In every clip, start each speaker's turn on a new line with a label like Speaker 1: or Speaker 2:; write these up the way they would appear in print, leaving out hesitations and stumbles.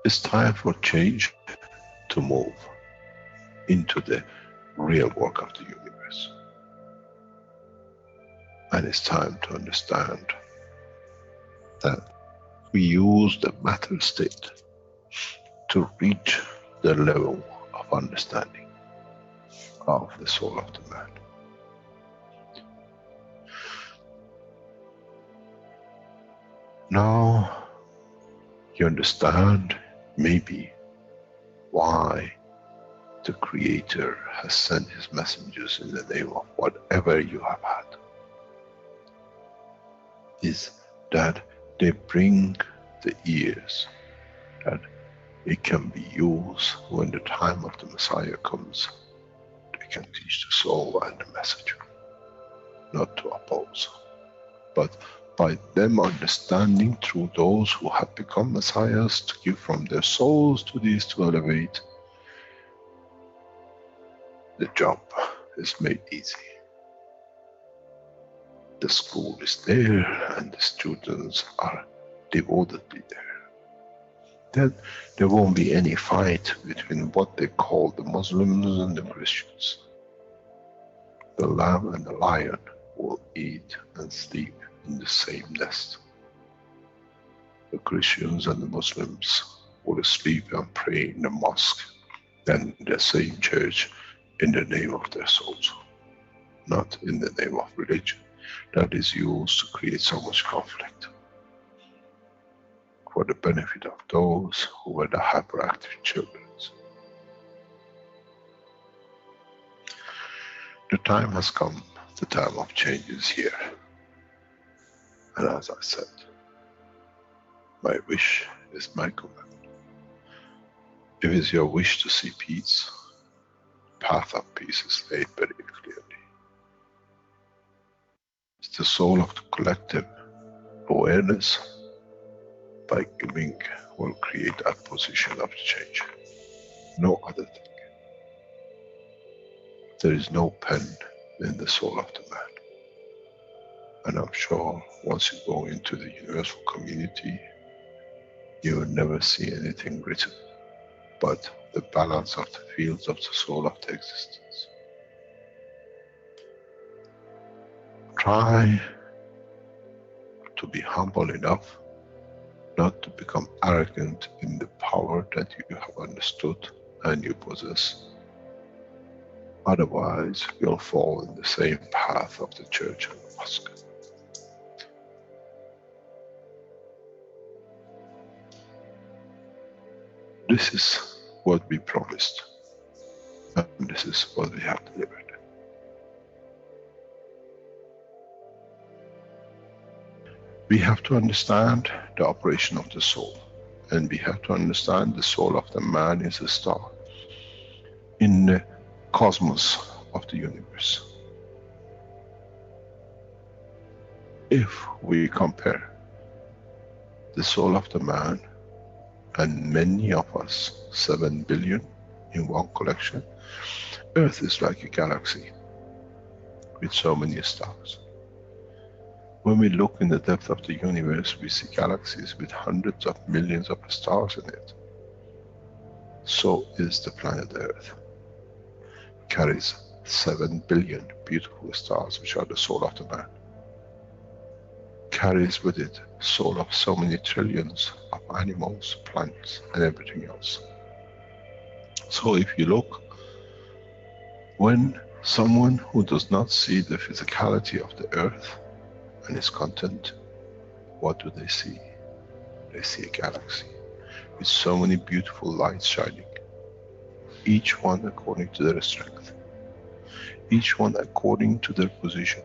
Speaker 1: It's time for change to move into the real work of the universe. And it's time to understand that we use the matter state to reach the level of understanding of the soul of the man. Now you understand maybe why the Creator has sent his messengers in the name of whatever you have had. Is that they bring the ears that it can be used when the time of the Messiah comes. They can teach the soul and the message, not to oppose. But by them understanding through those who have become Messiahs to give from their souls to these to elevate, the job is made easy. The school is there and the students are devotedly there. Then there won't be any fight between what they call the Muslims and the Christians. The lamb and the lion will eat and sleep in the same nest. The Christians and the Muslims will sleep and pray in the mosque and in the same church in the name of their souls, not in the name of religion that is used to create so much conflict for the benefit of those who were the hyperactive children. The time has come, the time of change is here. And as I said, my wish is my command. If it's your wish to see peace, the path of peace is laid very clearly. It's the soul of the collective awareness. By giving will create that position of change. No other thing. There is no pen in the soul of the man. And I'm sure once you go into the universal community, you will never see anything written but the balance of the fields of the soul of the existence. Try to be humble enough not to become arrogant in the power that you have understood and you possess. Otherwise, you'll fall in the same path of the church and the mosque. This is what we promised, and this is what we have delivered. We have to understand the operation of the soul, and we have to understand the soul of the man is a star in the cosmos of the universe. If we compare the soul of the man and many of us, 7 billion in one collection, Earth is like a galaxy with so many stars. When we look in the depth of the universe, we see galaxies with hundreds of millions of stars in it. So is the planet Earth. It carries 7 billion beautiful stars, which are the soul of the man. Carries with it soul of so many trillions of animals, plants, and everything else. So if you look, when someone who does not see the physicality of the earth and its content, what do they see? They see a galaxy with so many beautiful lights shining, each one according to their strength, each one according to their position.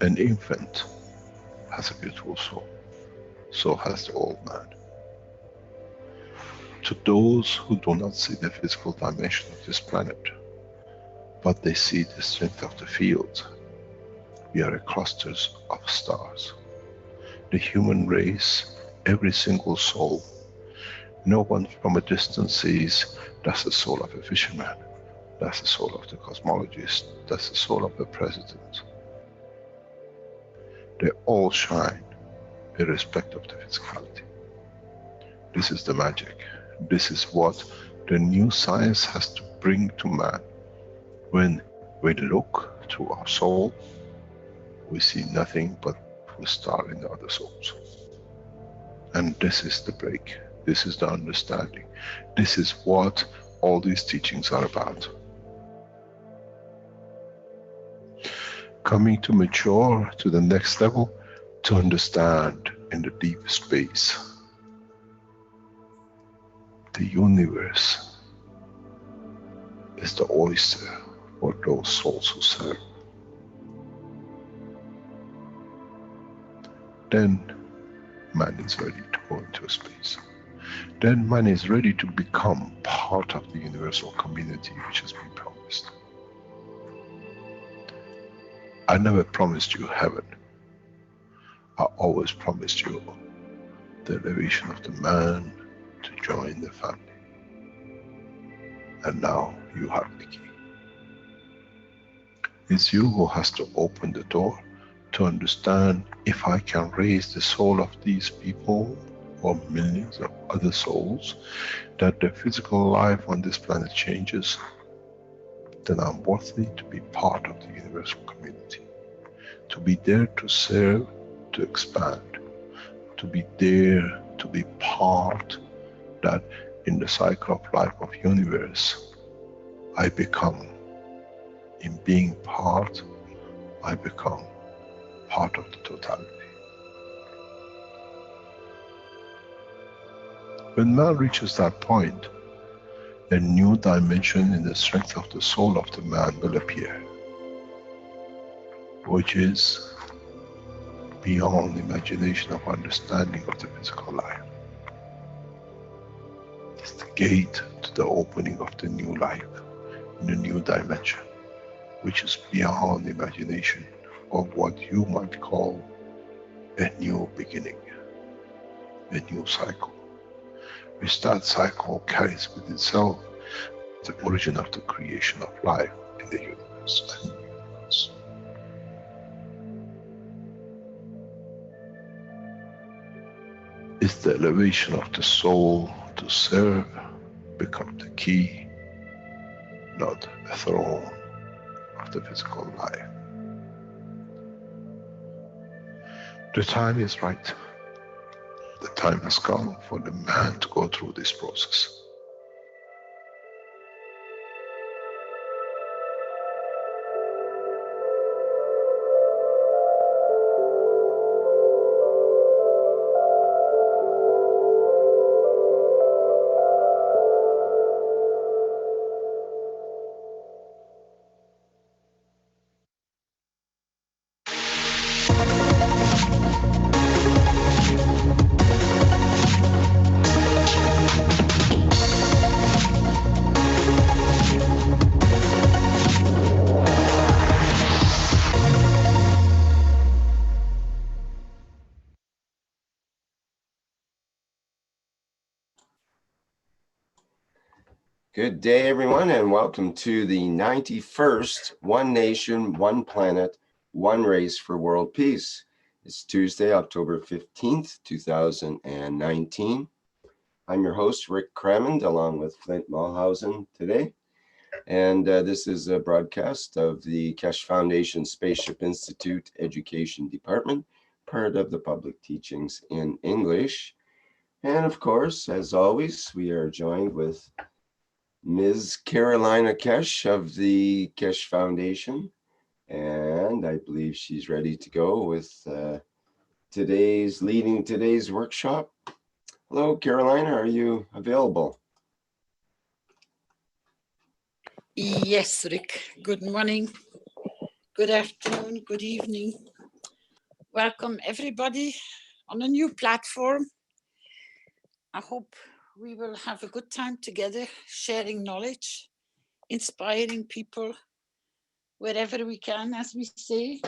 Speaker 1: An infant has a beautiful soul, so has the old man. To those who do not see the physical dimension of this planet, but they see the strength of the field, we are clusters of stars. The human race, every single soul, no one from a distance sees that's the soul of a fisherman, that's the soul of the cosmologist, that's the soul of the president. They all shine irrespective of the physicality. This is the magic. This is what the new science has to bring to man. When we look to our soul, we see nothing but we star in the other souls. And this is the break. This is the understanding. This is what all these teachings are about. Coming to mature to the next level, to understand in the deep space, the universe is the oyster for those souls who serve. Then man is ready to go into space. Then man is ready to become part of the universal community which has been promised. I never promised you heaven. I always promised you the elevation of the man to join the family. And now you have the key. It's you who has to open the door to understand, if I can raise the soul of these people or millions of other souls, that the physical life on this planet changes, then I'm worthy to be part of the universal community. To be there to serve, to expand. To be there, to be part, that in the cycle of life of universe, I become, in being part, I become part of the totality. When man reaches that point, a new dimension in the strength of the soul of the man will appear, which is beyond imagination of understanding of the physical life. It's the gate to the opening of the new life, in a new dimension, which is beyond imagination of what you might call a new beginning, a new cycle, which that cycle carries with itself the origin of the creation of life in the universe and the universe. It's the elevation of the soul to serve become the key, not a throne of the physical life. The time is right. The time has come for the man to go through this process.
Speaker 2: Good day, everyone, and welcome to the 91st One Nation, One Planet, One Race for World Peace. It's Tuesday, October 15th, 2019. I'm your host, Rick Crammond, along with Flint Mulhausen today. And this is a broadcast of the Keshe Foundation Spaceship Institute Education Department, part of the public teachings in English. And of course, as always, we are joined with Ms. Carolina Keshe of the Keshe Foundation, and I believe she's ready to go with leading today's workshop. Hello, Carolina, are you available?
Speaker 3: Yes, Rick. Good morning, good afternoon, good evening. Welcome everybody on a new platform. I hope we will have a good time together, sharing knowledge, inspiring people wherever we can, as we say.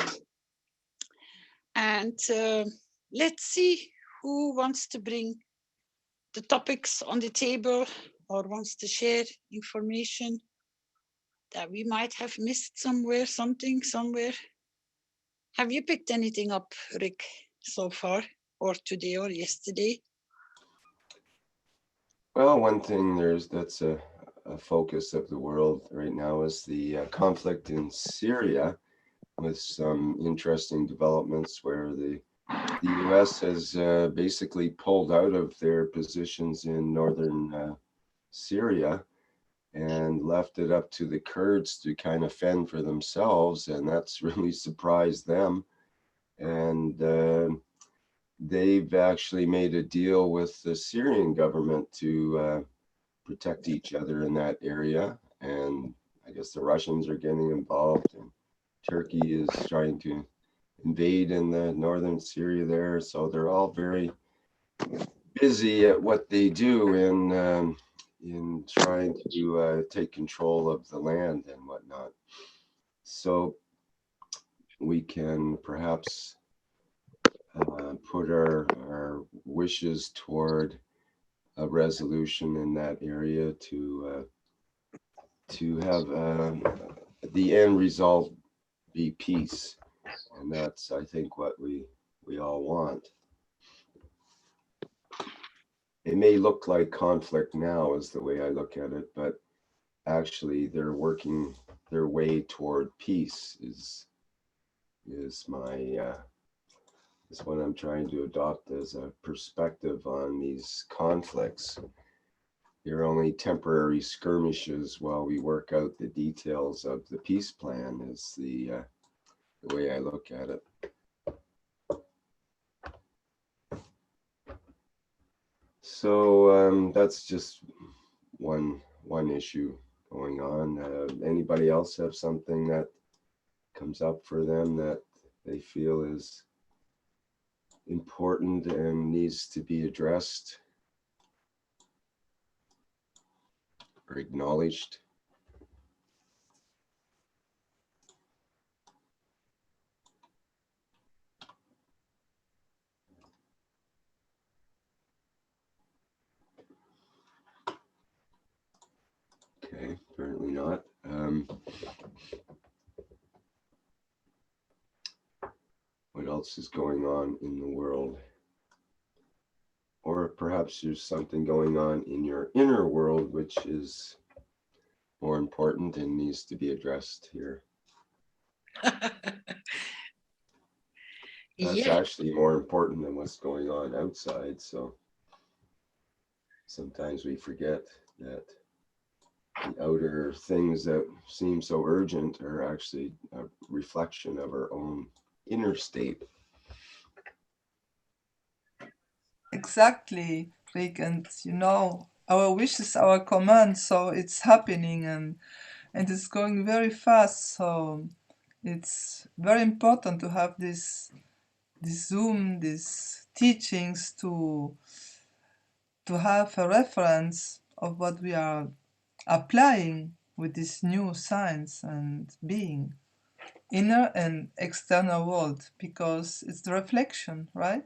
Speaker 3: And let's see who wants to bring the topics on the table or wants to share information that we might have missed somewhere, somewhere. Have you picked anything up, Rick, so far? or today or yesterday?
Speaker 2: Well, one thing that's a focus of the world right now is the conflict in Syria, with some interesting developments where the U.S. has basically pulled out of their positions in northern Syria and left it up to the Kurds to kind of fend for themselves, and that's really surprised them. And they've actually made a deal with the Syrian government to protect each other in that area. And I guess the Russians are getting involved, and Turkey is trying to invade in the northern Syria there. So they're all very busy at what they do in trying to take control of the land and whatnot. So we can perhaps put our wishes toward a resolution in that area to have the end result be peace, and that's, I think, what we all want. It may look like conflict now is the way I look at it, but actually they're working their way toward peace is what I'm trying to adopt as a perspective on these conflicts. They're only temporary skirmishes while we work out the details of the peace plan is the way I look at it. So that's just one issue going on. Anybody else have something that comes up for them that they feel is important and needs to be addressed or acknowledged? Okay, apparently not. What else is going on in the world? Or perhaps there's something going on in your inner world which is more important and needs to be addressed here. That's actually more important than what's going on outside. So sometimes we forget that the outer things that seem so urgent are actually a reflection of our own inner state.
Speaker 4: Exactly, Rick. And our wish is our command, so it's happening and it's going very fast. So it's very important to have this Zoom, these teachings to have a reference of what we are applying with this new science and being, inner and external world, because it's the reflection, right?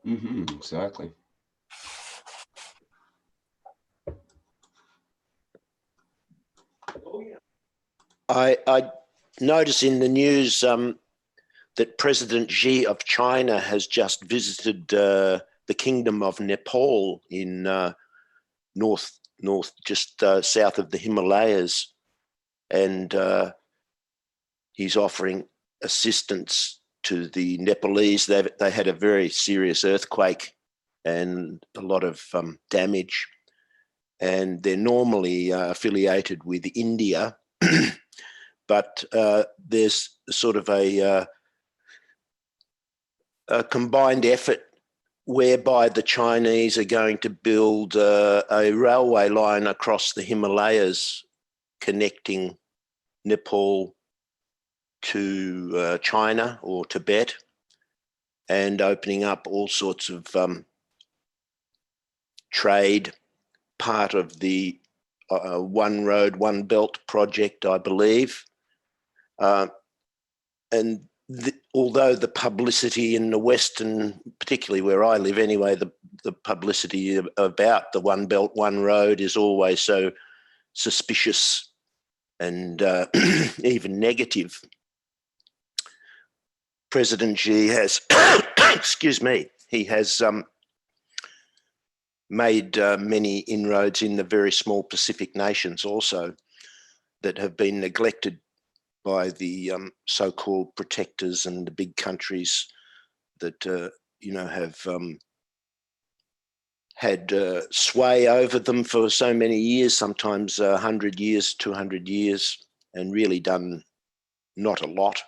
Speaker 2: Exactly.
Speaker 5: I notice in the news that President Xi of China has just visited the Kingdom of Nepal in north just south of the Himalayas, and he's offering assistance to the Nepalese. They had a very serious earthquake and a lot of damage, and they're normally affiliated with India, but there's sort of a combined effort whereby the Chinese are going to build a railway line across the Himalayas connecting Nepal to China or Tibet, and opening up all sorts of trade, part of the One Road, One Belt project, I believe. And although the publicity in the Western, particularly where I live anyway, the publicity about the One Belt, One Road is always so suspicious and even negative. President Xi has, excuse me, he has made many inroads in the very small Pacific nations also that have been neglected by the so-called protectors and the big countries that, you know, have had sway over them for so many years, sometimes 100 years, 200 years, and really done not a lot.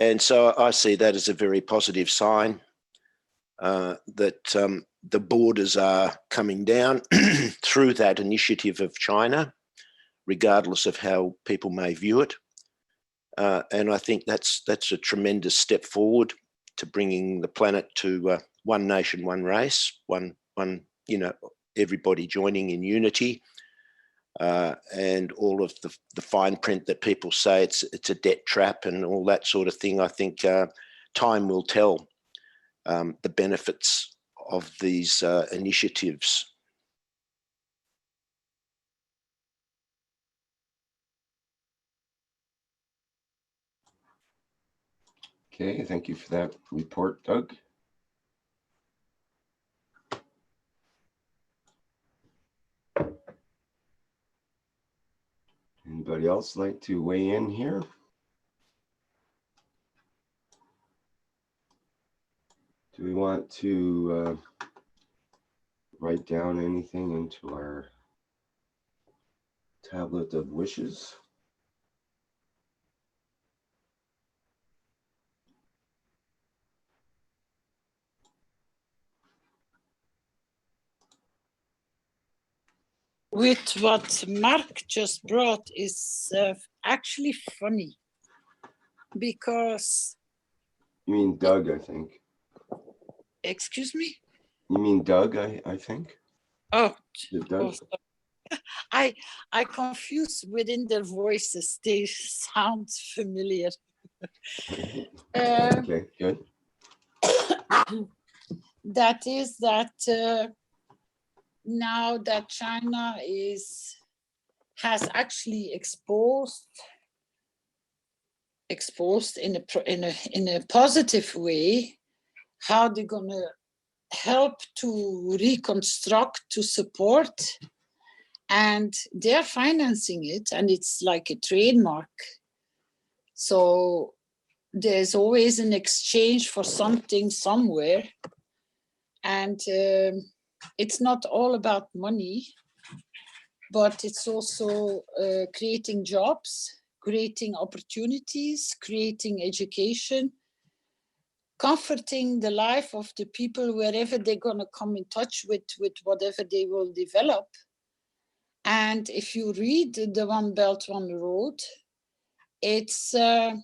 Speaker 5: And so I see that as a very positive sign that the borders are coming down through that initiative of China, regardless of how people may view it. And I think that's a tremendous step forward to bringing the planet to one nation, one race, one, you know, everybody joining in unity, and all of the fine print that people say it's a debt trap and all that sort of thing. I think time will tell the benefits of these initiatives.
Speaker 2: Okay, thank you for that report, Doug. Anybody else like to weigh in here? Do we want to write down anything into our tablet of wishes?
Speaker 3: With what Mark just brought is actually funny because.
Speaker 2: You mean Doug, I think.
Speaker 3: Excuse me?
Speaker 2: You mean Doug, I think?
Speaker 3: Oh,
Speaker 2: Doug?
Speaker 3: I confuse within their voices. They sound familiar.
Speaker 2: Okay, good.
Speaker 3: That is that now that China has actually exposed in a positive way how they're gonna help to reconstruct, to support, and they're financing it, and it's like a trademark. So there's always an exchange for something somewhere, and it's not all about money, but it's also creating jobs, creating opportunities, creating education, comforting the life of the people wherever they're going to come in touch with whatever they will develop. And if you read the One Belt, One Road, it's a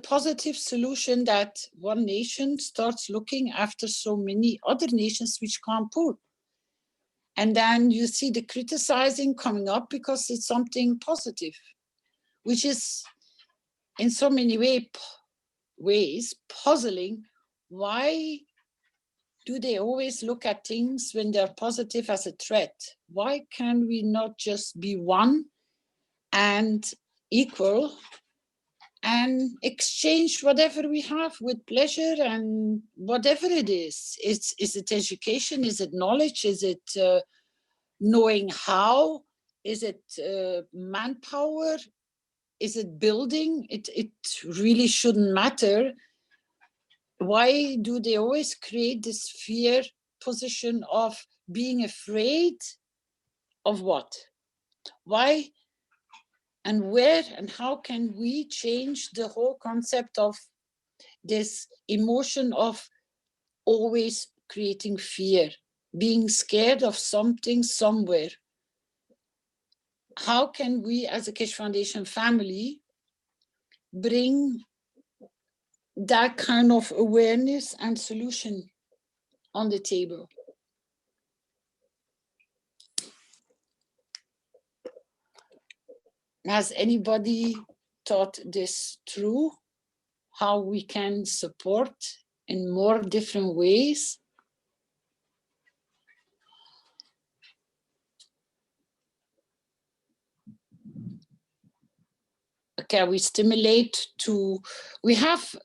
Speaker 3: positive solution that one nation starts looking after so many other nations which can't pull. And then you see the criticizing coming up because it's something positive, which is in so many ways puzzling. Why do they always look at things when they're positive as a threat? Why can we not just be one and equal and exchange whatever we have with pleasure and whatever it is? Is it education? Is it knowledge? Is it knowing how? Is it manpower? Is it building? It really shouldn't matter. Why do they always create this fear position of being afraid of what? Why and where and how can we change the whole concept of this emotion of always creating fear, being scared of something somewhere? How can we as a Keshe Foundation family bring that kind of awareness and solution on the table? Has anybody thought this through? How we can support in more different ways? can we stimulate to, we have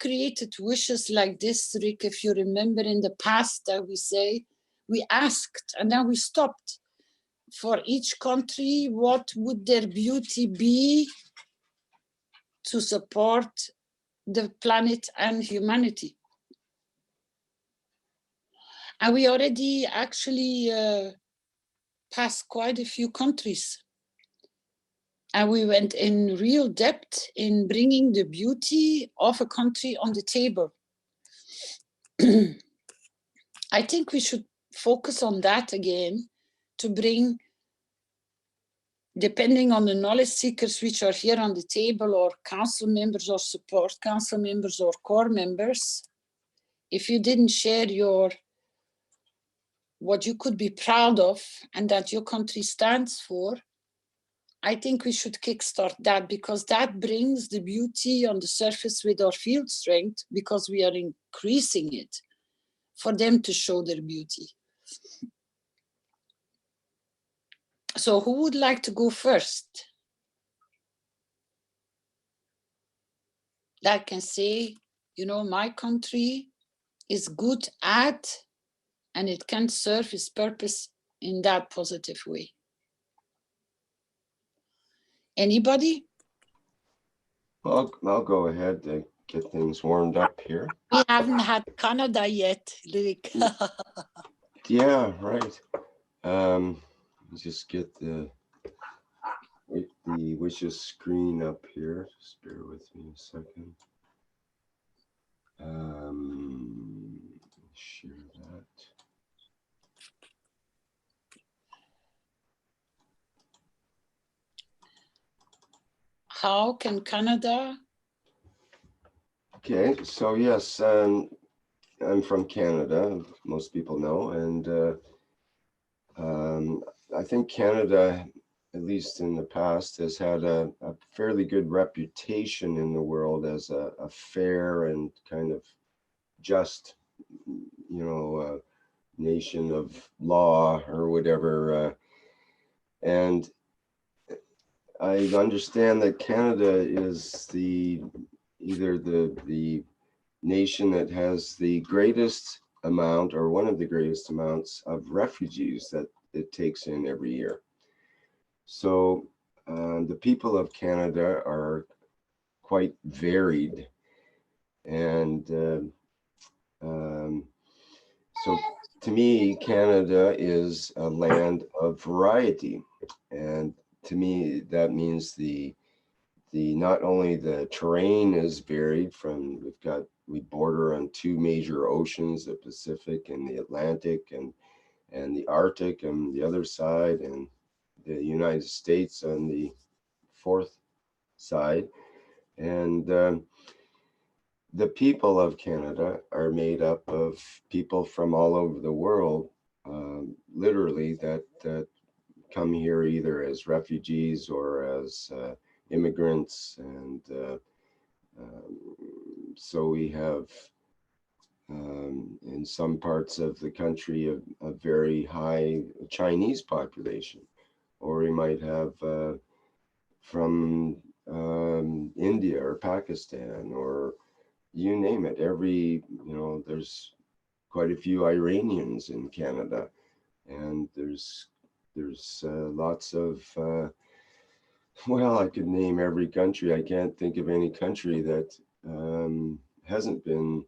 Speaker 3: created wishes like this, Rick, if you remember in the past that we say, we asked and then we stopped. For each country, what would their beauty be to support the planet and humanity? And we already actually passed quite a few countries. And we went in real depth in bringing the beauty of a country on the table. I think we should focus on that again to bring, depending on the knowledge seekers which are here on the table, or council members or support council members or core members, if you didn't share your, what you could be proud of and that your country stands for, I think we should kickstart that, because that brings the beauty on the surface with our field strength, because we are increasing it for them to show their beauty. So who would like to go first? That can say, you know, my country is good at, and it can serve its purpose in that positive way. Anybody?
Speaker 2: I'll go ahead to get things warmed up here.
Speaker 3: We haven't had Canada yet, Lyric.
Speaker 2: Yeah, right. Just get the wishes screen up here. Just bear with me a second. Share that.
Speaker 3: How can Canada?
Speaker 2: Okay, so yes, I'm from Canada, most people know, and I think Canada, at least in the past, has had a fairly good reputation in the world as a fair and kind of just, you know, nation of law or whatever. And I understand that Canada is either the nation that has the greatest amount, or one of the greatest amounts, of refugees that it takes in every year. So the people of Canada are quite varied, and so to me, Canada is a land of variety, and to me that means the not only the terrain is varied. From we border on two major oceans, the Pacific and the Atlantic, and the Arctic on the other side, and the United States on the fourth side. And the people of Canada are made up of people from all over the world, literally, that come here either as refugees or as immigrants. And so we have in some parts of the country a very high Chinese population, or we might have from India or Pakistan, or you name it. There's quite a few Iranians in Canada, and there's lots of well, I could name every country. I can't think of any country that hasn't been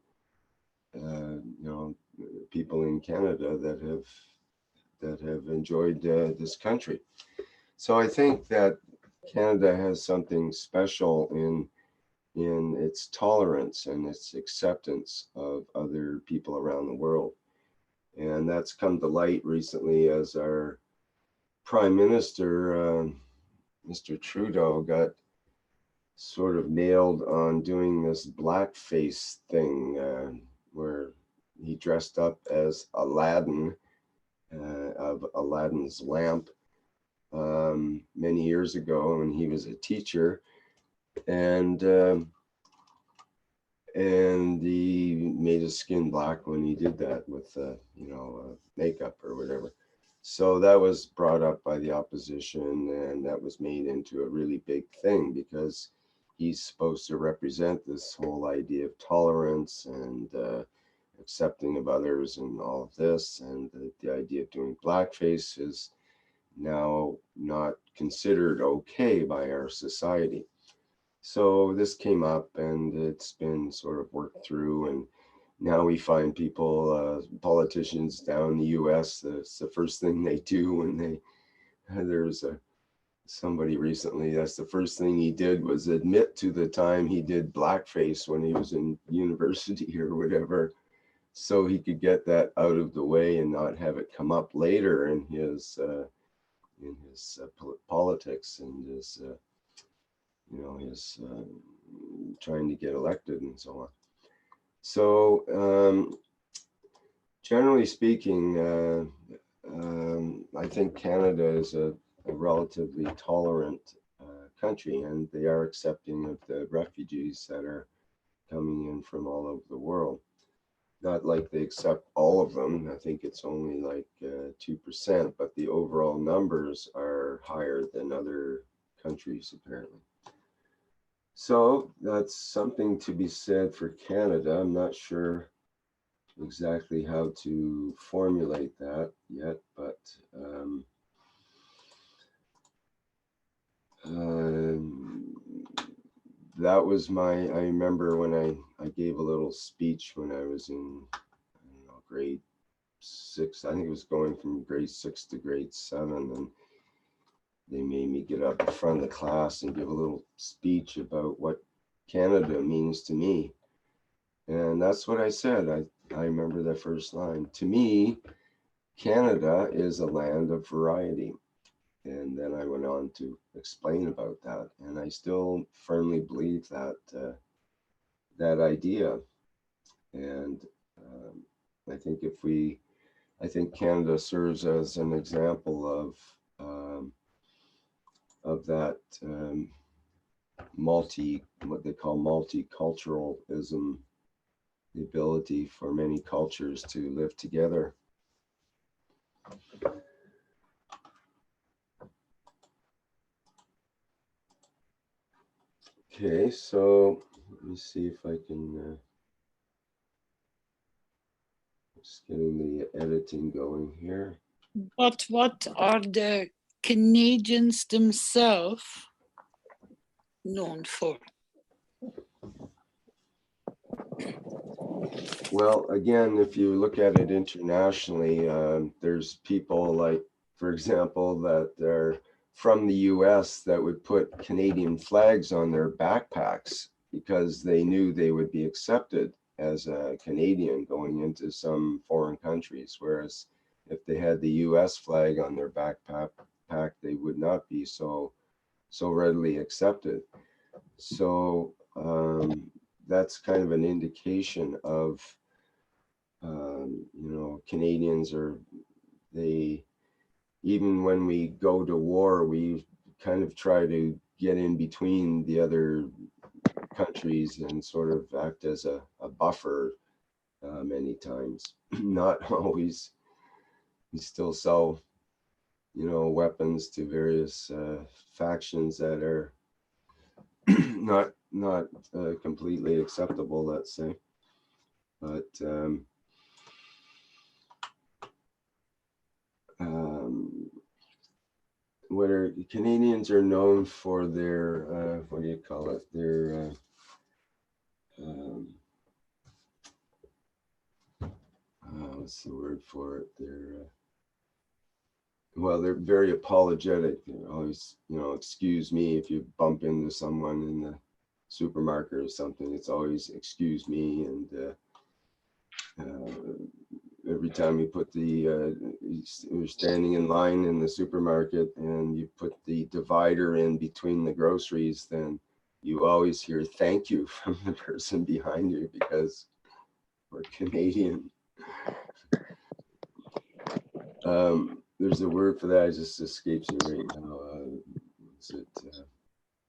Speaker 2: people in Canada that have enjoyed this country. So I think that Canada has something special in its tolerance and its acceptance of other people around the world. And that's come to light recently as our Prime Minister, Mr. Trudeau, got sort of nailed on doing this blackface thing where he dressed up as Aladdin of Aladdin's lamp many years ago when he was a teacher, and he made his skin black when he did that with makeup or whatever. So that was brought up by the opposition, and that was made into a really big thing because he's supposed to represent this whole idea of tolerance and accepting of others and all of this, and the idea of doing blackface is now not considered okay by our society. So this came up and it's been sort of worked through, and now we find people, politicians down in the US, that's the first thing they do when there's somebody recently, that's the first thing he did was admit to the time he did blackface when he was in university or whatever, so he could get that out of the way and not have it come up later in his politics and his his trying to get elected and so on. So generally speaking, I think Canada is a relatively tolerant country, and they are accepting of the refugees that are coming in from all over the world. Not like they accept all of them. I think it's only like 2%, but the overall numbers are higher than other countries apparently. So that's something to be said for Canada. I'm not sure exactly how to formulate that yet, but that was I remember when I gave a little speech when I was in, I don't know, grade 6. I think it was going from grade 6 to grade 7, and they made me get up in front of the class and give a little speech about what Canada means to me. And that's what I said. I remember that first line. To me, Canada is a land of variety. And then I went on to explain about that. And I still firmly believe that that idea. And I think Canada serves as an example of that what they call multiculturalism, the ability for many cultures to live together. Okay, so let me see if I can, just getting the editing going here.
Speaker 3: But what are the Canadians themselves known for?
Speaker 2: Well, again, if you look at it internationally, there's people like, for example, that are from the US that would put Canadian flags on their backpacks because they knew they would be accepted as a Canadian going into some foreign countries. Whereas if they had the US flag on their backpack, they would not be so readily accepted. So that's kind of an indication of Canadians even when we go to war, we kind of try to get in between the other countries and sort of act as a buffer many times. Not always. We still sell, weapons to various factions that are not completely acceptable, let's say. But Canadians are known for their what do you call it? Their what's the word for it? They're very apologetic. They're always, excuse me if you bump into someone in the supermarket or something. It's always excuse me, and every time you put you're standing in line in the supermarket and you put the divider in between the groceries, then you always hear thank you from the person behind you because we're Canadian. There's a word for that, it just escapes me right now. Is it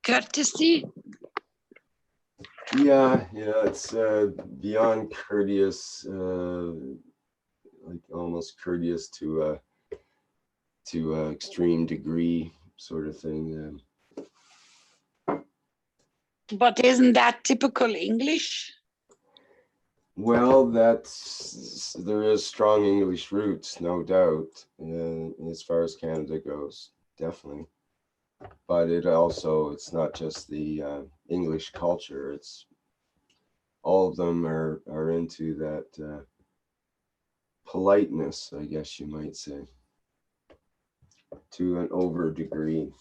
Speaker 3: Courtesy?
Speaker 2: Yeah, it's beyond courteous, like almost courteous to to an extreme degree sort of thing.
Speaker 3: But isn't that typical English?
Speaker 2: Well, there is strong English roots, no doubt, as far as Canada goes, definitely. But it's not just the English culture. It's all of them are into that politeness, I guess you might say, to an over degree.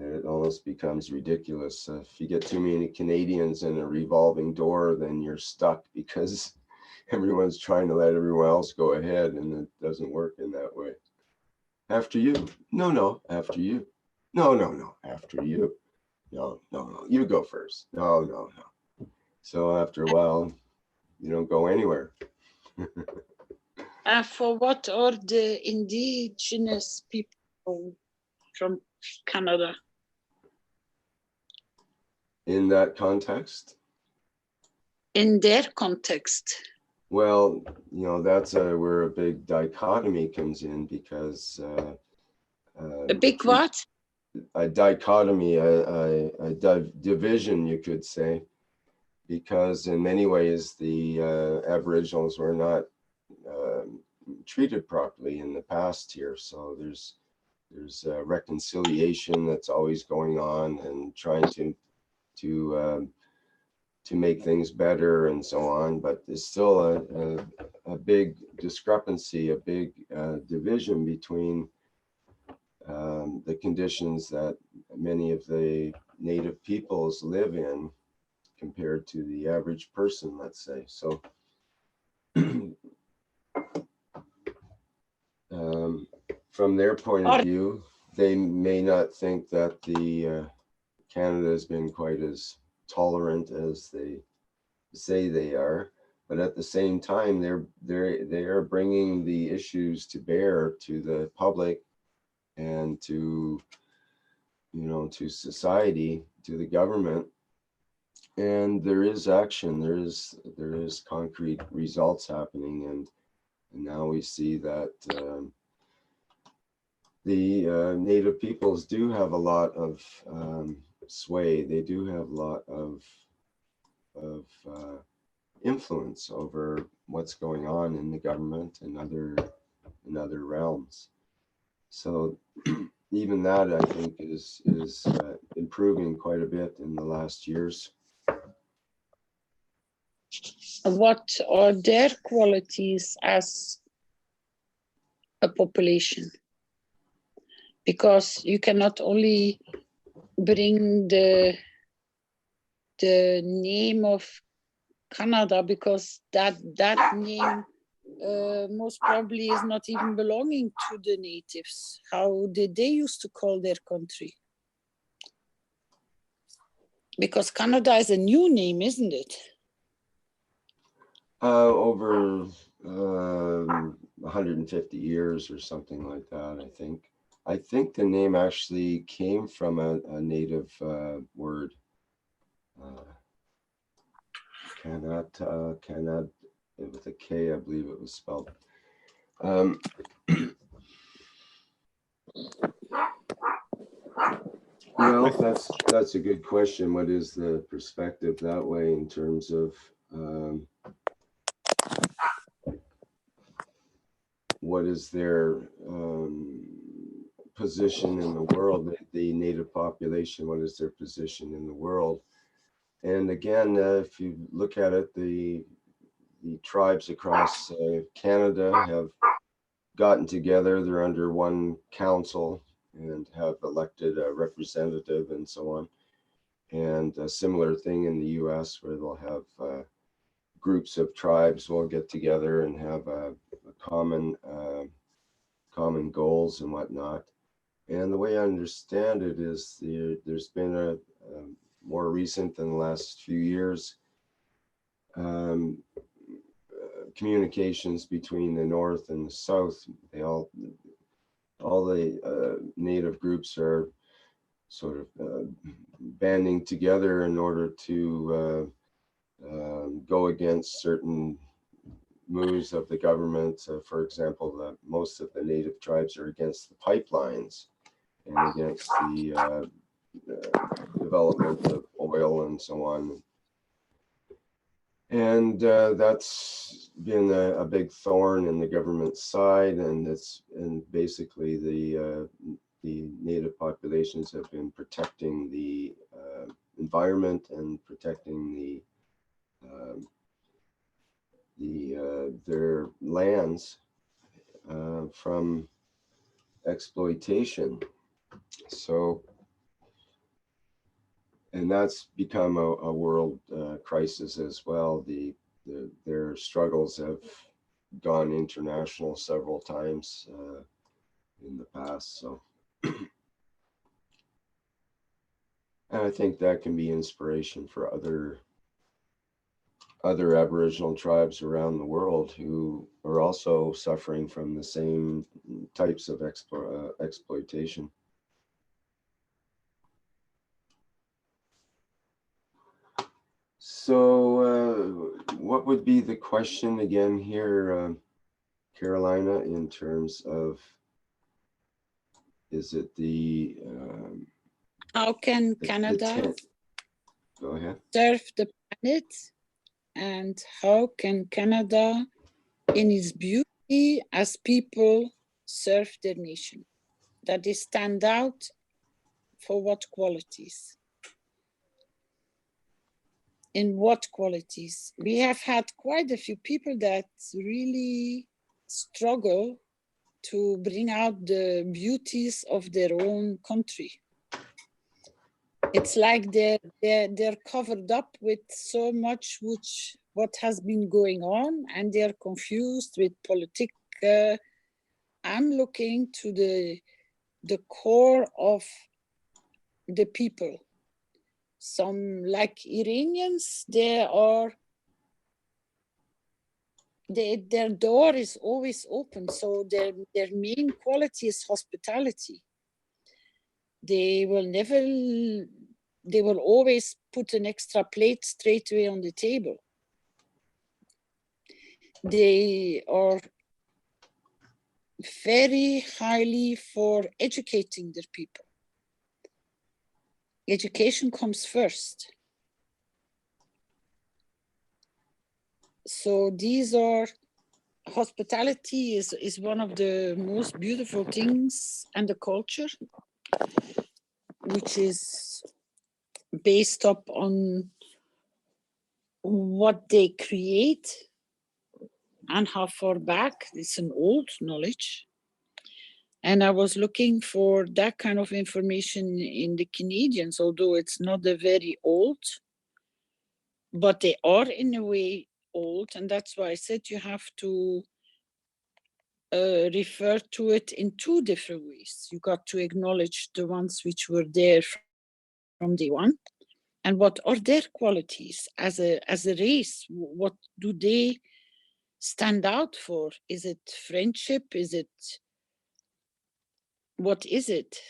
Speaker 2: It almost becomes ridiculous. If you get too many Canadians in a revolving door, then you're stuck because everyone's trying to let everyone else go ahead, and it doesn't work in that way. After you. No, after you. No, after you. No, you go first. No. So after a while, you don't go anywhere.
Speaker 3: For what are the indigenous people from Canada?
Speaker 2: In that context?
Speaker 3: In their context.
Speaker 2: Well, that's where a big dichotomy comes in, because
Speaker 3: A big what?
Speaker 2: A dichotomy, a division, you could say, because in many ways the Aboriginals were not treated properly in the past here. So there's reconciliation that's always going on, and trying to make things better and so on. But there's still a big discrepancy, a big division between the conditions that many of the native peoples live in compared to the average person, let's say. So from their point of view, they may not think that the Canada has been quite as tolerant as they say they are, but at the same time, they are bringing the issues to bear to the public and to society, to the government, and there is action. There is concrete results happening, and now we see that the native peoples do have a lot of sway. They do have a lot of influence over what's going on in the government and other realms. So even that, I think, is improving quite a bit in the last years.
Speaker 3: What are their qualities as a population? Because you cannot only bring the name of Canada, because that name most probably is not even belonging to the natives. How did they used to call their country? Because Canada is a new name, isn't it?
Speaker 2: Over 150 years or something like that, I think. I think the name actually came from a native word. Cannot, with a K, I believe it was spelled. Well, that's a good question. What is the perspective that way in terms of what is their position in the world, the native population, what is their position in the world? And again, if you look at it, the tribes across Canada have gotten together. They're under one council and have elected a representative and so on. And a similar thing in the US, where they'll have groups of tribes will get together and have a common goals and whatnot. And the way I understand it is there's been a more recent than the last few years communications between the North and the South. They all the native groups are sort of banding together in order to go against certain moves of the government. For example, most of the native tribes are against the pipelines and against the development of oil and so on. And that's been a big thorn in the government's side, and basically the native populations have been protecting the environment and protecting their lands from exploitation. So, and that's become a world crisis as well. Their struggles have gone international several times in the past. So, and I think that can be inspiration for other Aboriginal tribes around the world who are also suffering from the same types of exploitation. So what would be the question again here, Carolina, in terms of, is it the...
Speaker 3: how can Canada
Speaker 2: go ahead.
Speaker 3: serve the planet, and how can Canada, in its beauty as people, serve their nation? That they stand out for what qualities? In what qualities? We have had quite a few people that really struggle to bring out the beauties of their own country. It's like they're covered up with so much what has been going on, and they're confused with politics. I'm looking to the core of the people. Some, like Iranians, their door is always open. So their main quality is hospitality. They will always put an extra plate straight away on the table. They are very highly for educating their people. Education comes first. So these are, hospitality is one of the most beautiful things, and the culture, which is based up on what they create and how far back. It's an old knowledge. And I was looking for that kind of information in the Canadians, although it's not a very old, but they are in a way old. And that's why I said you have to refer to it in two different ways. You got to acknowledge the ones which were there from day one, and what are their qualities as a race. What do they stand out for? Is it friendship? What is it?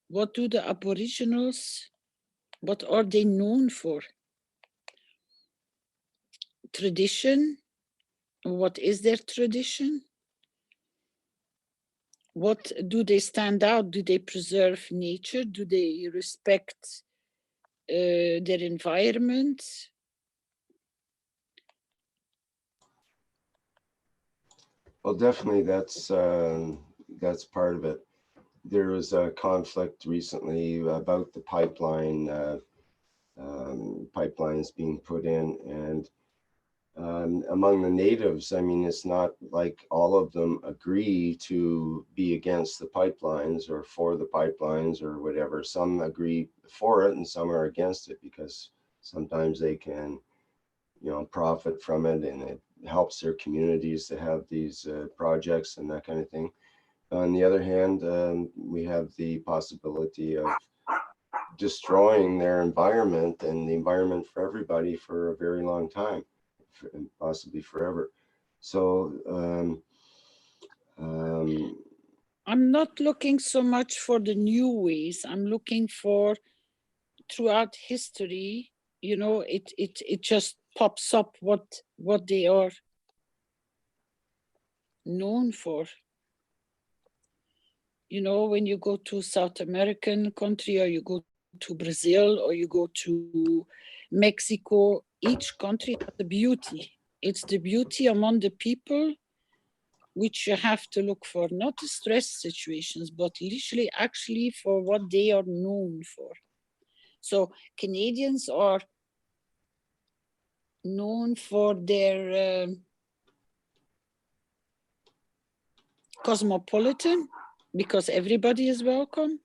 Speaker 3: What do the Aboriginals, what are they known for? Tradition. What is their tradition? What do they stand out? Do they preserve nature? Do they respect their environment?
Speaker 2: Well, definitely that's part of it. There was a conflict recently about the pipelines being put in, and among the natives, I mean, it's not like all of them agree to be against the pipelines or for the pipelines or whatever. Some agree for it and some are against it because sometimes they can, profit from it, and it helps their communities to have these projects and that kind of thing. On the other hand, we have the possibility of destroying their environment and the environment for everybody for a very long time, and possibly forever. So
Speaker 3: I'm not looking so much for the new ways. I'm looking for, throughout history, it just pops up what they are known for. You know, when you go to South American country, or you go to Brazil, or you go to Mexico, each country has a beauty. It's the beauty among the people which you have to look for, not the stress situations, but literally actually for what they are known for. So Canadians are known for their cosmopolitan, because everybody is welcome.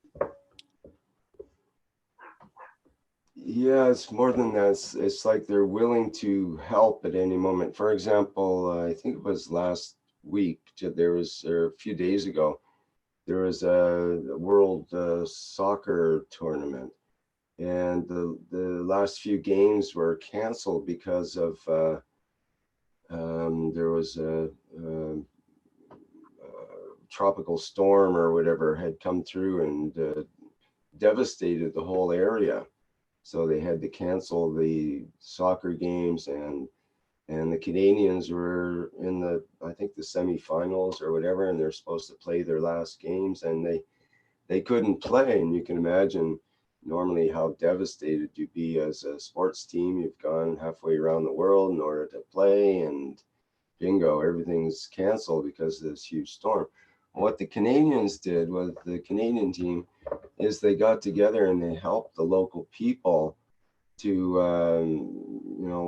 Speaker 2: Yeah, it's more than that. It's like they're willing to help at any moment. For example, I think it was last week, or a few days ago, there was a world soccer tournament, and the last few games were canceled because of there was a tropical storm or whatever had come through and devastated the whole area. So they had to cancel the soccer games, and the Canadians were in I think the semifinals or whatever, and they're supposed to play their last games, and they couldn't play. And you can imagine normally how devastated you'd be as a sports team. You've gone halfway around the world in order to play, and bingo, everything's canceled because of this huge storm. What the Canadians did was, the Canadian team, is they got together and they helped the local people to,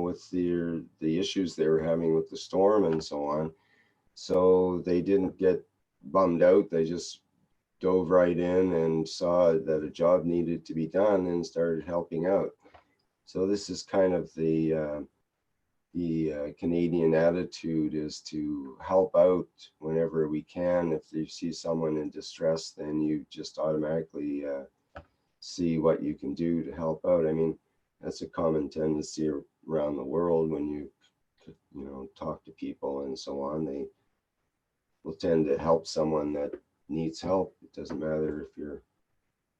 Speaker 2: with the issues they were having with the storm and so on. So they didn't get bummed out. They just dove right in and saw that a job needed to be done and started helping out. So this is kind of the Canadian attitude, is to help out whenever we can. If you see someone in distress, then you just automatically see what you can do to help out. I mean, that's a common tendency around the world when you talk to people and so on. They will tend to help someone that needs help. It doesn't matter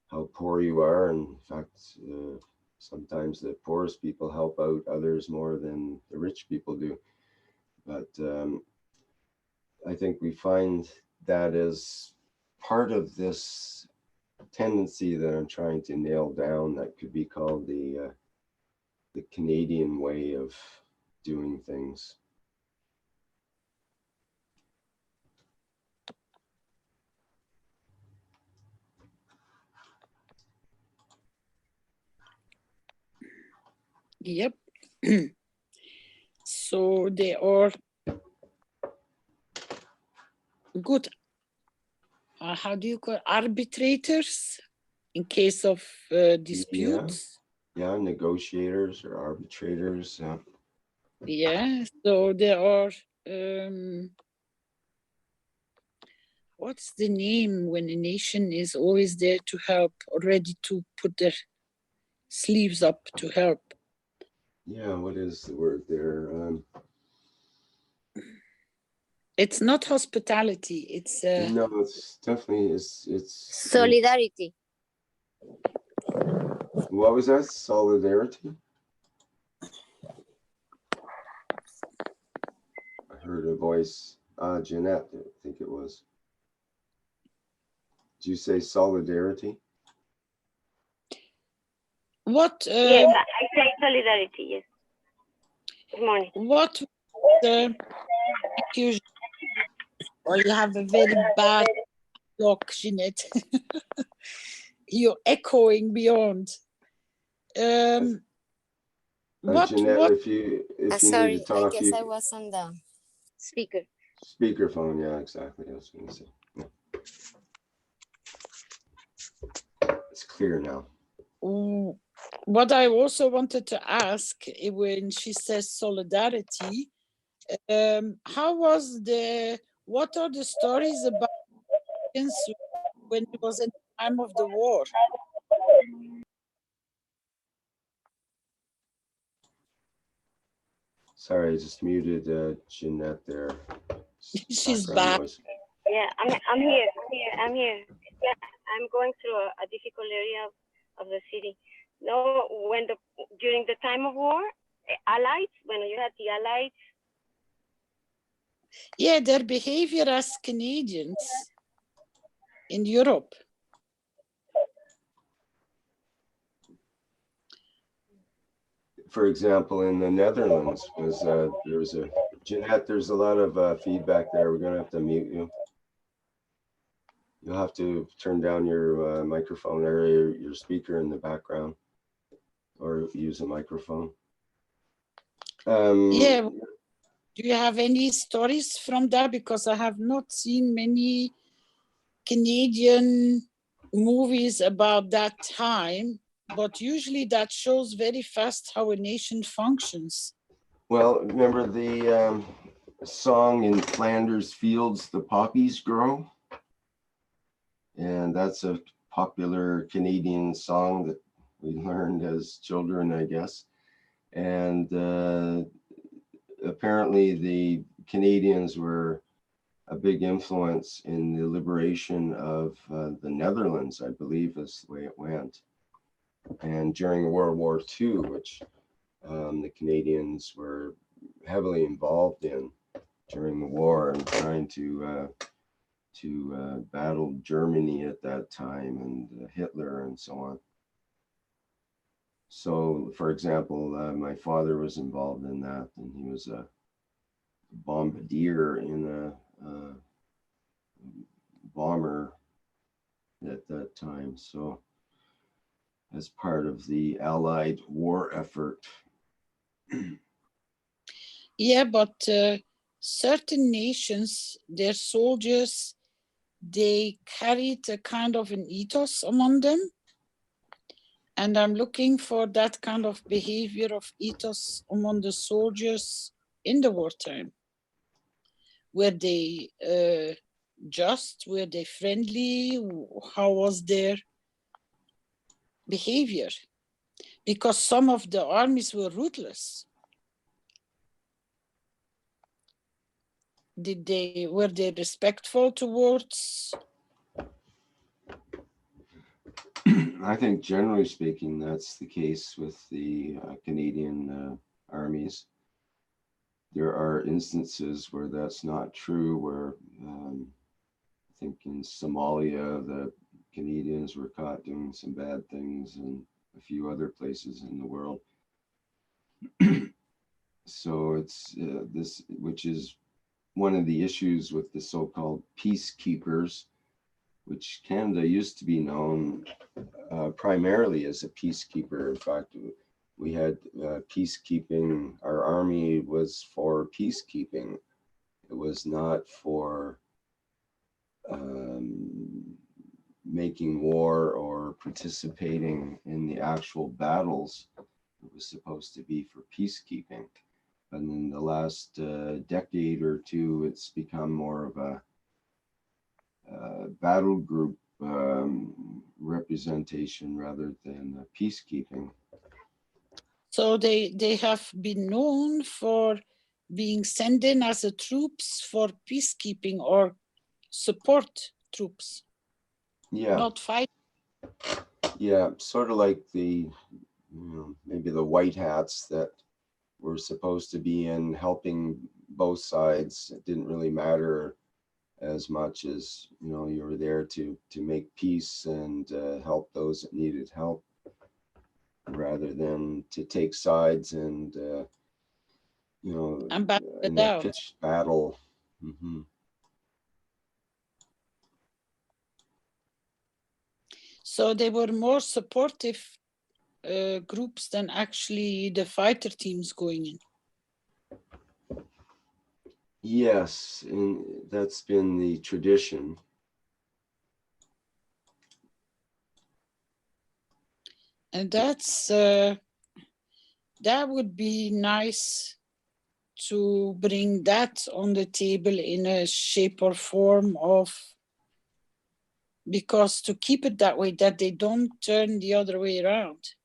Speaker 2: how poor you are. In fact, sometimes the poorest people help out others more than the rich people do. But I think we find that as part of this tendency that I'm trying to nail down, that could be called the Canadian way of doing things.
Speaker 3: Yep. So they are good, how do you call it? Arbitrators in case of disputes.
Speaker 2: Yeah, negotiators or arbitrators.
Speaker 3: Yeah, so there are, what's the name when a nation is always there to help, or ready to put their sleeves up to help?
Speaker 2: Yeah, what is the word there?
Speaker 3: It's not hospitality. It's
Speaker 2: no, it's definitely it's
Speaker 6: solidarity.
Speaker 2: What was that? Solidarity? I heard a voice. Jeanette, I think it was. Did you say solidarity?
Speaker 3: what?
Speaker 6: Yes, I say solidarity. Yes. Good morning.
Speaker 3: What? Or you have a very bad block, Jeanette. You're echoing beyond. What?
Speaker 2: Jeanette,
Speaker 3: What?
Speaker 2: if you
Speaker 6: Sorry,
Speaker 2: need to talk,
Speaker 6: I guess I was on the speaker.
Speaker 2: Speakerphone, yeah, exactly. I was going to say. Yeah. It's clear now.
Speaker 3: What I also wanted to ask, when she says solidarity, what are the stories about when it was in the time of the war?
Speaker 2: Sorry, I just muted Jeanette there.
Speaker 3: She's back.
Speaker 2: Noise.
Speaker 6: Yeah, I'm here. Yeah, I'm going through a difficult area of the city. No, during the time of war, Allies, when you had the Allies
Speaker 3: Yeah, their behavior as Canadians in Europe.
Speaker 2: For example, in the Netherlands, there's a Jeanette. There's a lot of feedback there. We're gonna have to mute you. You'll have to turn down your microphone or your speaker in the background, or use a microphone.
Speaker 3: Yeah. Do you have any stories from that? Because I have not seen many Canadian movies about that time, but usually that shows very fast how a nation functions.
Speaker 2: Well, remember the song "In Flanders Fields the Poppies Grow"? And that's a popular Canadian song that we learned as children, I guess. And apparently the Canadians were a big influence in the liberation of the Netherlands, I believe is the way it went. And during World War II, which the Canadians were heavily involved in during the war and trying to battle Germany at that time and Hitler and so on. So, for example, my father was involved in that, and he was a bombardier in a bomber at that time. So, as part of the Allied war effort.
Speaker 3: Yeah, but certain nations, their soldiers, they carried a kind of an ethos among them. And I'm looking for that kind of behavior of ethos among the soldiers in the wartime. Were they just? Were they friendly? How was their behavior? Because some of the armies were ruthless. Were they respectful towards?
Speaker 2: I think generally speaking, that's the case with the Canadian armies. There are instances where that's not true, where I think in Somalia, the Canadians were caught doing some bad things, and a few other places in the world. So it's this, which is one of the issues with the so-called peacekeepers, which Canada used to be known primarily as a peacekeeper. In fact, we had peacekeeping. Our army was for peacekeeping. It was not for making war or participating in the actual battles. It was supposed to be for peacekeeping. And in the last decade or two, it's become more of a battle group representation rather than peacekeeping.
Speaker 3: So they have been known for being sent in as a troops for peacekeeping or support troops.
Speaker 2: Yeah.
Speaker 3: Not fight.
Speaker 2: Yeah, sort of like the, maybe the white hats that were supposed to be in helping both sides. It didn't really matter as much as, you were there to make peace and help those that needed help, rather than to take sides and,
Speaker 3: And back
Speaker 2: in
Speaker 3: it
Speaker 2: a
Speaker 3: out.
Speaker 2: pitched battle. Mm-hmm.
Speaker 3: So they were more supportive groups than actually the fighter teams going in.
Speaker 2: Yes, and that's been the tradition.
Speaker 3: And that's that would be nice to bring that on the table in a shape or form of, because to keep it that way, that they don't turn the other way around.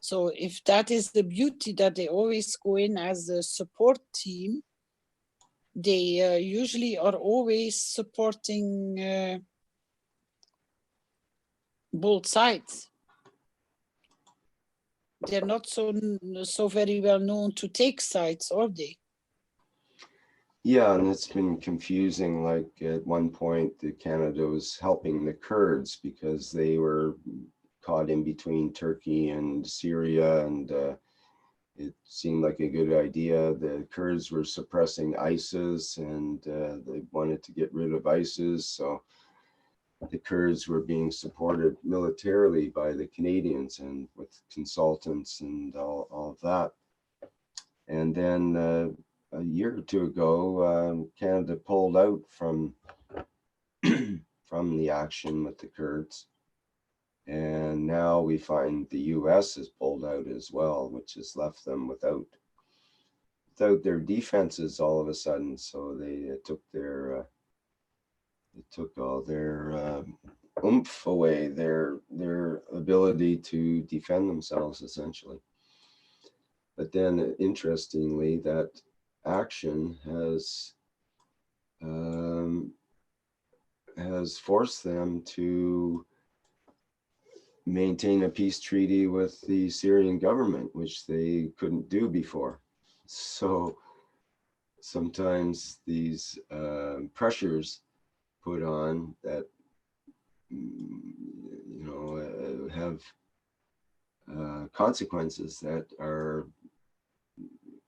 Speaker 3: So if that is the beauty, that they always go in as a support team, they usually are always supporting both sides. They're not so very well known to take sides, are they?
Speaker 2: Yeah, and it's been confusing. Like at one point, Canada was helping the Kurds because they were caught in between Turkey and Syria, and it seemed like a good idea. The Kurds were suppressing ISIS, and they wanted to get rid of ISIS, so the Kurds were being supported militarily by the Canadians and with consultants and all of that. And then a year or two ago, Canada pulled out from from the action with the Kurds. And now we find the US has pulled out as well, which has left them without their defenses all of a sudden. So they took all their oomph away, their ability to defend themselves essentially. But then interestingly, that action has forced them to maintain a peace treaty with the Syrian government, which they couldn't do before. So sometimes these pressures put on that have consequences that are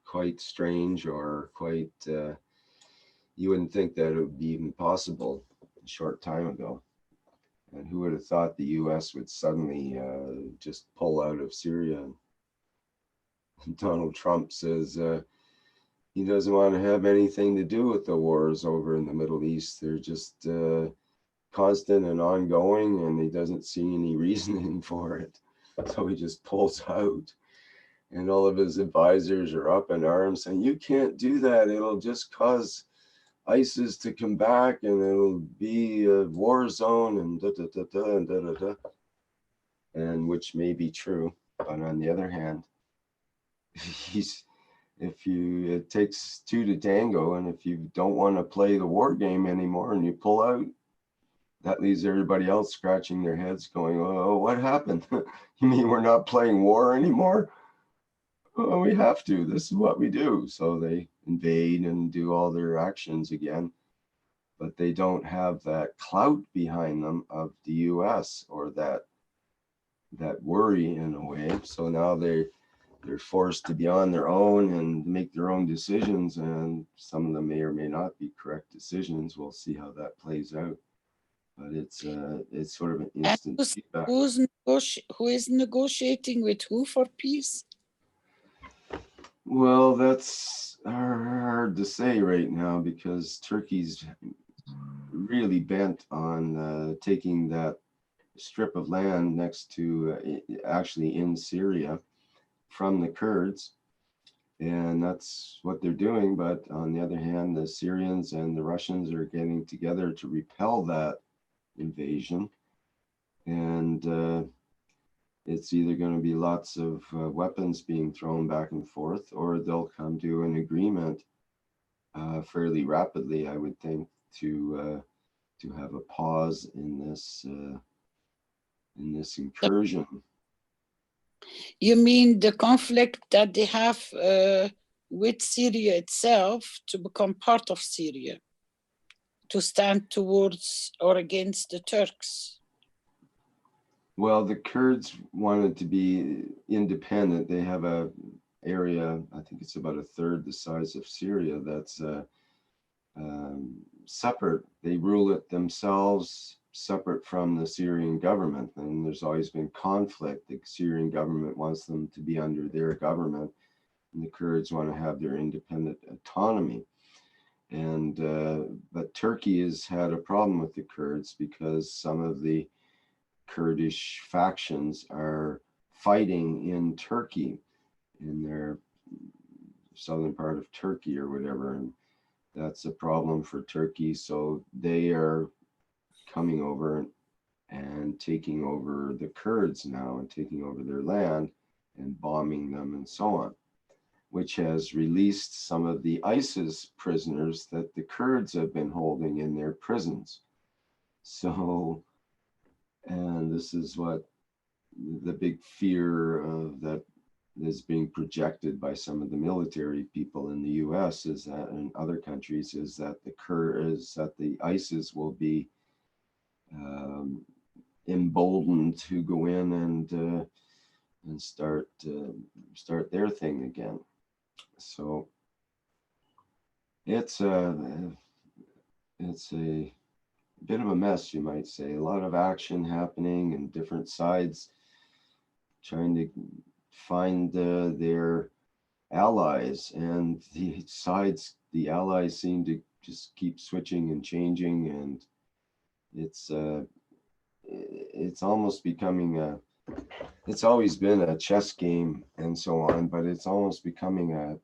Speaker 2: quite strange, or quite you wouldn't think that it would be even possible a short time ago. And who would have thought the US would suddenly just pull out of Syria? And Donald Trump says he doesn't want to have anything to do with the wars over in the Middle East. They're just constant and ongoing, and he doesn't see any reasoning for it. So he just pulls out. And all of his advisors are up in arms saying, you can't do that. It'll just cause ISIS to come back, and it'll be a war zone, and and and which may be true. But on the other hand, it takes two to tango, and if you don't want to play the war game anymore and you pull out, that leaves everybody else scratching their heads going, oh, what happened? You mean we're not playing war anymore? Oh, we have to. This is what we do. So they invade and do all their actions again, but they don't have that clout behind them of the US, or that worry in a way. So now they're forced to be on their own and make their own decisions, and some of them may or may not be correct decisions. We'll see how that plays out. But it's sort of an instant feedback.
Speaker 3: Who is negotiating with who for peace?
Speaker 2: Well, that's hard to say right now, because Turkey's really bent on taking that strip of land next to, actually in Syria, from the Kurds. And that's what they're doing. But on the other hand, the Syrians and the Russians are getting together to repel that invasion. And it's either going to be lots of weapons being thrown back and forth, or they'll come to an agreement fairly rapidly, I would think, to have a pause in this incursion.
Speaker 3: You mean the conflict that they have with Syria itself, to become part of Syria, to stand towards or against the Turks?
Speaker 2: Well, the Kurds wanted to be independent. They have a area, I think it's about a third the size of Syria, that's separate. They rule it themselves, separate from the Syrian government. And there's always been conflict. The Syrian government wants them to be under their government, and the Kurds want to have their independent autonomy. And but Turkey has had a problem with the Kurds, because some of the Kurdish factions are fighting in Turkey, in their southern part of Turkey or whatever, and that's a problem for Turkey. So they are coming over and taking over the Kurds now, and taking over their land and bombing them and so on, which has released some of the ISIS prisoners that the Kurds have been holding in their prisons. So, and this is what the big fear of that is being projected by some of the military people in the U.S. is that, and other countries, is that the ISIS will be emboldened to go in and start their thing again. So it's a bit of a mess, you might say. A lot of action happening and different sides trying to find their allies, and the allies seem to just keep switching and changing, and it's almost becoming it's always been a chess game and so on, but it's almost becoming a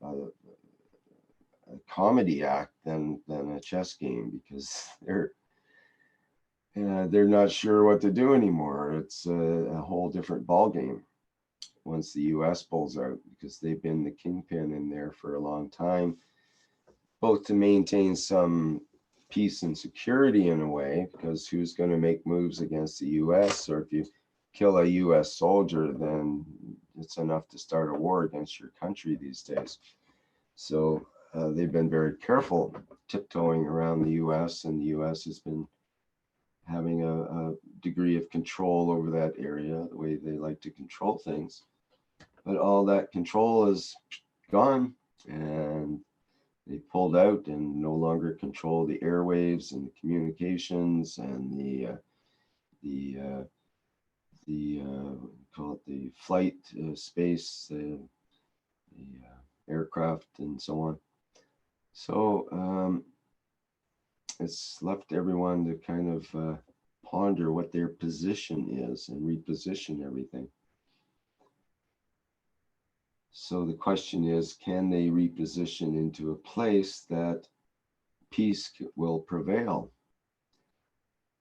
Speaker 2: comedy act than a chess game, because they're not sure what to do anymore. It's a whole different ball game once the US pulls out, because they've been the kingpin in there for a long time, both to maintain some peace and security in a way, because who's going to make moves against the US? Or if you kill a US soldier, then it's enough to start a war against your country these days. So they've been very careful tiptoeing around the US, and the US has been having a degree of control over that area, the way they like to control things. But all that control is gone, and they pulled out and no longer control the airwaves and the communications and call it the flight space, the aircraft and so on. So it's left everyone to kind of ponder what their position is and reposition everything. So the question is, can they reposition into a place that peace will prevail?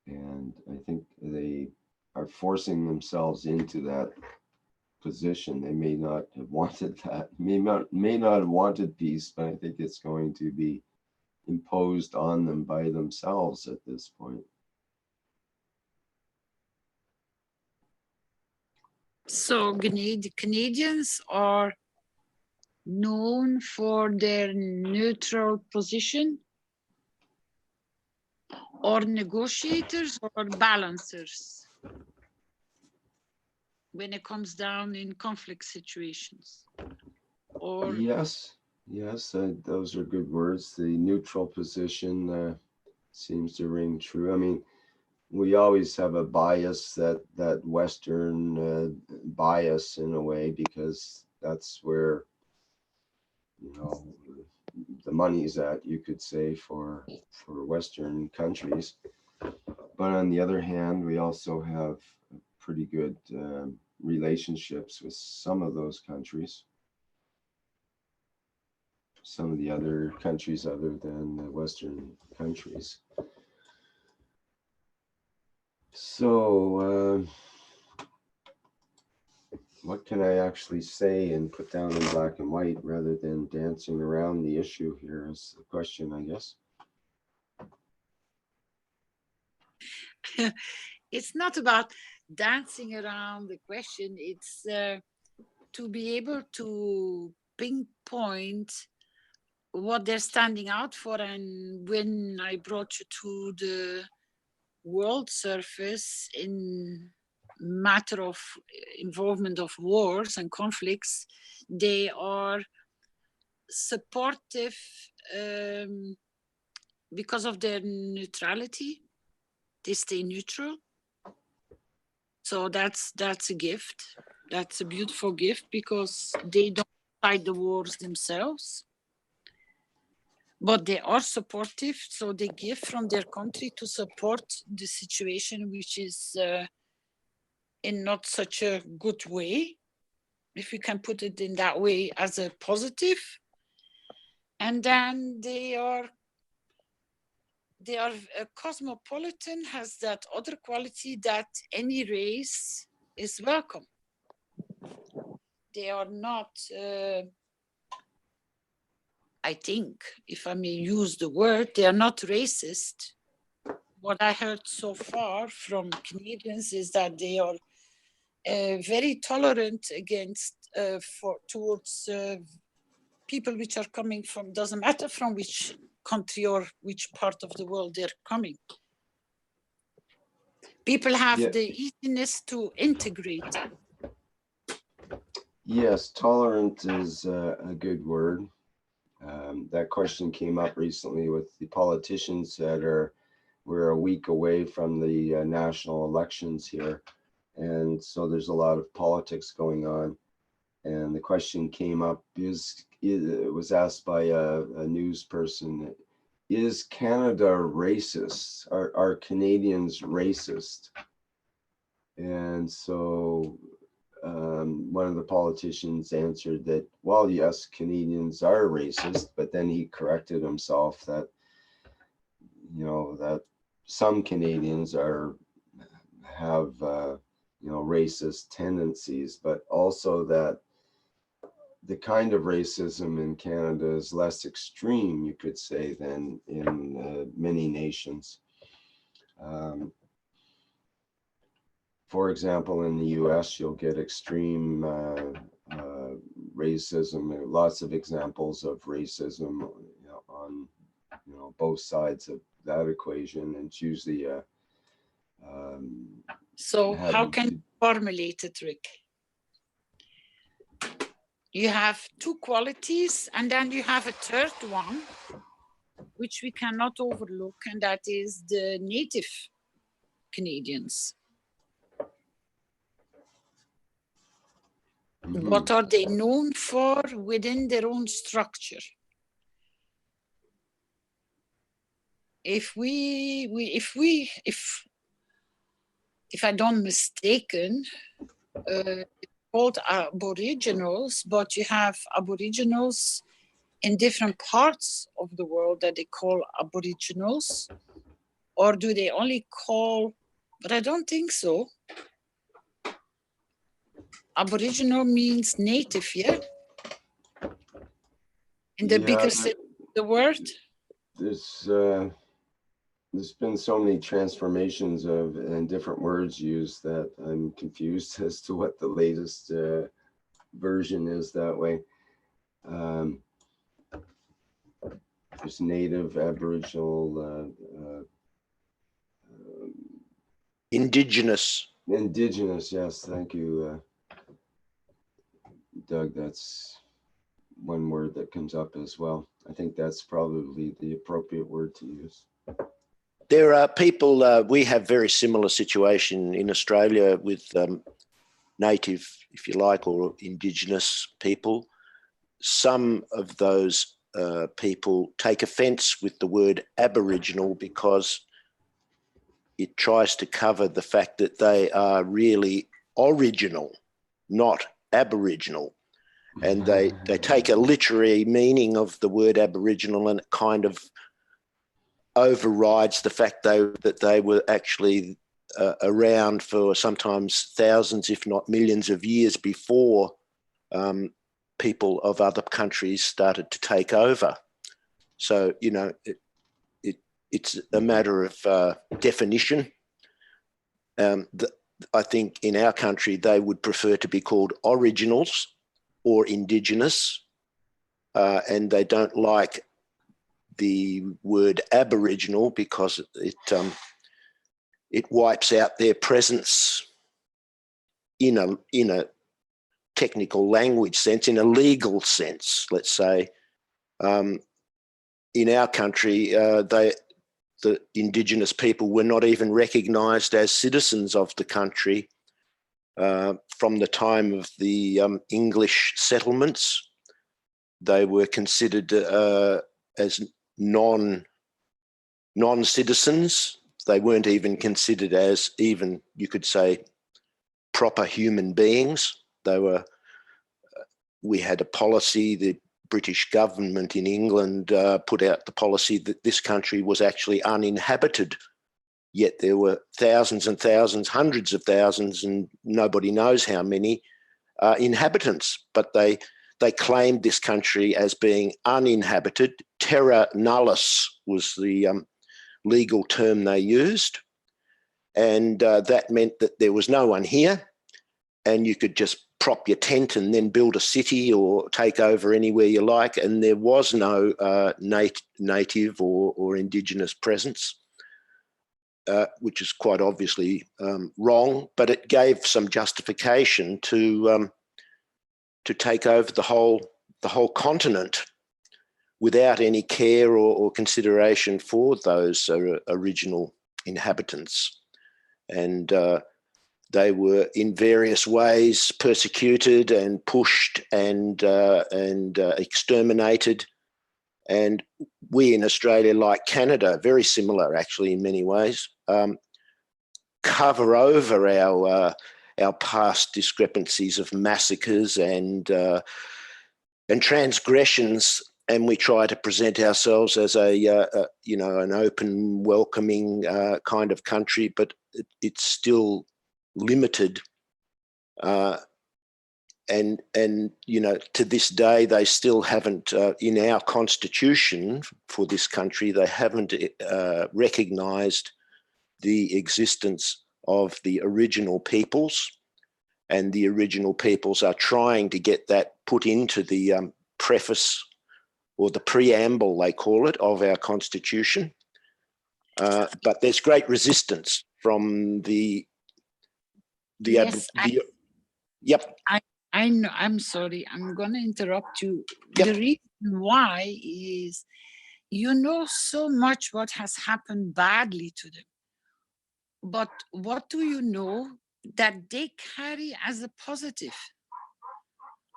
Speaker 2: And I think they are forcing themselves into that position. They may not have wanted that, may not have wanted peace, but I think it's going to be imposed on them by themselves at this point.
Speaker 3: So Canadians are known for their neutral position, or negotiators, or balancers when it comes down in conflict situations? Or
Speaker 2: Yes, those are good words. The neutral position seems to ring true. I mean, we always have a bias, that Western bias in a way, because that's where, you know, the money's at, you could say, for Western countries. But on the other hand, we also have pretty good relationships with some of those countries, some of the other countries other than the Western countries. So what can I actually say and put down in black and white rather than dancing around the issue here is the question, I guess.
Speaker 3: it's not about dancing around the question. It's to be able to pinpoint what they're standing out for. And when I brought you to the world surface in matter of involvement of wars and conflicts, they are supportive because of their neutrality. They stay neutral. So that's a gift. That's a beautiful gift, because they don't fight the wars themselves, but they are supportive. So they give from their country to support the situation, which is in not such a good way, if we can put it in that way, as a positive. And then they are cosmopolitan, has that other quality that any race is welcome. They are not, I think, if I may use the word, they are not racist. What I heard so far from Canadians is that they are very tolerant against towards people which are coming from, doesn't matter from which country or which part of the world they're coming. People have the easiness to integrate.
Speaker 2: Yes, tolerant is a good word. That question came up recently with the politicians that we're a week away from the national elections here. And so there's a lot of politics going on. And the question came up, it was asked by a news person, is Canada racist? Are Canadians racist? And so one of the politicians answered that, well, yes, Canadians are racist, but then he corrected himself that, you know, that some Canadians have you know, racist tendencies, but also that the kind of racism in Canada is less extreme, you could say, than in many nations. For example, in the US, you'll get extreme racism. There are lots of examples of racism, you know, on, you know, both sides of that equation, and it's usually
Speaker 3: so how can you formulate it, Rick? You have two qualities, and then you have a third one, which we cannot overlook, and that is the native Canadians. Mm-hmm. What are they known for within their own structure? If I don't mistaken, called Aboriginals, but you have Aboriginals in different parts of the world that they call Aboriginals, or do they only call? But I don't think so. Aboriginal means native, yeah? In the bigger sense of the word?
Speaker 2: There's been so many transformations and different words used that I'm confused as to what the latest version is that way. There's native, Aboriginal,
Speaker 5: Indigenous.
Speaker 2: Indigenous, yes, thank you, Doug. That's one word that comes up as well. I think that's probably the appropriate word to use.
Speaker 5: There are people, we have very similar situation in Australia with native, if you like, or Indigenous people. Some of those people take offence with the word Aboriginal because it tries to cover the fact that they are really original, not Aboriginal. And they take a literary meaning of the word Aboriginal, and it kind of overrides the fact that they were actually around for sometimes thousands, if not millions of years before people of other countries started to take over. So, you know, it's a matter of definition. I think in our country, they would prefer to be called originals or Indigenous, and they don't like the word Aboriginal because it wipes out their presence in a technical language sense, in a legal sense, let's say. In our country, the Indigenous people were not even recognised as citizens of the country from the time of the English settlements. They were considered as non-citizens. They weren't even considered as even, you could say, proper human beings. We had a policy, the British government in England put out the policy that this country was actually uninhabited, yet there were thousands and thousands, hundreds of thousands, and nobody knows how many inhabitants, but they claimed this country as being uninhabited. Terra nullius was the legal term they used, and that meant that there was no one here. and you could just prop your tent and then build a city or take over anywhere you like, and there was no native or indigenous presence, which is quite obviously wrong, but it gave some justification to take over the whole continent without any care or consideration for those original inhabitants. And they were in various ways persecuted and pushed and exterminated. And we in Australia, like Canada, very similar actually in many ways, cover over our past discrepancies of massacres and transgressions, and we try to present ourselves as an open, welcoming kind of country, but it's still limited, and to this day they still haven't, in our constitution for this country, they haven't recognised the existence of the original peoples, and the original peoples are trying to get that put into the preface or the preamble, they call it, of our constitution, but there's great resistance from the
Speaker 3: Yes,
Speaker 5: Yep.
Speaker 3: I know. I'm sorry. I'm going to interrupt you.
Speaker 5: Yep.
Speaker 3: The reason why is, so much what has happened badly to them. But what do you know that they carry as a positive?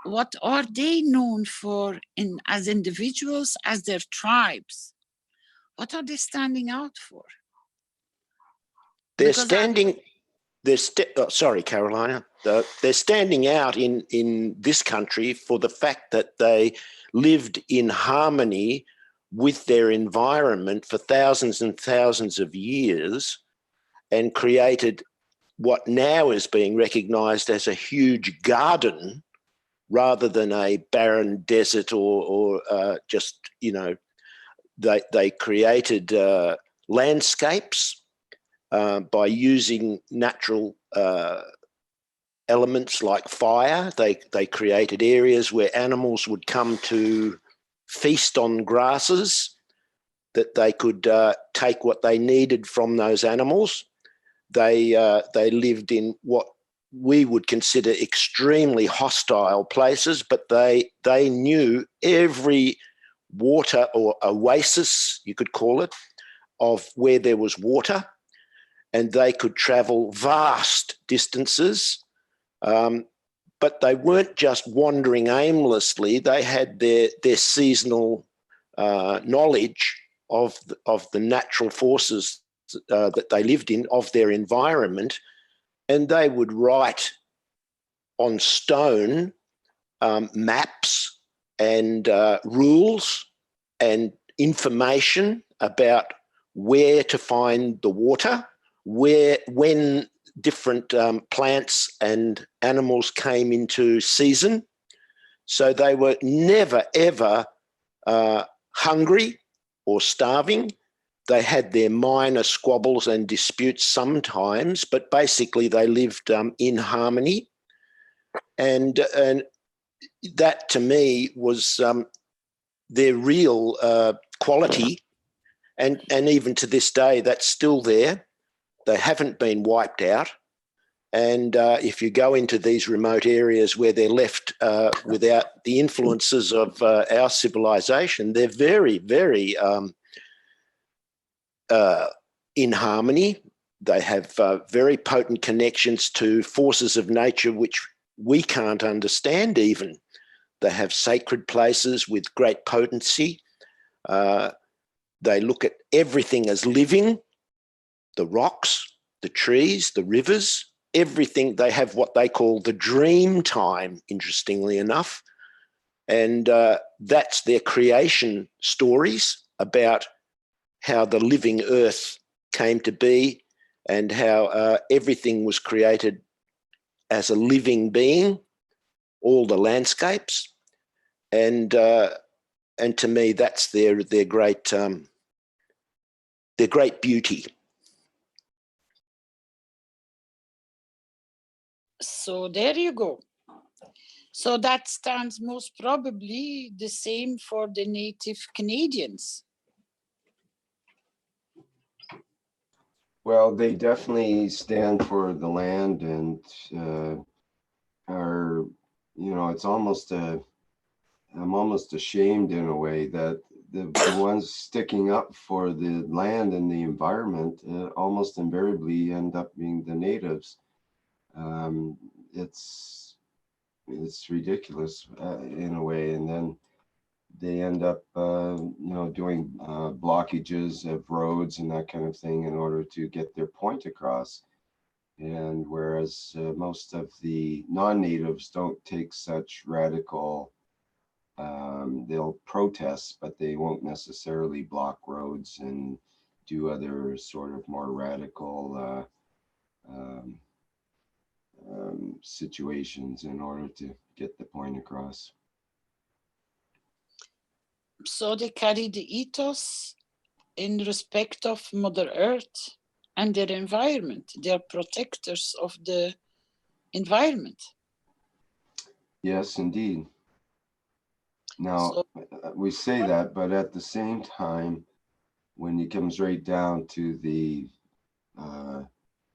Speaker 3: What are they known for as individuals, as their tribes? What are they standing out for?
Speaker 5: They're standing... sorry, Carolina. They're standing out in this country for the fact that they lived in harmony with their environment for thousands and thousands of years and created what now is being recognised as a huge garden rather than a barren desert or just, they created landscapes by using natural elements like fire. They created areas where animals would come to feast on grasses, that they could take what they needed from those animals. They lived in what we would consider extremely hostile places, but they knew every water or oasis, you could call it, of where there was water, and they could travel vast distances. But they weren't just wandering aimlessly. They had their seasonal knowledge of the natural forces that they lived in, of their environment, and they would write on stone maps and rules and information about where to find the water, when different plants and animals came into season. So they were never, ever hungry or starving. They had their minor squabbles and disputes sometimes, but basically they lived in harmony. And that to me was their real quality. And even to this day, that's still there. They haven't been wiped out. And if you go into these remote areas where they're left without the influences of our civilization, they're very, very in harmony. They have very potent connections to forces of nature which we can't understand even. They have sacred places with great potency. They look at everything as living, the rocks, the trees, the rivers, everything. They have what they call the dream time, interestingly enough. And that's their creation stories about how the living earth came to be and how everything was created as a living being, all the landscapes. And to me, that's their great beauty.
Speaker 3: So there you go. So that stands most probably the same for the native Canadians.
Speaker 2: Well, they definitely stand for the land and are, you know, it's almost I'm almost ashamed in a way that the ones sticking up for the land and the environment almost invariably end up being the natives. It's ridiculous in a way, and then they end up, you know, doing blockages of roads and that kind of thing in order to get their point across. And whereas most of the non-natives don't take such radical, they'll protest, but they won't necessarily block roads and do other sort of more radical situations in order to get the point across.
Speaker 3: So they carry the ethos in respect of Mother Earth and their environment. They are protectors of the environment.
Speaker 2: Yes, indeed. Now, we say that, but at the same time, when it comes right down to the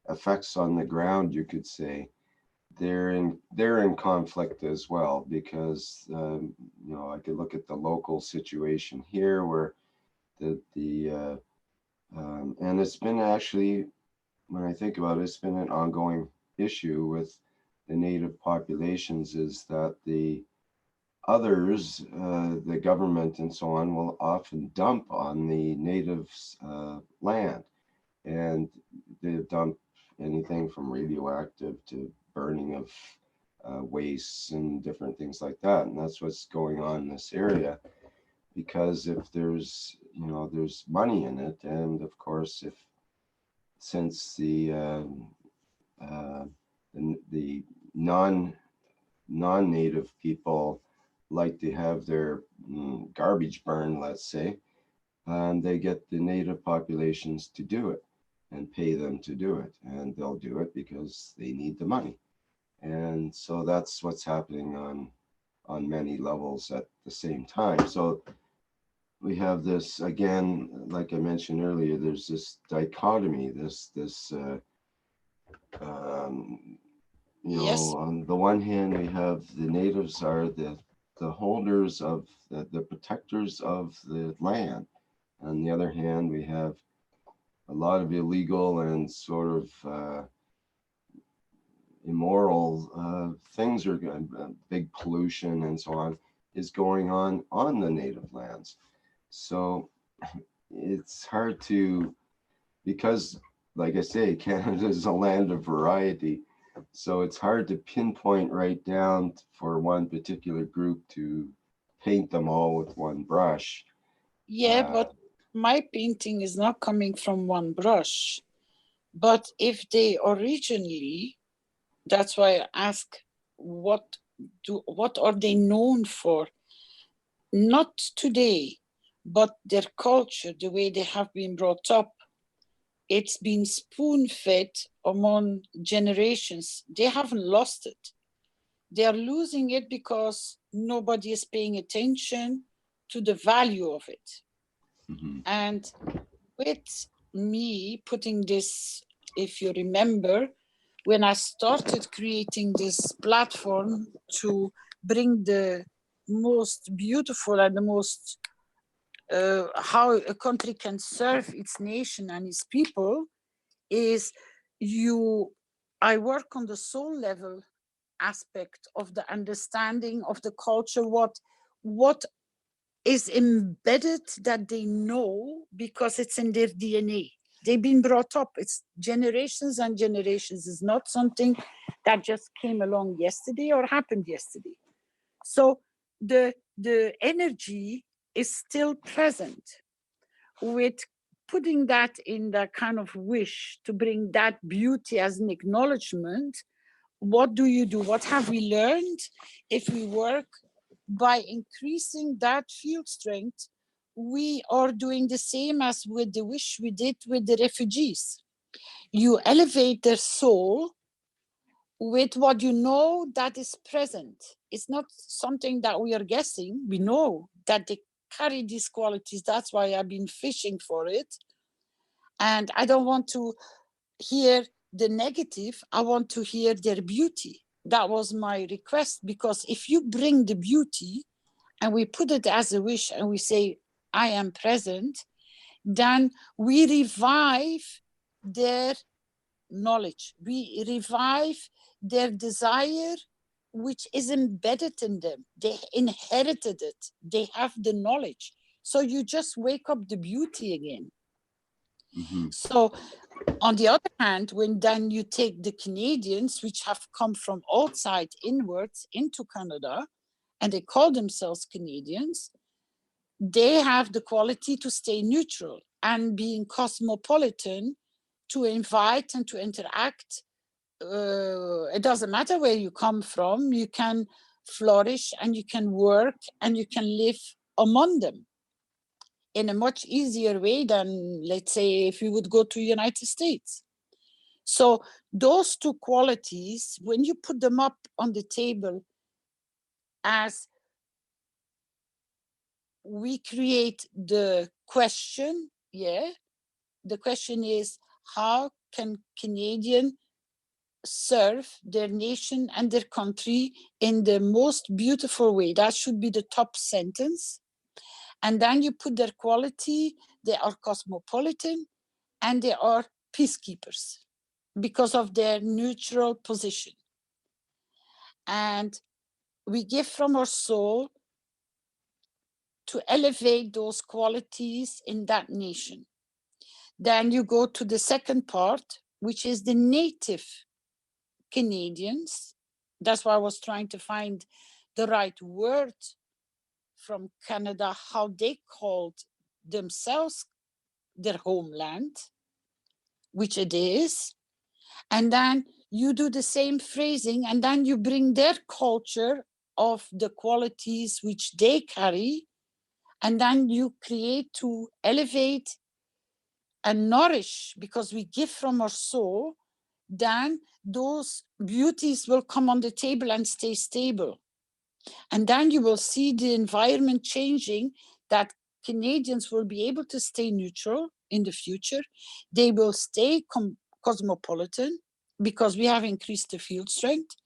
Speaker 2: effects on the ground, you could say, they're in conflict as well, because you know, I could look at the local situation here where and it's been actually, when I think about it, it's been an ongoing issue with the native populations, is that the others, the government and so on, will often dump on the natives' land, and they dump anything from radioactive to burning of wastes and different things like that. And that's what's going on in this area, because if there's, you know, there's money in it, and of course, if since the non-native people like to have their garbage burned, let's say, they get the native populations to do it and pay them to do it, and they'll do it because they need the money. And so that's what's happening on many levels at the same time. So we have this, again, like I mentioned earlier, there's this dichotomy, this you know,
Speaker 3: Yes.
Speaker 2: on the one hand, we have the natives are the holders of the protectors of the land. On the other hand, we have a lot of illegal and sort of immoral things are going, big pollution and so on is going on the native lands. So it's hard to, because like I say, Canada is a land of variety. So it's hard to pinpoint right down for one particular group to paint them all with one brush.
Speaker 3: Yeah, but my painting is not coming from one brush. But if they originally, that's why I ask, what are they known for? Not today, but their culture, the way they have been brought up, it's been spoon-fed among generations. They haven't lost it. They are losing it because nobody is paying attention to the value of it.
Speaker 2: Mm-hmm.
Speaker 3: And with me putting this, if you remember, when I started creating this platform to bring the most beautiful and the most how a country can serve its nation and its people, is I work on the soul level aspect of the understanding of the culture, what is embedded that they know because it's in their DNA. They've been brought up. It's generations and generations. It's not something that just came along yesterday or happened yesterday. So the energy is still present. With putting that in the kind of wish to bring that beauty as an acknowledgement, what do you do? What have we learned? If we work by increasing that field strength, we are doing the same as with the wish we did with the refugees. You elevate their soul with what you know that is present. It's not something that we are guessing. We know that they carry these qualities. That's why I've been fishing for it. And I don't want to hear the negative. I want to hear their beauty. That was my request, because if you bring the beauty and we put it as a wish and we say, I am present, then we revive their knowledge. We revive their desire, which is embedded in them. They inherited it. They have the knowledge. So you just wake up the beauty again.
Speaker 2: Mm-hmm.
Speaker 3: So on the other hand, when then you take the Canadians, which have come from outside inwards into Canada, and they call themselves Canadians, they have the quality to stay neutral and being cosmopolitan, to invite and to interact. It doesn't matter where you come from, you can flourish and you can work and you can live among them in a much easier way than, let's say, if you would go to the United States. So those two qualities, when you put them up on the table as we create the question, the question is, how can Canadian serve their nation and their country in the most beautiful way? That should be the top sentence. And then you put their quality, they are cosmopolitan and they are peacekeepers because of their neutral position. And we give from our soul to elevate those qualities in that nation. Then you go to the second part, which is the native Canadians. That's why I was trying to find the right word from Canada, how they called themselves their homeland, which it is. And then you do the same phrasing, and then you bring their culture of the qualities which they carry, and then you create to elevate and nourish, because we give from our soul, then those beauties will come on the table and stay stable. And then you will see the environment changing, that Canadians will be able to stay neutral in the future. They will stay cosmopolitan because we have increased the field strength.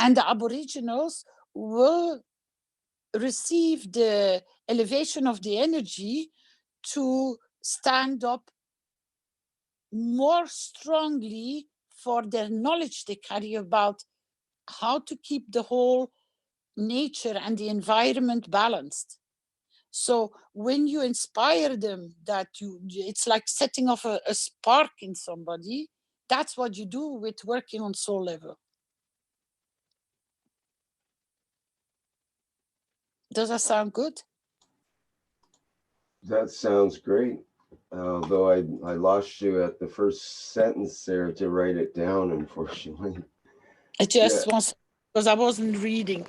Speaker 3: And the Aboriginals will receive the elevation of the energy to stand up more strongly for their knowledge they carry about how to keep the whole nature and the environment balanced. So when you inspire them, that it's like setting off a spark in somebody. That's what you do with working on soul level. Does that sound good?
Speaker 2: That sounds great. Although I lost you at the first sentence there to write it down, unfortunately.
Speaker 3: I just was, because I wasn't reading.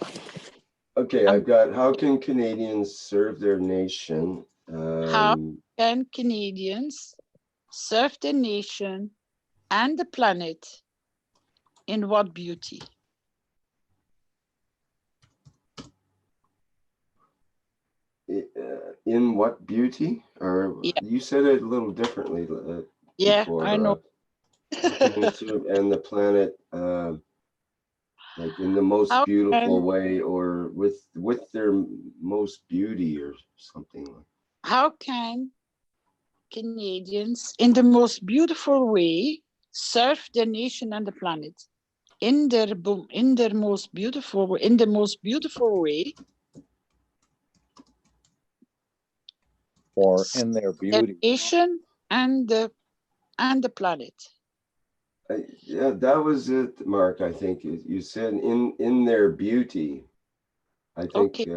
Speaker 2: Okay, I've got, how can Canadians serve their nation?
Speaker 3: How can Canadians serve the nation and the planet in what beauty?
Speaker 2: In what beauty? Or you said it a little differently before.
Speaker 3: I know.
Speaker 2: And the planet, like in the most beautiful way, or with their most beauty, or something like.
Speaker 3: How can Canadians in the most beautiful way serve their nation and the planet in the most beautiful way,
Speaker 7: or in their beauty,
Speaker 3: the nation and the planet?
Speaker 2: Yeah, that was it, Mark. I think you said in their beauty. I think
Speaker 3: okay.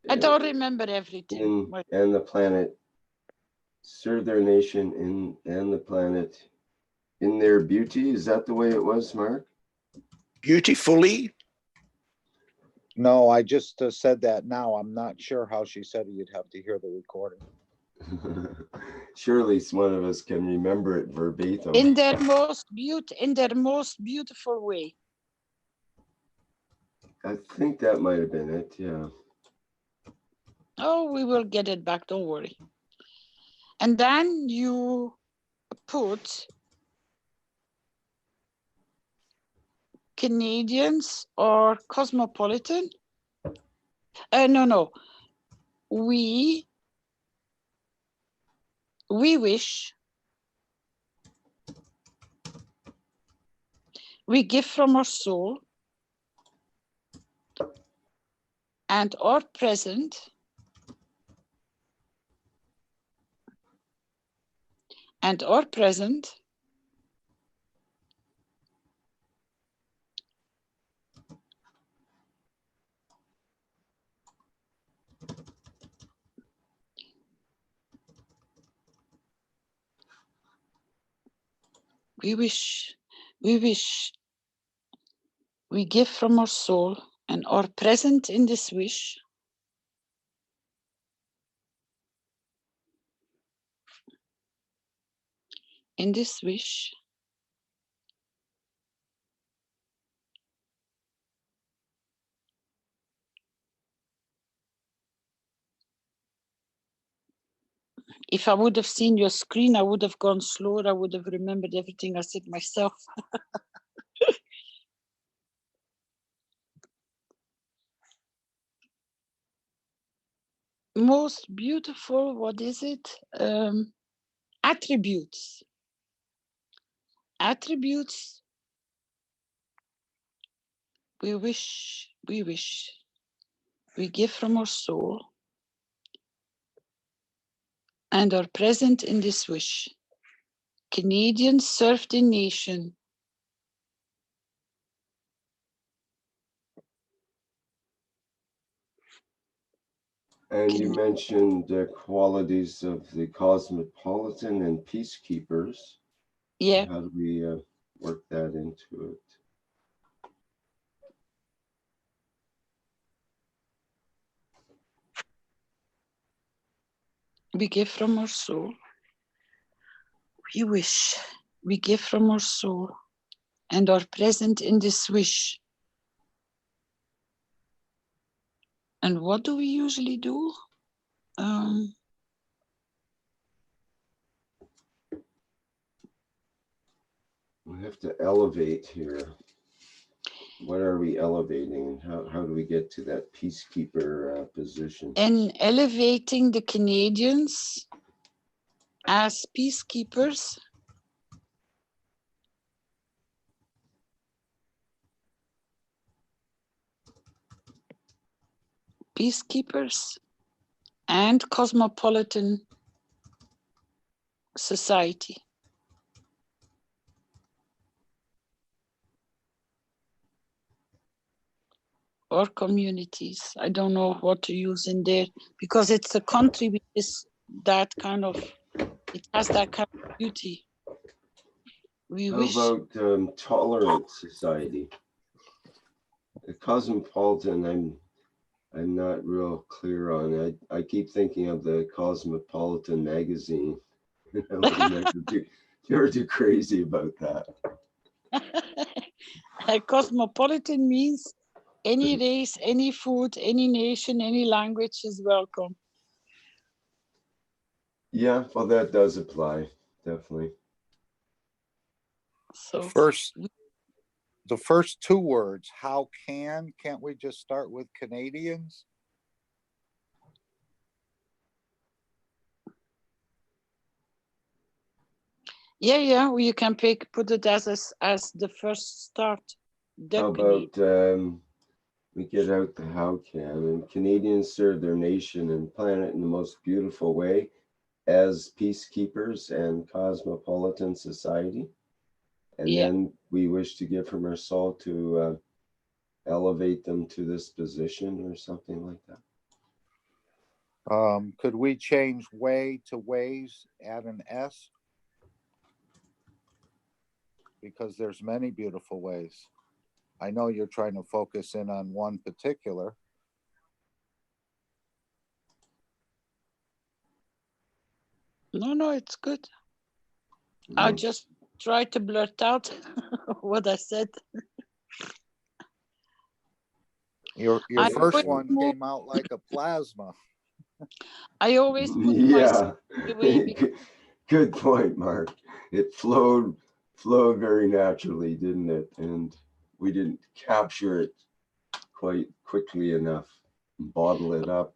Speaker 3: I don't remember everything.
Speaker 2: And the planet, serve their nation and the planet in their beauty. Is that the way it was, Mark?
Speaker 5: Beautifully?
Speaker 7: No, I just said that now. I'm not sure how she said it. You'd have to hear the recording.
Speaker 2: Surely one of us can remember it verbatim.
Speaker 3: in their most beautiful way.
Speaker 2: I think that might have been it, yeah.
Speaker 3: Oh, we will get it back, don't worry. And then you put Canadians or cosmopolitan. No. We wish, we give from our soul, and are present we wish, we give from our soul and are present in this wish. In this wish, if I would have seen your screen, I would have gone slower. I would have remembered everything I said myself. Most beautiful, what is it? Attributes. Attributes. We wish, we give from our soul and are present in this wish. Canadians serve the nation.
Speaker 2: And you mentioned the qualities of the cosmopolitan and peacekeepers.
Speaker 3: Yeah.
Speaker 2: How do we work that into it?
Speaker 3: We give from our soul. We wish, we give from our soul and are present in this wish. And what do we usually do?
Speaker 2: We have to elevate here. What are we elevating? How do we get to that peacekeeper position?
Speaker 3: And elevating the Canadians as peacekeepers. Peacekeepers and cosmopolitan society. Or communities. I don't know what to use in there because it's a country which is that kind of, it has that kind of beauty.
Speaker 2: How about tolerant society? The cosmopolitan, I'm not real clear on. I keep thinking of the Cosmopolitan magazine. You're too crazy about that.
Speaker 3: Cosmopolitan means any race, any food, any nation, any language is welcome.
Speaker 2: Yeah, well, that does apply, definitely.
Speaker 3: So
Speaker 8: the first two words, can't we just start with Canadians?
Speaker 3: Yeah, well, you can put it as the first start.
Speaker 2: How about we get out the how can, and Canadians serve their nation and planet in the most beautiful way as peacekeepers and cosmopolitan society. And then we wish to give from our soul to elevate them to this position or something like that.
Speaker 8: Could we change way to ways, add an S? Because there's many beautiful ways. I know you're trying to focus in on one particular.
Speaker 3: No, it's good. I just tried to blurt out what I said.
Speaker 8: Your
Speaker 3: I
Speaker 8: first
Speaker 3: put
Speaker 8: one
Speaker 3: more-
Speaker 8: came out like a plasma.
Speaker 3: I always put
Speaker 2: Yeah.
Speaker 3: my away because
Speaker 2: Good point, Mark. It flowed very naturally, didn't it? And we didn't capture it quite quickly enough, bottle it up.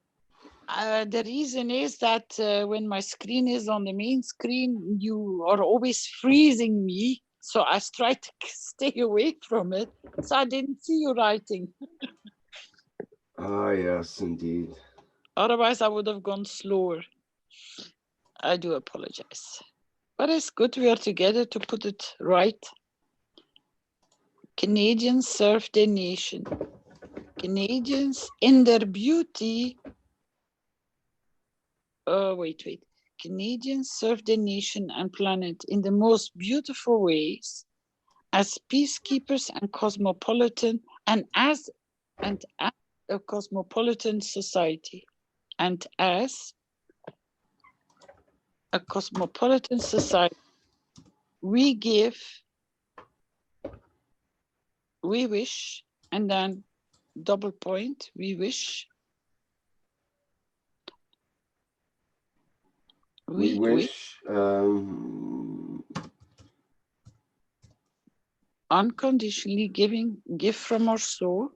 Speaker 3: the reason is that when my screen is on the main screen, you are always freezing me. So I tried to stay away from it. So I didn't see you writing.
Speaker 2: Ah, yes, indeed.
Speaker 3: Otherwise, I would have gone slower. I do apologize. But it's good we are together to put it right. Canadians serve their nation. Canadians in their beauty. Wait. Canadians serve their nation and planet in the most beautiful ways as peacekeepers and cosmopolitan and as a cosmopolitan society. And as a cosmopolitan society, we wish, and then double point, we wish.
Speaker 2: We wish
Speaker 3: unconditionally give from our soul.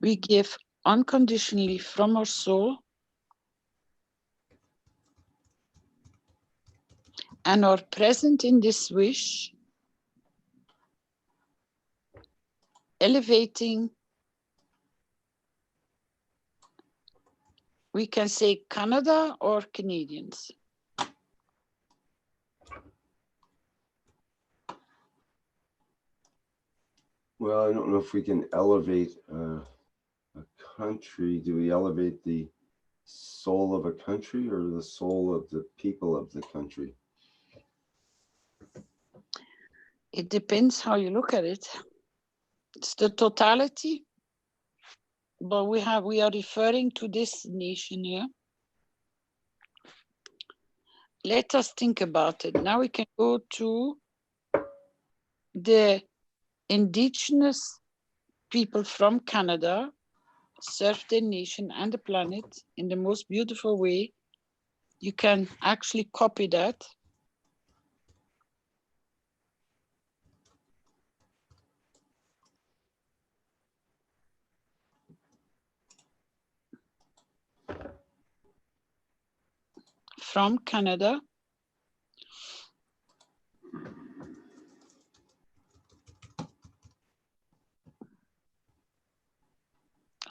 Speaker 3: We give unconditionally from our soul and are present in this wish, elevating, we can say Canada or Canadians.
Speaker 2: well, I don't know if we can elevate a country. Do we elevate the soul of a country or the soul of the people of the country?
Speaker 3: It depends how you look at it. It's the totality, but we are referring to this nation here. Let us think about it. Now we can go to the indigenous people from Canada serve their nation and the planet in the most beautiful way. You can actually copy that. From Canada.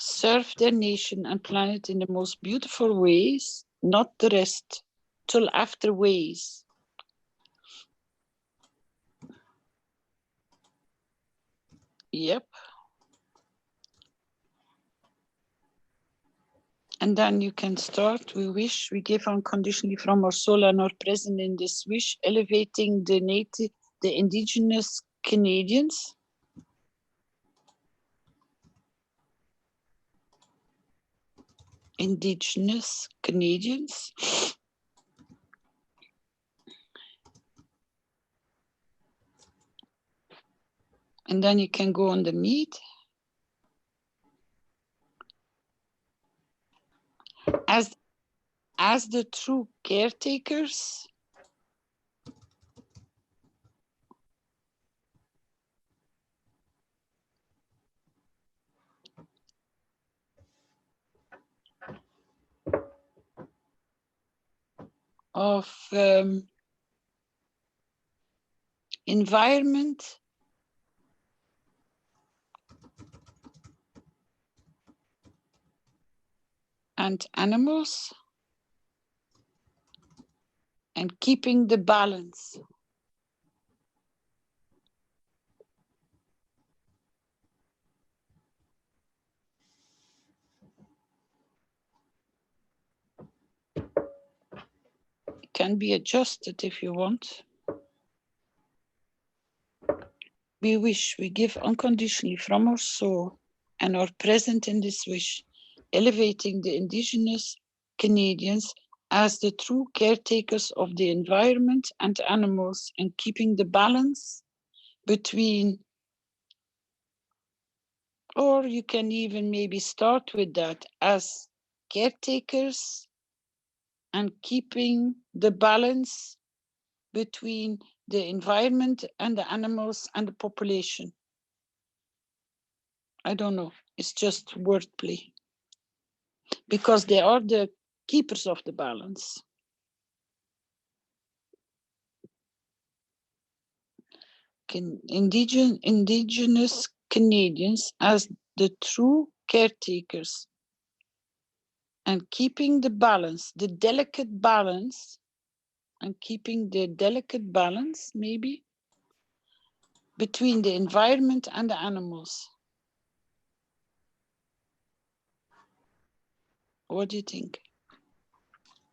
Speaker 3: Serve their nation and planet in the most beautiful ways, not the rest, till after ways. Yep. And then you can start, we wish, we give unconditionally from our soul and are present in this wish, elevating the indigenous Canadians. Indigenous Canadians. And then you can go underneath. As the true caretakers of environment and animals and keeping the balance. It can be adjusted if you want. We wish, we give unconditionally from our soul and are present in this wish, elevating the indigenous Canadians as the true caretakers of the environment and animals, and keeping the balance between, or you can even maybe start with that, as caretakers and keeping the balance between the environment and the animals and the population. I don't know, it's just wordplay. Because they are the keepers of the balance. Indigenous Canadians as the true caretakers and keeping the balance, the delicate balance, and keeping the delicate balance, maybe, between the environment and the animals. What do you think?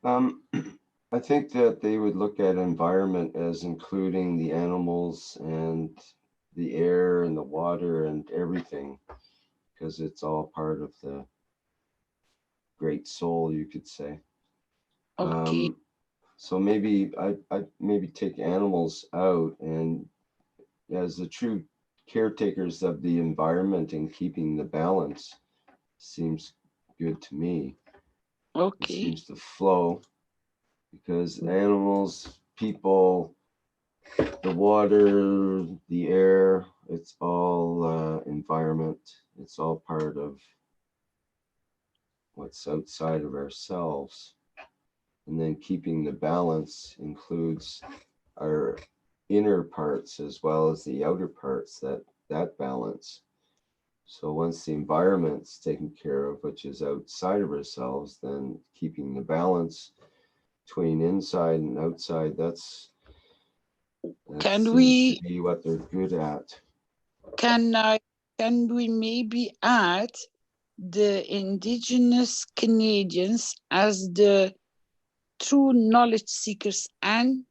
Speaker 2: I think that they would look at environment as including the animals and the air and the water and everything, because it's all part of the great soul, you could say.
Speaker 3: Okay.
Speaker 2: So maybe I maybe take animals out, and as the true caretakers of the environment and keeping the balance seems good to me.
Speaker 3: Okay.
Speaker 2: It seems to flow, because animals, people, the water, the air, it's all environment. It's all part of what's outside of ourselves. And then keeping the balance includes our inner parts as well as the outer parts, that balance. So once the environment's taken care of, which is outside of ourselves, then keeping the balance between inside and outside, that
Speaker 3: Can
Speaker 2: seems
Speaker 3: we
Speaker 2: to be what they're good at.
Speaker 3: Can we maybe add the Indigenous Canadians as the true knowledge seekers and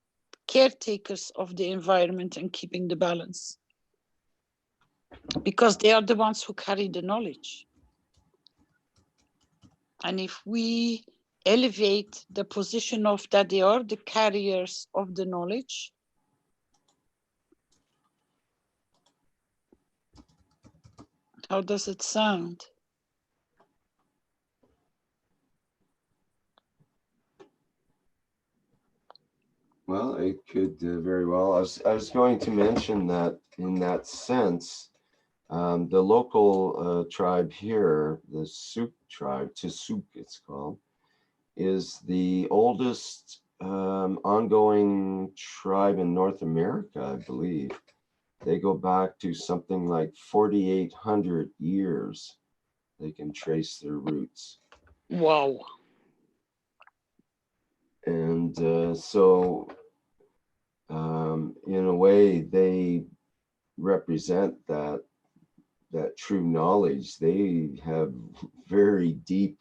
Speaker 3: caretakers of the environment and keeping the balance? Because they are the ones who carry the knowledge. And if we elevate the position of that they are the carriers of the knowledge, how does it sound?
Speaker 2: Well, it could very well. I was going to mention that in that sense, the local tribe here, the Suk tribe, Tisuk it's called, is the oldest ongoing tribe in North America, I believe. They go back to something like 4,800 years. They can trace their roots.
Speaker 3: Wow.
Speaker 2: And so in a way, they represent that true knowledge. They have very deep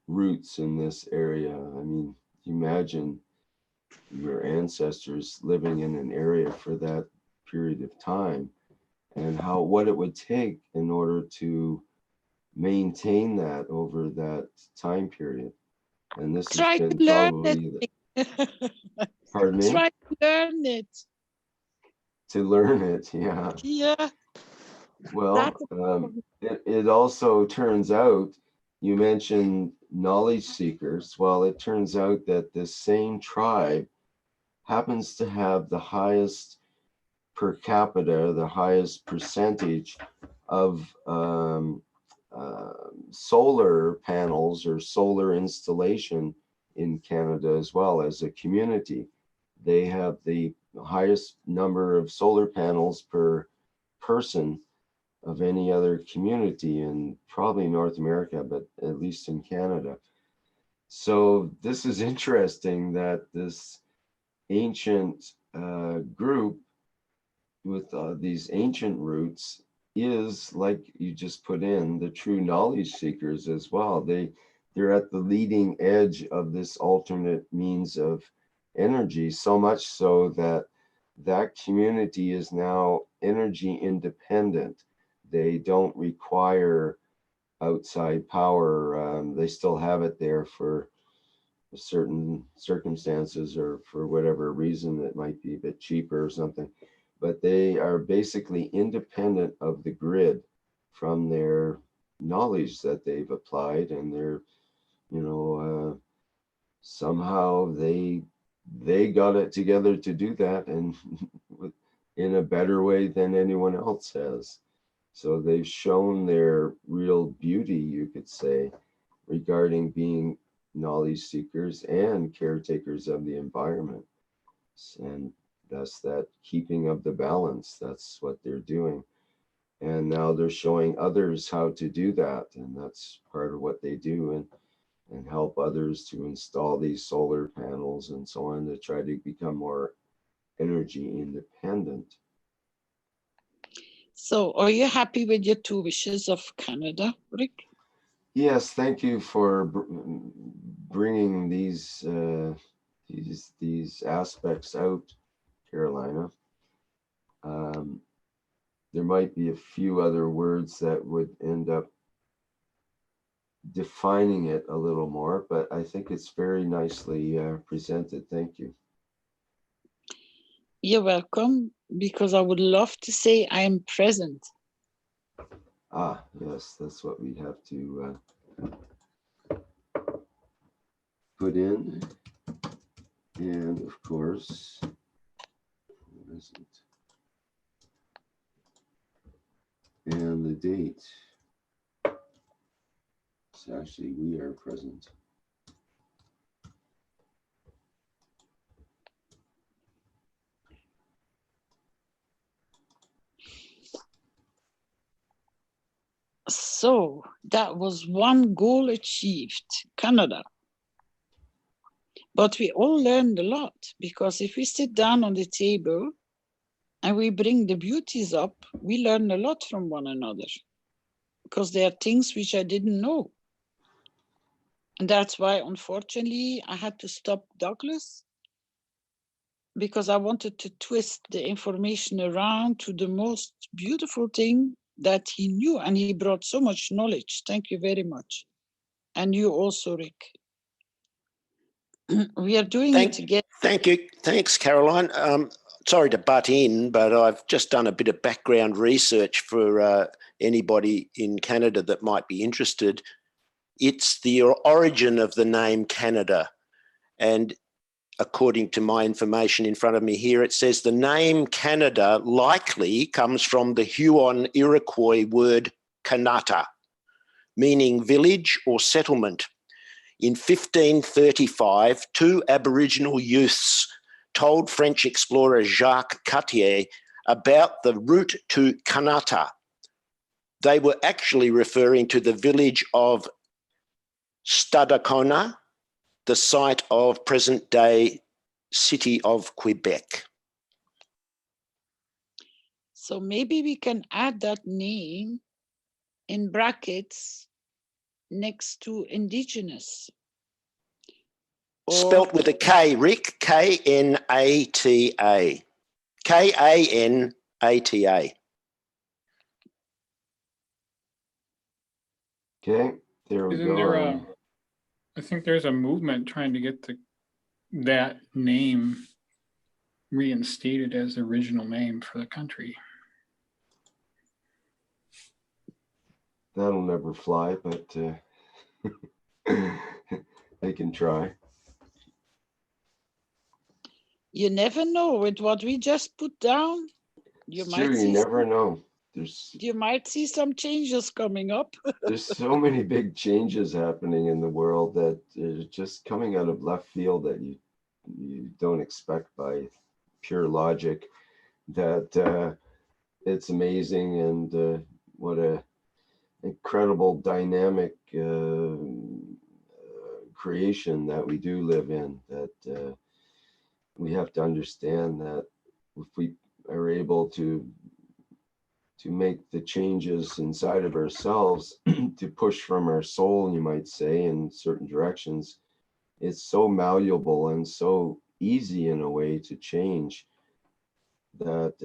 Speaker 2: roots in this area. I mean, imagine your ancestors living in an area for that period of time, and what it would take in order to maintain that over that time period. And this has been probably pardon me?
Speaker 3: Try to learn it.
Speaker 2: To learn it, yeah.
Speaker 3: Yeah.
Speaker 2: Well, it also turns out, you mentioned knowledge seekers. Well, it turns out that this same tribe happens to have the highest per capita, the highest percentage of solar panels or solar installation in Canada as well as a community. They have the highest number of solar panels per person of any other community in probably North America, but at least in Canada. So this is interesting that this ancient group with these ancient roots is, like you just put in, the true knowledge seekers as well. They're at the leading edge of this alternate means of energy, so much so that that community is now energy independent. They don't require outside power. They still have it there for certain circumstances or for whatever reason that might be a bit cheaper or something. But they are basically independent of the grid from their knowledge that they've applied, and they're, somehow they got it together to do that, and in a better way than anyone else has. So they've shown their real beauty, you could say, regarding being knowledge seekers and caretakers of the environment. And that's that keeping of the balance. That's what they're doing. And now they're showing others how to do that. And that's part of what they do, and help others to install these solar panels and so on, to try to become more energy independent.
Speaker 3: So are you happy with your 2 wishes of Canada, Rick?
Speaker 2: Yes, thank you for bringing these aspects out, Carolina. There might be a few other words that would end up defining it a little more, but I think it's very nicely presented. Thank you.
Speaker 3: You're welcome, because I would love to say I am present.
Speaker 2: Ah, yes, that's what we have to put in. And of course, what is it? And the date. So actually, we are present.
Speaker 3: So that was one goal achieved, Canada. But we all learned a lot, because if we sit down on the table and we bring the beauties up, we learn a lot from one another, because there are things which I didn't know. And that's why, unfortunately, I had to stop Douglas, because I wanted to twist the information around to the most beautiful thing that he knew, and he brought so much knowledge. Thank you very much. And you also, Rick. We are doing it together.
Speaker 5: Thank you. Thanks, Caroline. Sorry to butt in, but I've just done a bit of background research for anybody in Canada that might be interested. It's the origin of the name Canada. And according to my information in front of me here, it says the name Canada likely comes from the Huon Iroquois word Kanata, meaning village or settlement. In 1535, 2 Aboriginal youths told French explorer Jacques Cartier about the route to Kanata. They were actually referring to the village of Stadacona, the site of present-day city of Quebec.
Speaker 3: So maybe we can add that name in brackets next to indigenous.
Speaker 5: Spelt with a K, Rick, K-N-A-T-A. K-A-N-A-T-A.
Speaker 2: Okay, there we go.
Speaker 9: I think there's a movement trying to get that name reinstated as the original name for the country.
Speaker 2: That'll never fly, but they can try.
Speaker 3: You never know with what we just put down. You
Speaker 2: never know.
Speaker 3: You might see some changes coming up.
Speaker 2: There's so many big changes happening in the world that are just coming out of left field that you don't expect by pure logic. That it's amazing, and what a incredible dynamic creation that we do live in. That we have to understand that if we are able to make the changes inside of ourselves, to push from our soul, you might say, in certain directions, it's so malleable and so easy in a way to change that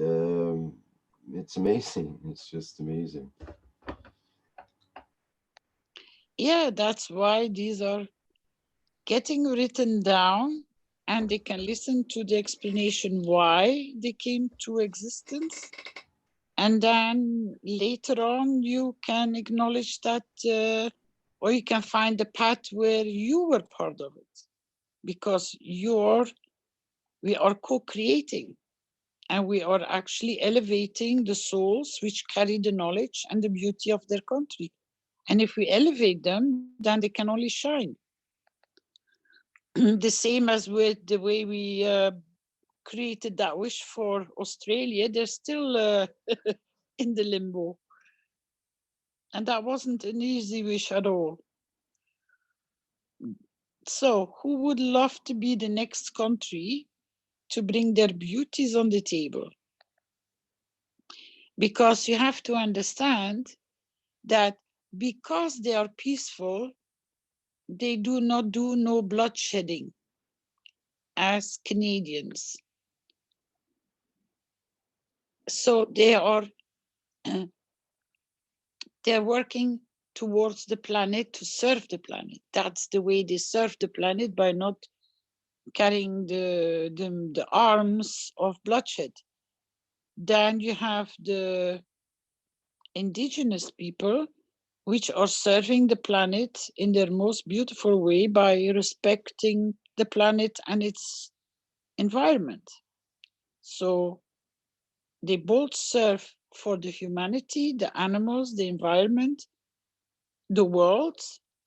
Speaker 2: it's amazing. It's just amazing.
Speaker 3: Yeah, that's why these are getting written down, and they can listen to the explanation why they came to existence. And then later on, you can acknowledge that, or you can find the path where you were part of it, because we are co-creating, and we are actually elevating the souls which carry the knowledge and the beauty of their country. And if we elevate them, then they can only shine. The same as with the way we created that wish for Australia, they're still in the limbo. And that wasn't an easy wish at all. So who would love to be the next country to bring their beauties on the table? Because you have to understand that because they are peaceful, they do not do no bloodshedding as Canadians. So they are they're working towards the planet to serve the planet. That's the way they serve the planet, by not carrying the arms of bloodshed. Then you have the indigenous people, which are serving the planet in their most beautiful way by respecting the planet and its environment. So they both serve for the humanity, the animals, the environment, the world,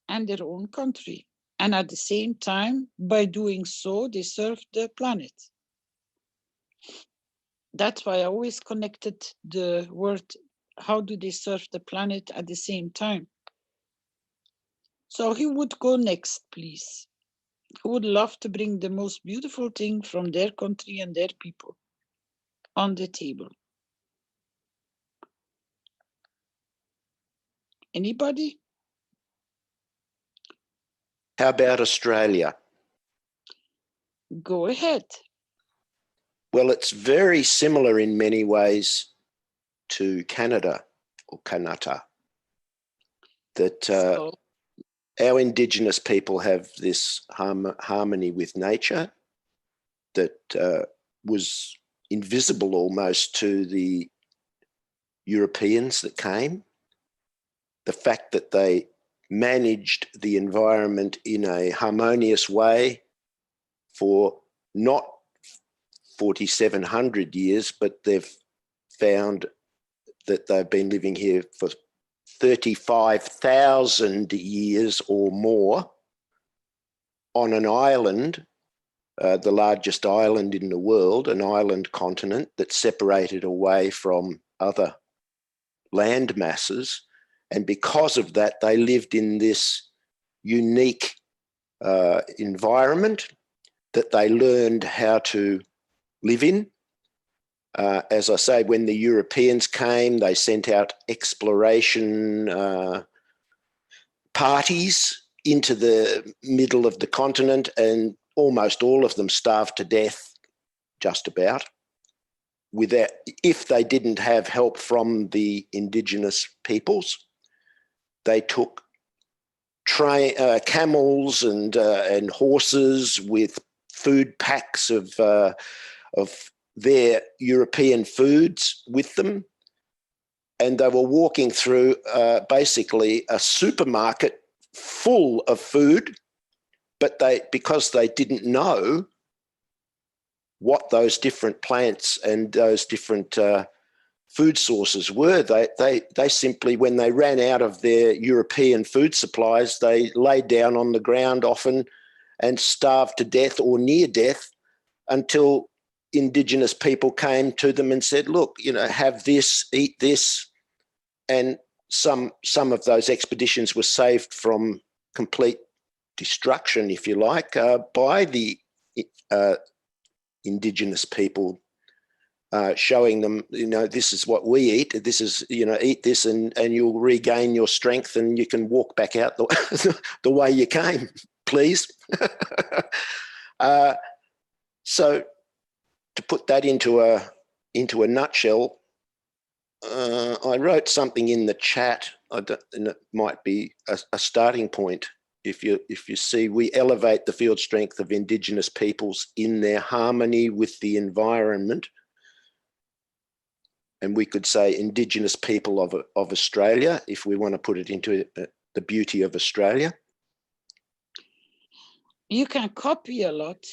Speaker 3: and their own country. And at the same time, by doing so, they serve the planet. That's why I always connected the word, how do they serve the planet at the same time? So who would go next, please? Who would love to bring the most beautiful thing from their country and their people on the table? Anybody?
Speaker 5: How about Australia?
Speaker 3: Go ahead.
Speaker 5: Well, it's very similar in many ways to Canada or Kanata, that our Indigenous people have this harmony with nature that was invisible almost to the Europeans that came. The fact that they managed the environment in a harmonious way for not 4,700 years, but they've found that they've been living here for 35,000 years or more on an island, the largest island in the world, an island continent that's separated away from other land masses. And because of that, they lived in this unique environment that they learned how to live in. As I say, when the Europeans came, they sent out exploration parties into the middle of the continent, and almost all of them starved to death, just about, if they didn't have help from the indigenous peoples. They took camels and horses with food packs of their European foods with them, and they were walking through basically a supermarket full of food, but because they didn't know what those different plants and those different food sources were, they simply, when they ran out of their European food supplies, they laid down on the ground often and starved to death or near death, until Indigenous people came to them and said, look, have this, eat this. And some of those expeditions were saved from complete destruction, if you like, by the Indigenous people, showing them, this is what we eat. This is, eat this and you'll regain your strength and you can walk back out the way you came, please. So to put that into a nutshell, I wrote something in the chat, and it might be a starting point. if you see, we elevate the field strength of Indigenous peoples in their harmony with the environment. And we could say Indigenous people of Australia, if we want to put it into the beauty of Australia.
Speaker 3: You can copy a lot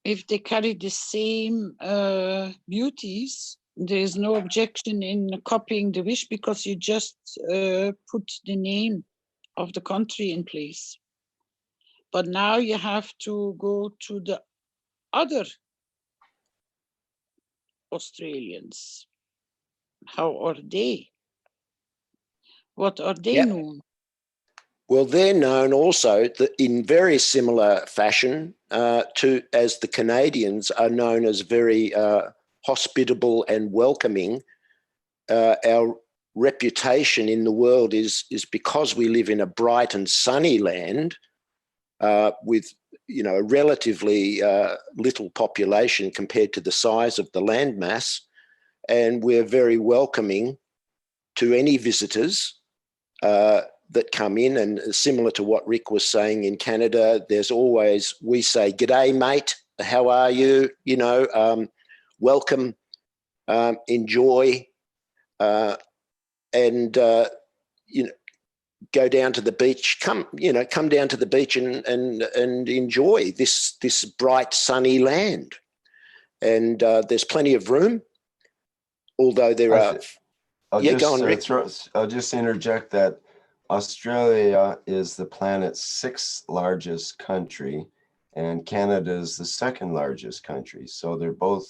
Speaker 3: if they carry the same beauties. There is no objection in copying the wish, because you just put the name of the country in place. But now you have to go to the other Australians. How are they? What are they known?
Speaker 5: Well, they're known also in very similar fashion as the Canadians are known as very hospitable and welcoming. Our reputation in the world is because we live in a bright and sunny land with, you know, a relatively little population compared to the size of the landmass, and we're very welcoming to any visitors that come in. And similar to what Rick was saying in Canada, there's always, we say, "G'day, mate, how are you?" You know, welcome, enjoy, and you know, go down to the beach. Come down to the beach and enjoy this bright, sunny land. And there's plenty of room, although there are.
Speaker 2: I'll just interject that Australia is the planet's 6th largest country, and Canada is the 2nd largest country. So they're both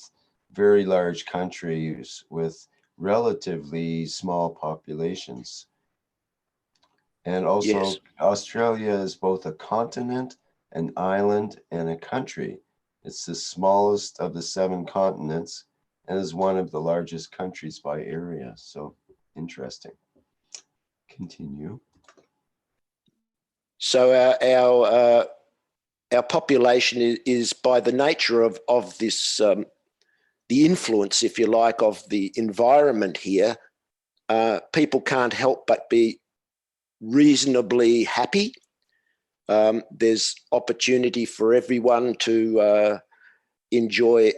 Speaker 2: very large countries with relatively small populations. And also, yes, Australia is both a continent, an island, and a country. It's the smallest of the 7 continents and is one of the largest countries by area. So interesting. Continue.
Speaker 5: So our population is by the nature of this, the influence, if you like, of the environment here, people can't help but be reasonably happy. There's opportunity for everyone to enjoy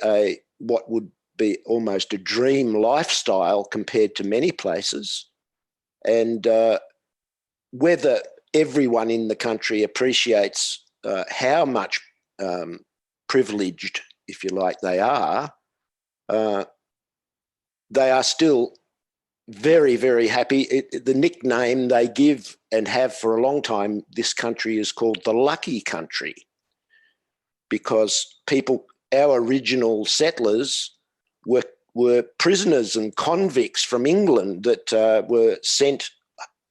Speaker 5: what would be almost a dream lifestyle compared to many places. And whether everyone in the country appreciates how much privileged, if you like, they are still very, very happy. The nickname they give and have for a long time, this country is called the lucky country, because our original settlers were prisoners and convicts from England that were sent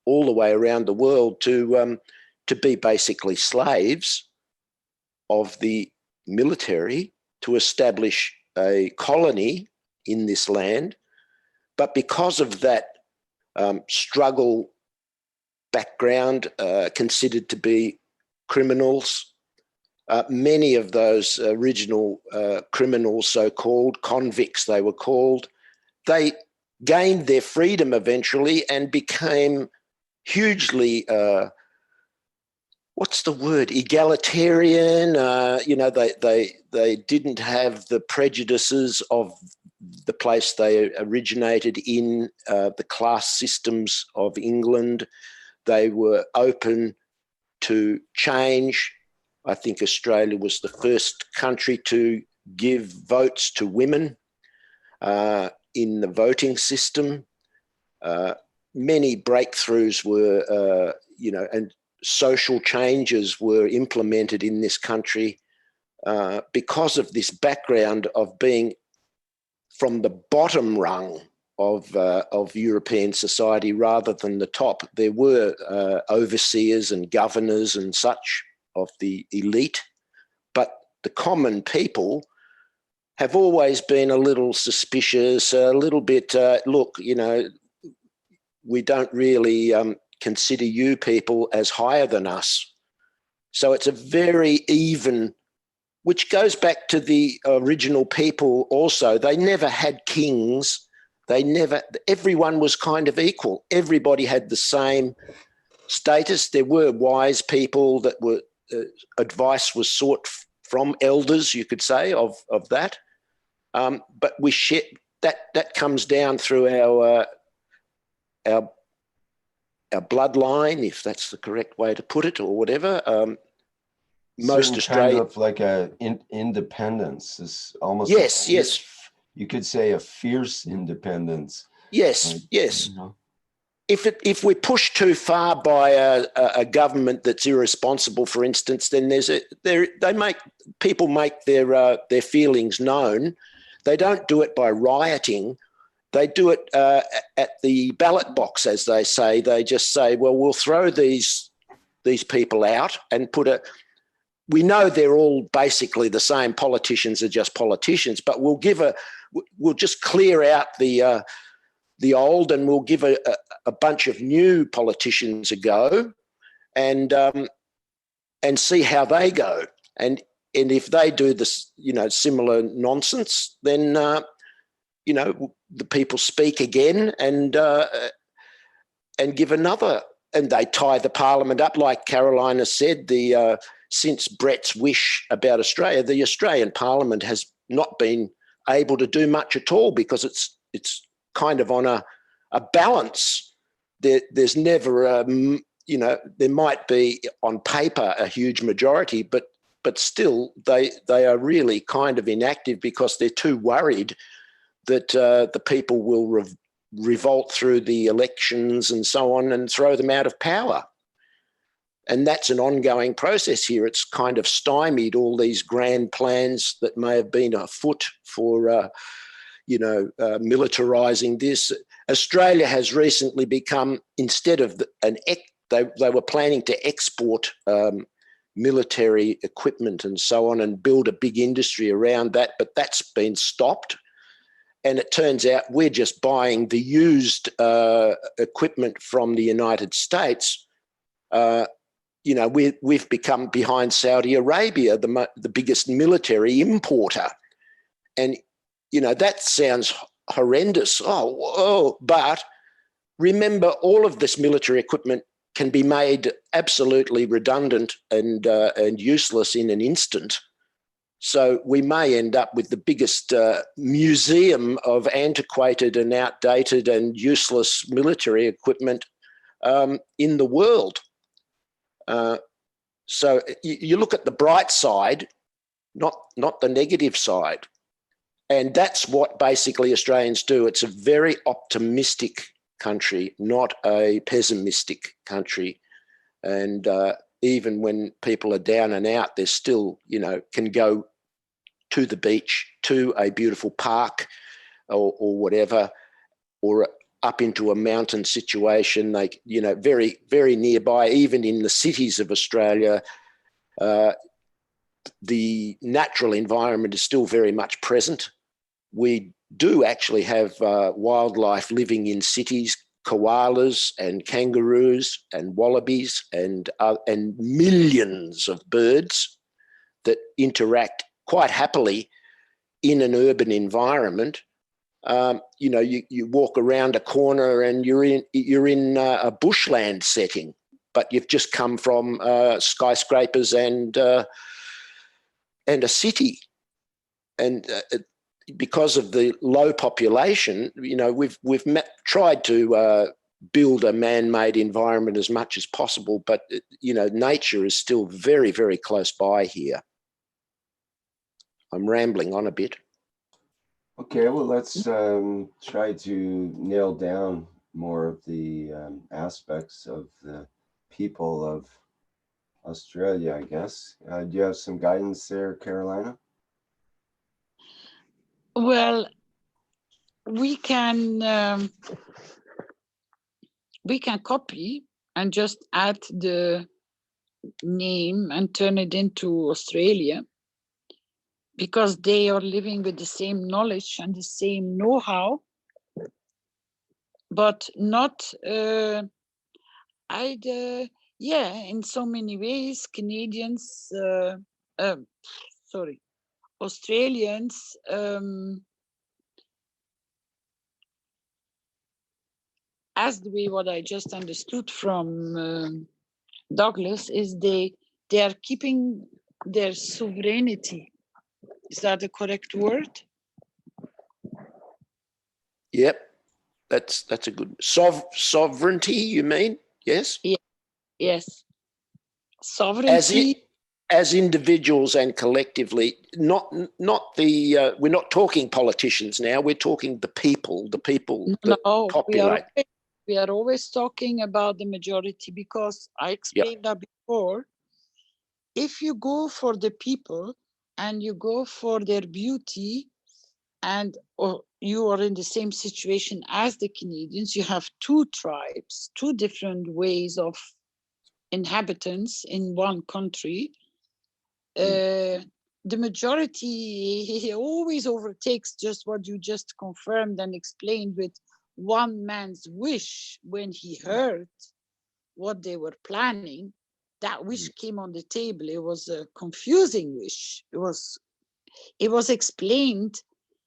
Speaker 5: all the way around the world to be basically slaves of the military to establish a colony in this land. But because of that struggle background, considered to be criminals, many of those original criminals, so-called convicts they were called, they gained their freedom eventually and became hugely, what's the word, egalitarian. You know, they didn't have the prejudices of the place they originated in, the class systems of England. They were open to change. I think Australia was the first country to give votes to women in the voting system. Many breakthroughs were, and social changes were implemented in this country because of this background of being from the bottom rung of European society rather than the top. There were overseers and governors and such of the elite, but the common people have always been a little suspicious, a little bit, look, we don't really consider you people as higher than us. So it's a very even, which goes back to the original people also. They never had kings. Everyone was kind of equal. Everybody had the same status. There were wise people that were advice was sought from elders, you could say, of that. But we share that comes down through our bloodline, if that's the correct way to put it, or whatever. Most Australian,
Speaker 2: kind of like a independence is almost.
Speaker 5: Yes, yes.
Speaker 2: You could say a fierce independence.
Speaker 5: Yes,
Speaker 2: like,
Speaker 5: yes.
Speaker 2: You know.
Speaker 5: If we push too far by a government that's irresponsible, for instance, then people make their feelings known. They don't do it by rioting. They do it at the ballot box, as they say. They just say, well, we'll throw these people out and we know they're all basically the same. Politicians are just politicians, but we'll just clear out the old, and we'll give a bunch of new politicians a go, and see how they go. And if they do this, similar nonsense, then the people speak again and give another. And they tie the parliament up, like Carolina said. Since Brett's wish about Australia, the Australian Parliament has not been able to do much at all, because it's kind of on a balance. There's never there might be on paper a huge majority, but still they are really kind of inactive, because they're too worried that the people will revolt through the elections and so on and throw them out of power. And that's an ongoing process here. It's kind of stymied all these grand plans that may have been afoot for militarising this. Australia has recently become, instead of they were planning to export military equipment and so on and build a big industry around that, but that's been stopped. And it turns out we're just buying the used equipment from the United States. We've become behind Saudi Arabia, the biggest military importer. And that sounds horrendous. But remember, all of this military equipment can be made absolutely redundant and useless in an instant. So we may end up with the biggest museum of antiquated and outdated and useless military equipment in the world. So you look at the bright side, not the negative side. And that's what basically Australians do. It's a very optimistic country, not a pessimistic country. And even when people are down and out, they're still, can go to the beach, to a beautiful park or whatever, or up into a mountain situation, very, very nearby. Even in the cities of Australia, the natural environment is still very much present. We do actually have wildlife living in cities, koalas and kangaroos and wallabies and millions of birds that interact quite happily in an urban environment. You walk around a corner and you're in a bushland setting, but you've just come from skyscrapers and a city. And because of the low population, we've tried to build a man-made environment as much as possible, but nature is still very, very close by here. I'm rambling on a bit.
Speaker 2: Okay, well, let's try to nail down more of the aspects of the people of Australia, I guess. Do you have some guidance there, Carolina?
Speaker 3: Well, we can copy and just add the name and turn it into Australia, because they are living with the same knowledge and the same know-how, but not in so many ways. Australians as the way what I just understood from Douglas is they are keeping their sovereignty. Is that the correct word?
Speaker 5: Yep, that's a good sovereignty. You mean? Yes.
Speaker 3: Yeah. Yes. Sovereignty.
Speaker 5: As individuals and collectively, not the. We're not talking politicians now. We're talking the people that populate.
Speaker 3: We are always talking about the majority, because I explained that before. If you go for the people and you go for their beauty, and or you are in the same situation as the Canadians, you have two tribes, two different ways of inhabitants in one country. The majority always overtakes just what you just confirmed and explained with one man's wish. When he heard what they were planning, that wish came on the table. It was a confusing wish. It was explained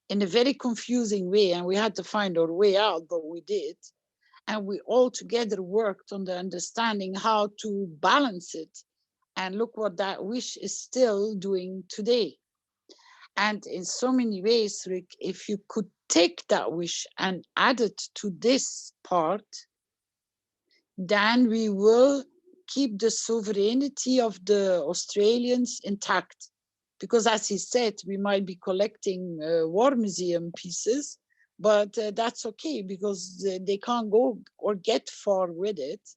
Speaker 3: in a very confusing way, and we had to find our way out, but we did. And we all together worked on the understanding how to balance it. And look what that wish is still doing today. And in so many ways, Rick, if you could take that wish and add it to this part, then we will keep the sovereignty of the Australians intact. Because as he said, we might be collecting war museum pieces, but that's okay, because they can't go or get far with it.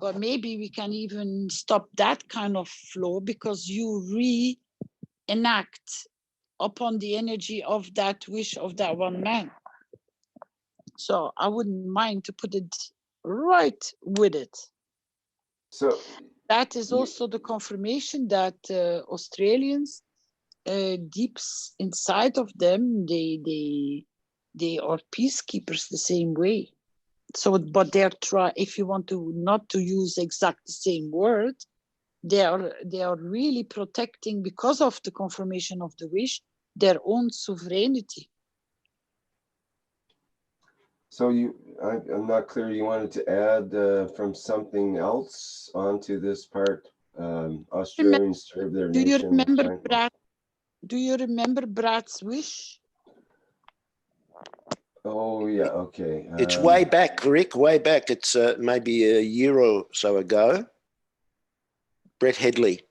Speaker 3: But maybe we can even stop that kind of flow, because you reenact upon the energy of that wish of that one man. So I wouldn't mind to put it right with it.
Speaker 2: So
Speaker 3: that is also the confirmation that Australians, deep inside of them, they are peacekeepers the same way. So, but they're if you want to not to use exact the same word, they are really protecting, because of the confirmation of the wish, their own sovereignty.
Speaker 2: So I'm not clear. You wanted to add from something else onto this part. Australians serve their nation.
Speaker 3: Do you remember Brad's wish?
Speaker 2: Oh yeah, okay.
Speaker 5: It's way back, Rick. Way back. It's maybe a year or so ago. Brett Headley.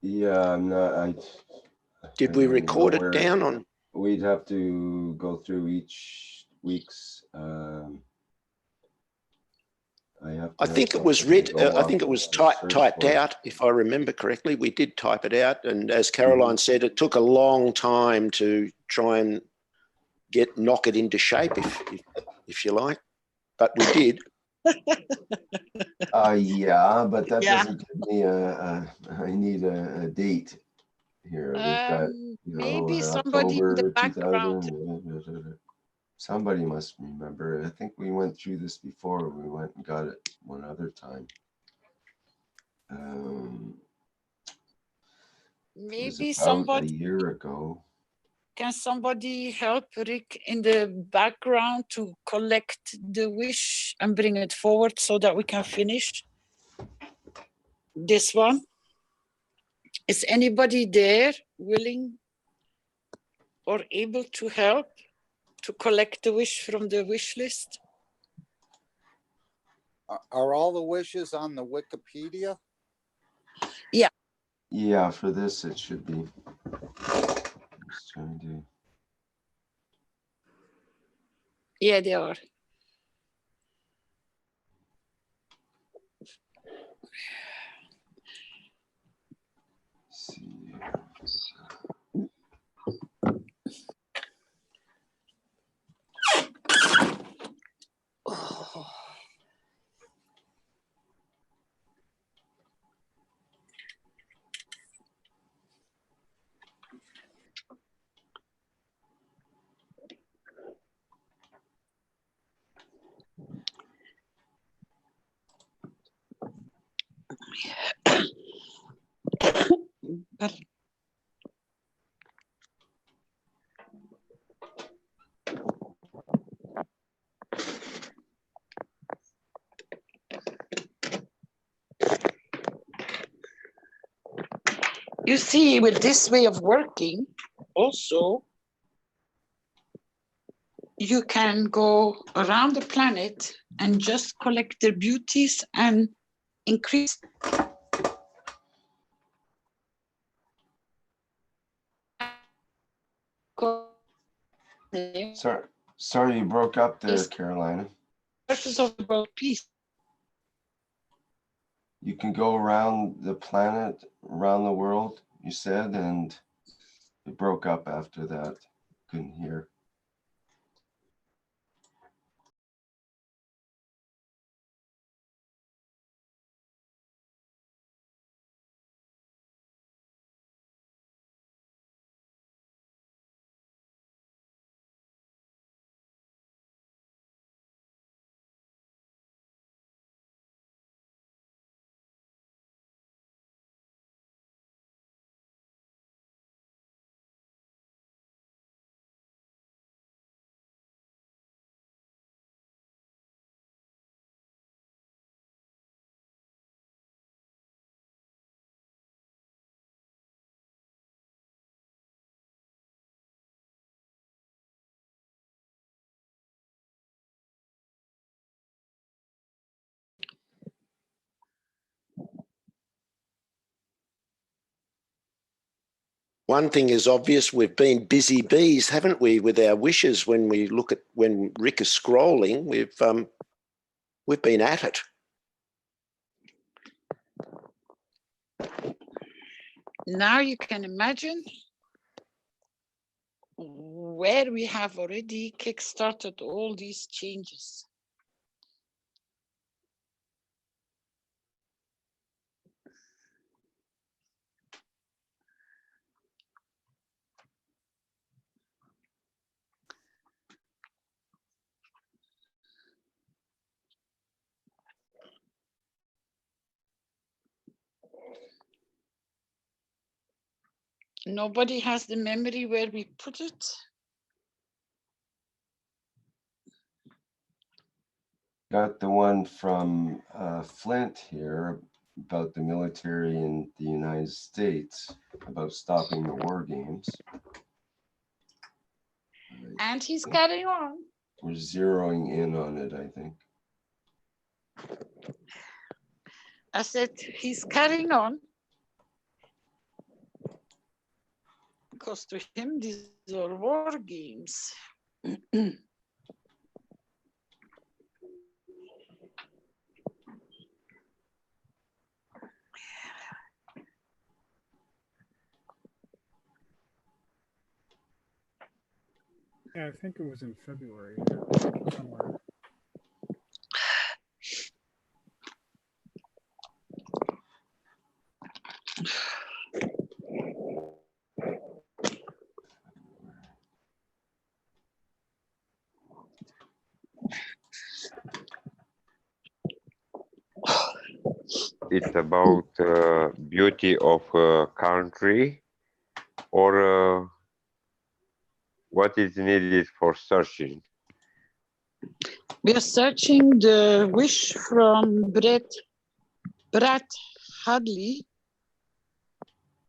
Speaker 2: Yeah, I'm not.
Speaker 5: Did we record it down on?
Speaker 2: We'd have to go through each week's.
Speaker 5: I think it was I think it was typed out, if I remember correctly. We did type it out, and as Caroline said, it took a long time to try and knock it into shape, if you like, but we did.
Speaker 2: Yeah, but that doesn't give me I need a date here. We've got,
Speaker 3: maybe somebody in the background.
Speaker 2: Somebody must remember. I think we went through this before. We went and got it one other time.
Speaker 3: Maybe
Speaker 2: somebody a year ago.
Speaker 3: Can somebody help Rick in the background to collect the wish and bring it forward so that we can finish this one? Is anybody there willing or able to help to collect the wish from the wish list?
Speaker 7: Are all the wishes on the Wikipedia?
Speaker 3: Yeah.
Speaker 2: Yeah, for this it should be. Just trying to.
Speaker 3: Yeah, they are. Oh. You see, with this way of working, also, you can go around the planet and just collect their beauties and increase.
Speaker 2: Sorry, you broke up there, Carolina.
Speaker 3: Purpose of the world peace.
Speaker 2: You can go around the planet, around the world, you said, and it broke up after that. Couldn't hear.
Speaker 5: One thing is obvious, we've been busy bees, haven't we, with our wishes. When we look at, when Rick is scrolling, we've been at it.
Speaker 3: Now you can imagine where we have already kick-started all these changes. Nobody has the memory where we put it.
Speaker 2: Got the one from Flint here about the military in the United States, about stopping the war games.
Speaker 3: And he's carrying on.
Speaker 2: We're zeroing in on it, I think.
Speaker 3: I said, he's carrying on. Because to him, these are war games.
Speaker 9: Yeah, I think it was in February somewhere.
Speaker 10: It's about beauty of a country, or what is needed for searching?
Speaker 3: We are searching the wish from Brad Hadley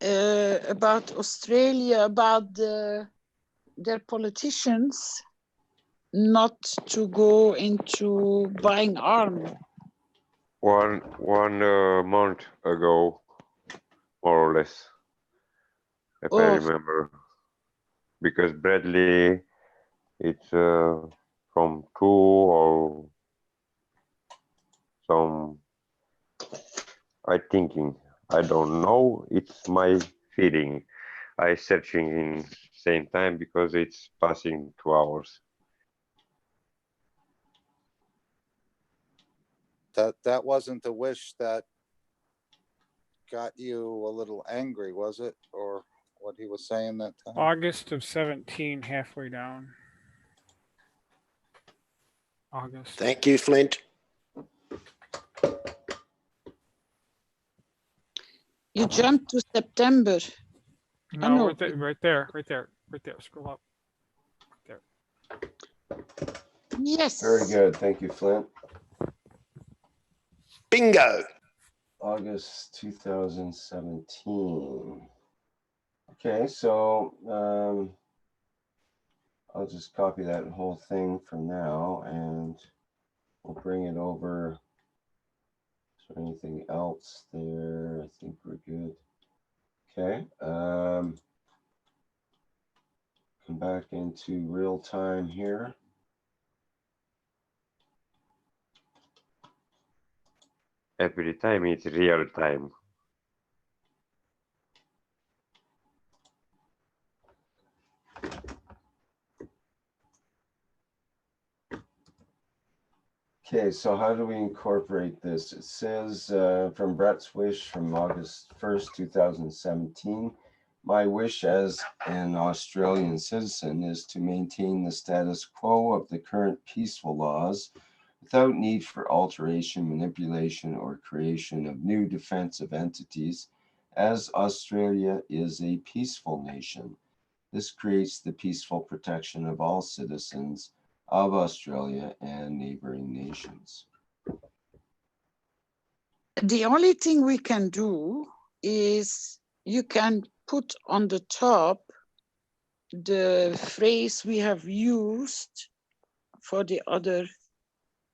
Speaker 3: about Australia, about their politicians not to go into buying arms.
Speaker 10: One month ago, more or less, if I remember, because Bradley, it's from 2 or some, I don't know, it's my feeling. I searching in same time because it's passing 2 hours.
Speaker 8: That wasn't the wish that got you a little angry, was it? Or what he was saying that time?
Speaker 9: August of 17, halfway down. August.
Speaker 5: Thank you, Flint.
Speaker 3: You jumped to September.
Speaker 9: No,
Speaker 3: no.
Speaker 9: right there. Scroll up. There.
Speaker 3: Yes.
Speaker 2: Very good. Thank you, Flint.
Speaker 5: Bingo.
Speaker 2: August 2017. Okay, so I'll just copy that whole thing for now, and we'll bring it over. Is there anything else there? I think we're good. Okay. Come back into real time here.
Speaker 10: Every time it's real time.
Speaker 2: Okay, so how do we incorporate this? It says from Brett's wish from August 1st, 2017, my wish as an Australian citizen is to maintain the status quo of the current peaceful laws without need for alteration, manipulation, or creation of new defensive entities, as Australia is a peaceful nation. This creates the peaceful protection of all citizens of Australia and neighboring nations.
Speaker 3: The only thing we can do is you can put on the top the phrase we have used for the other.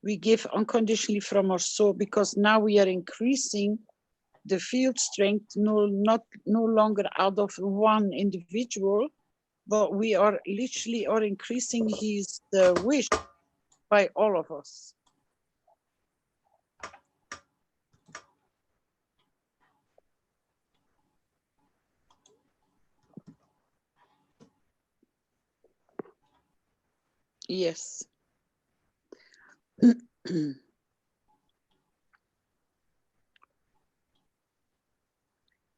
Speaker 3: We give unconditionally from our soul, because now we are increasing the field strength, no longer out of one individual, but we are literally increasing his wish by all of us. Yes.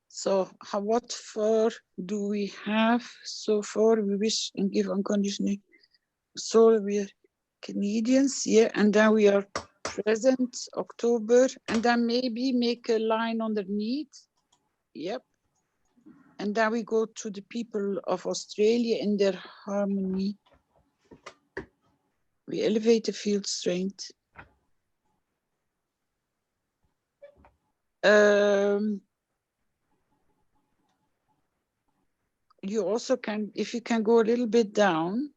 Speaker 3: So what for do we have so far? We wish and give unconditionally. So we are Canadians, yeah, and then we are present October, and then maybe make a line underneath. Yep. And then we go to the people of Australia in their harmony. We elevate the field strength. You also can, if you can go a little bit down,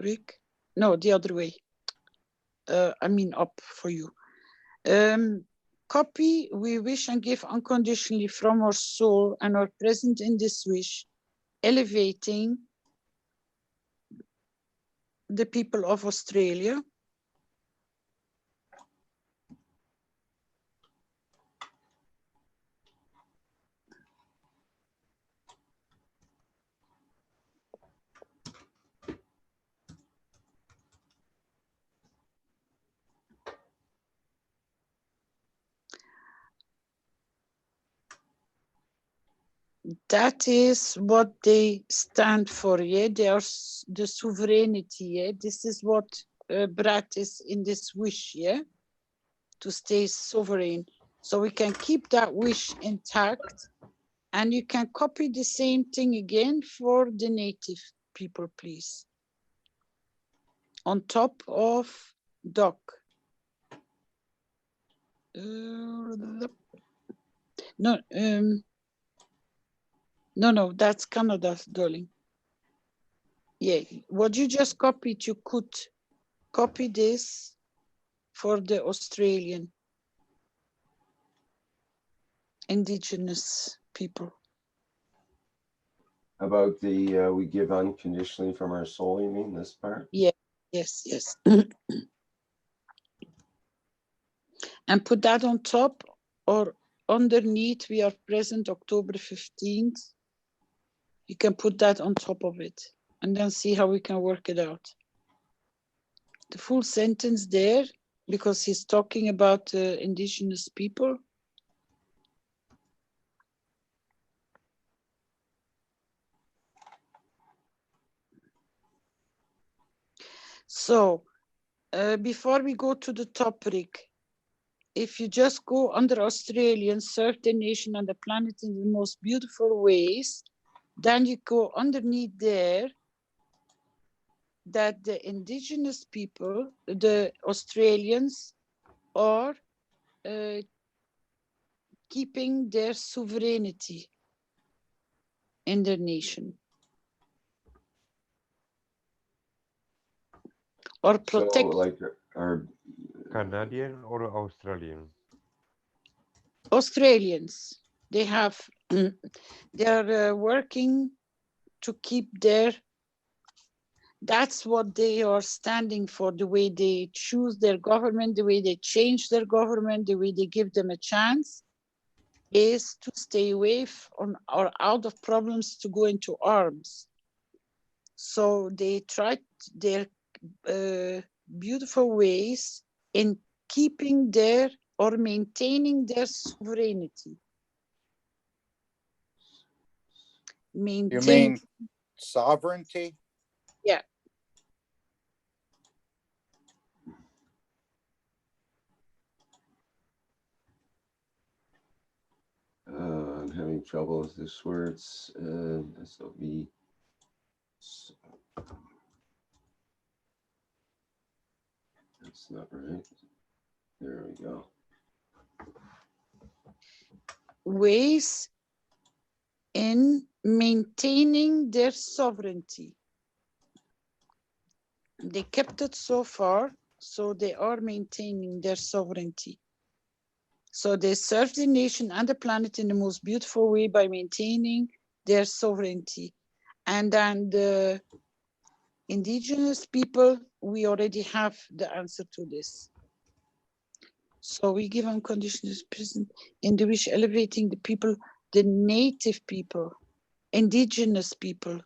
Speaker 3: Rick. No, the other way. I mean up for you. Copy, we wish and give unconditionally from our soul and are present in this wish, elevating the people of Australia. That is what they stand for, yeah? They are the sovereignty, yeah? This is what Brat is in this wish, yeah? To stay sovereign. So we can keep that wish intact, and you can copy the same thing again for the native people, please. On top of Doc. No, that's Canada, darling. Yeah, what you just copied, you could copy this for the Australian Indigenous people.
Speaker 2: About the we give unconditionally from our soul, you mean this part?
Speaker 3: Yeah, yes. And put that on top or underneath. We are present October 15th. You can put that on top of it and then see how we can work it out. The full sentence there, because he's talking about indigenous people. So before we go to the topic, if you just go under Australian, serve the nation and the planet in the most beautiful ways, then you go underneath there that the indigenous people, the Australians, are keeping their sovereignty. in their nation. Or protect.
Speaker 2: So like our
Speaker 10: Canadian or Australian?
Speaker 3: Australians, they have, they are working to keep their, that's what they are standing for, the way they choose their government, the way they change their government, the way they give them a chance, is to stay away from or out of problems, to go into arms. So they tried their beautiful ways in keeping their or maintaining their sovereignty.
Speaker 7: You mean sovereignty?
Speaker 3: Yeah.
Speaker 2: I'm having trouble with this word. SOV. That's not right. There we go.
Speaker 3: Ways in maintaining their sovereignty. They kept it so far, so they are maintaining their sovereignty. So they serve the nation and the planet in the most beautiful way by maintaining their sovereignty. And then the indigenous people, we already have the answer to this. So we give unconditional present in the wish, elevating the people, the native people, indigenous people,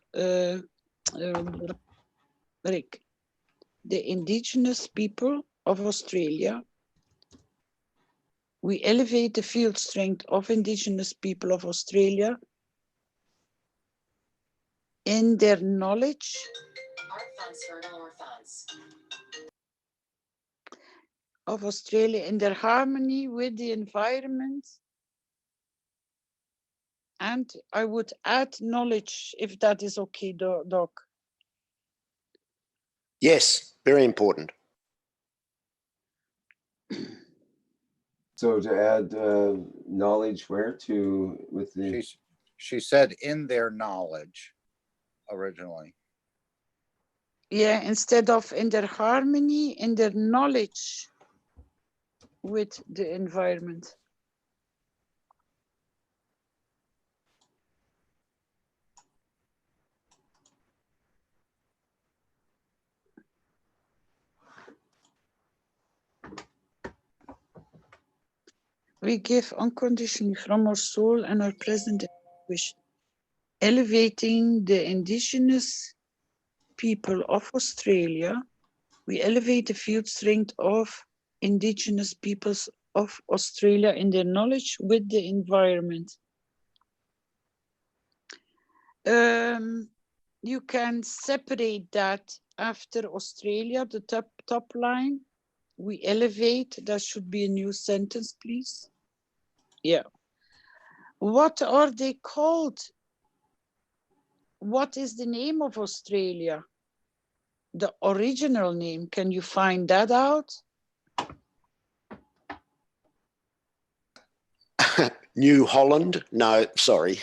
Speaker 3: Rick, the indigenous people of Australia. We elevate the field strength of indigenous people of Australia in their knowledge of Australia, in their harmony with the environment. And I would add knowledge, if that is okay, Doc.
Speaker 5: Yes, very important.
Speaker 2: So to add knowledge where to with the.
Speaker 7: She said in their knowledge originally.
Speaker 3: Yeah, instead of in their harmony, in their knowledge with the environment. We give unconditionally from our soul and our present wish, elevating the indigenous people of Australia. We elevate the field strength of indigenous peoples of Australia in their knowledge with the environment. You can separate that after Australia, the top line. We elevate, that should be a new sentence, please. Yeah. What are they called? What is the name of Australia? The original name, can you find that out?
Speaker 5: New Holland? No, sorry.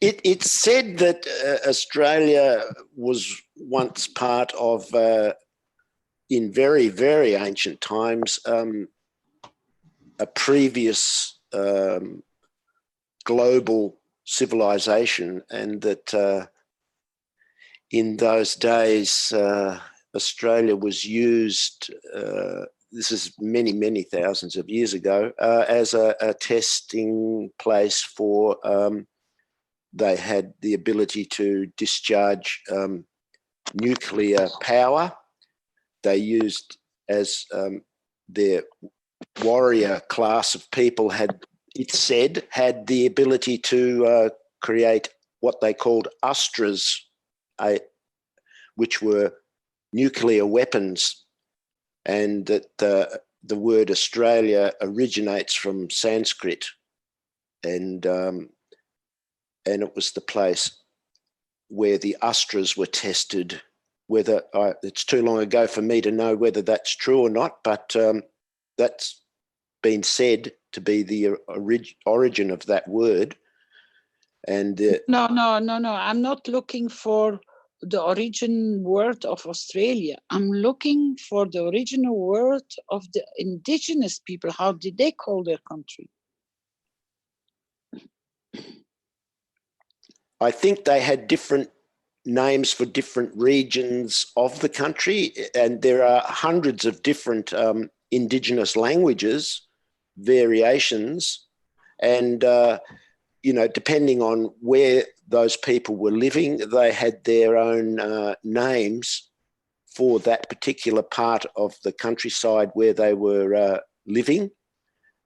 Speaker 5: It's said that Australia was once part of, in very, very ancient times, a previous global civilization, and that in those days, Australia was used, this is many, many thousands of years ago, as a testing place for, they had the ability to discharge nuclear power. They used as their warrior class of people had, it said, had the ability to create what they called astras, which were nuclear weapons, and that the word Australia originates from Sanskrit, and it was the place where the astras were tested. Whether it's too long ago for me to know whether that's true or not, but that's been said to be the origin of that word. And
Speaker 3: No. I'm not looking for the origin word of Australia. I'm looking for the original word of the indigenous people. How did they call their country?
Speaker 5: I think they had different names for different regions of the country, and there are hundreds of different indigenous languages, variations, and you know, depending on where those people were living, they had their own names for that particular part of the countryside where they were living.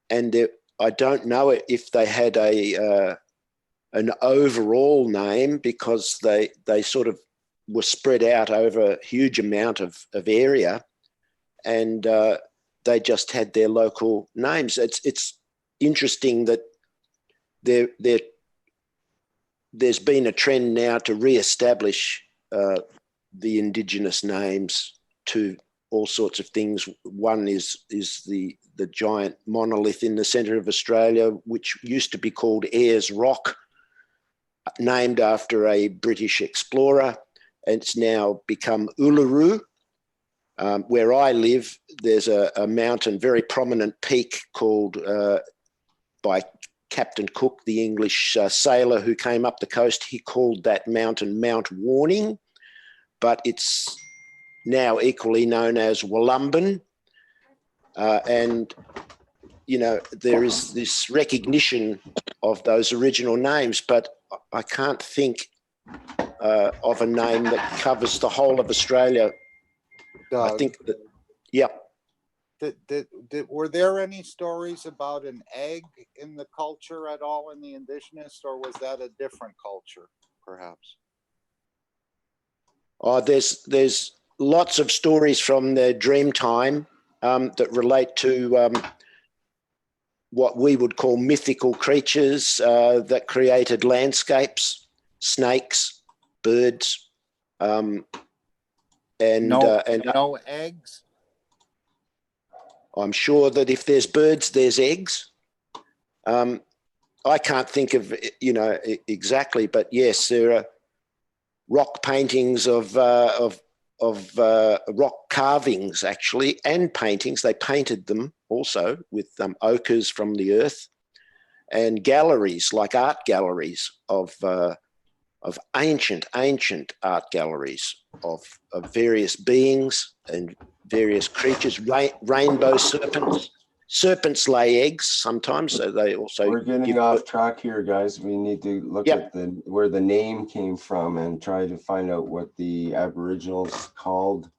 Speaker 5: And I don't know if they had an overall name, because they sort of were spread out over a huge amount of area, and they just had their local names. It's interesting that there's been a trend now to re-establish the indigenous names to all sorts of things. One is the giant monolith in the centre of Australia, which used to be called Ayers Rock, named after a British explorer, and it's now become Uluru. Where I live, there's a mountain, very prominent peak called, by Captain Cook, the English sailor who came up the coast, he called that mountain Mount Warning, but it's now equally known as Wollumben. And, you know, there is this recognition of those original names, but I can't think of a name that covers the whole of Australia. I think that, yeah.
Speaker 8: Were there any stories about an egg in the culture at all in the indigenous, or was that a different culture, perhaps?
Speaker 5: Oh, there's lots of stories from the dream time that relate to what we would call mythical creatures that created landscapes, snakes, birds, and
Speaker 8: no eggs.
Speaker 5: I'm sure that if there's birds, there's eggs. I can't think of, you know, exactly, but yes, there are rock paintings of rock carvings, actually, and paintings. They painted them also with ochres from the earth, and galleries, like art galleries of ancient art galleries of various beings and various creatures. Rainbow serpents. Serpents lay eggs sometimes, so they also.
Speaker 2: We're getting off track here, guys. We need to look at where the name came from and try to find out what the Aboriginals called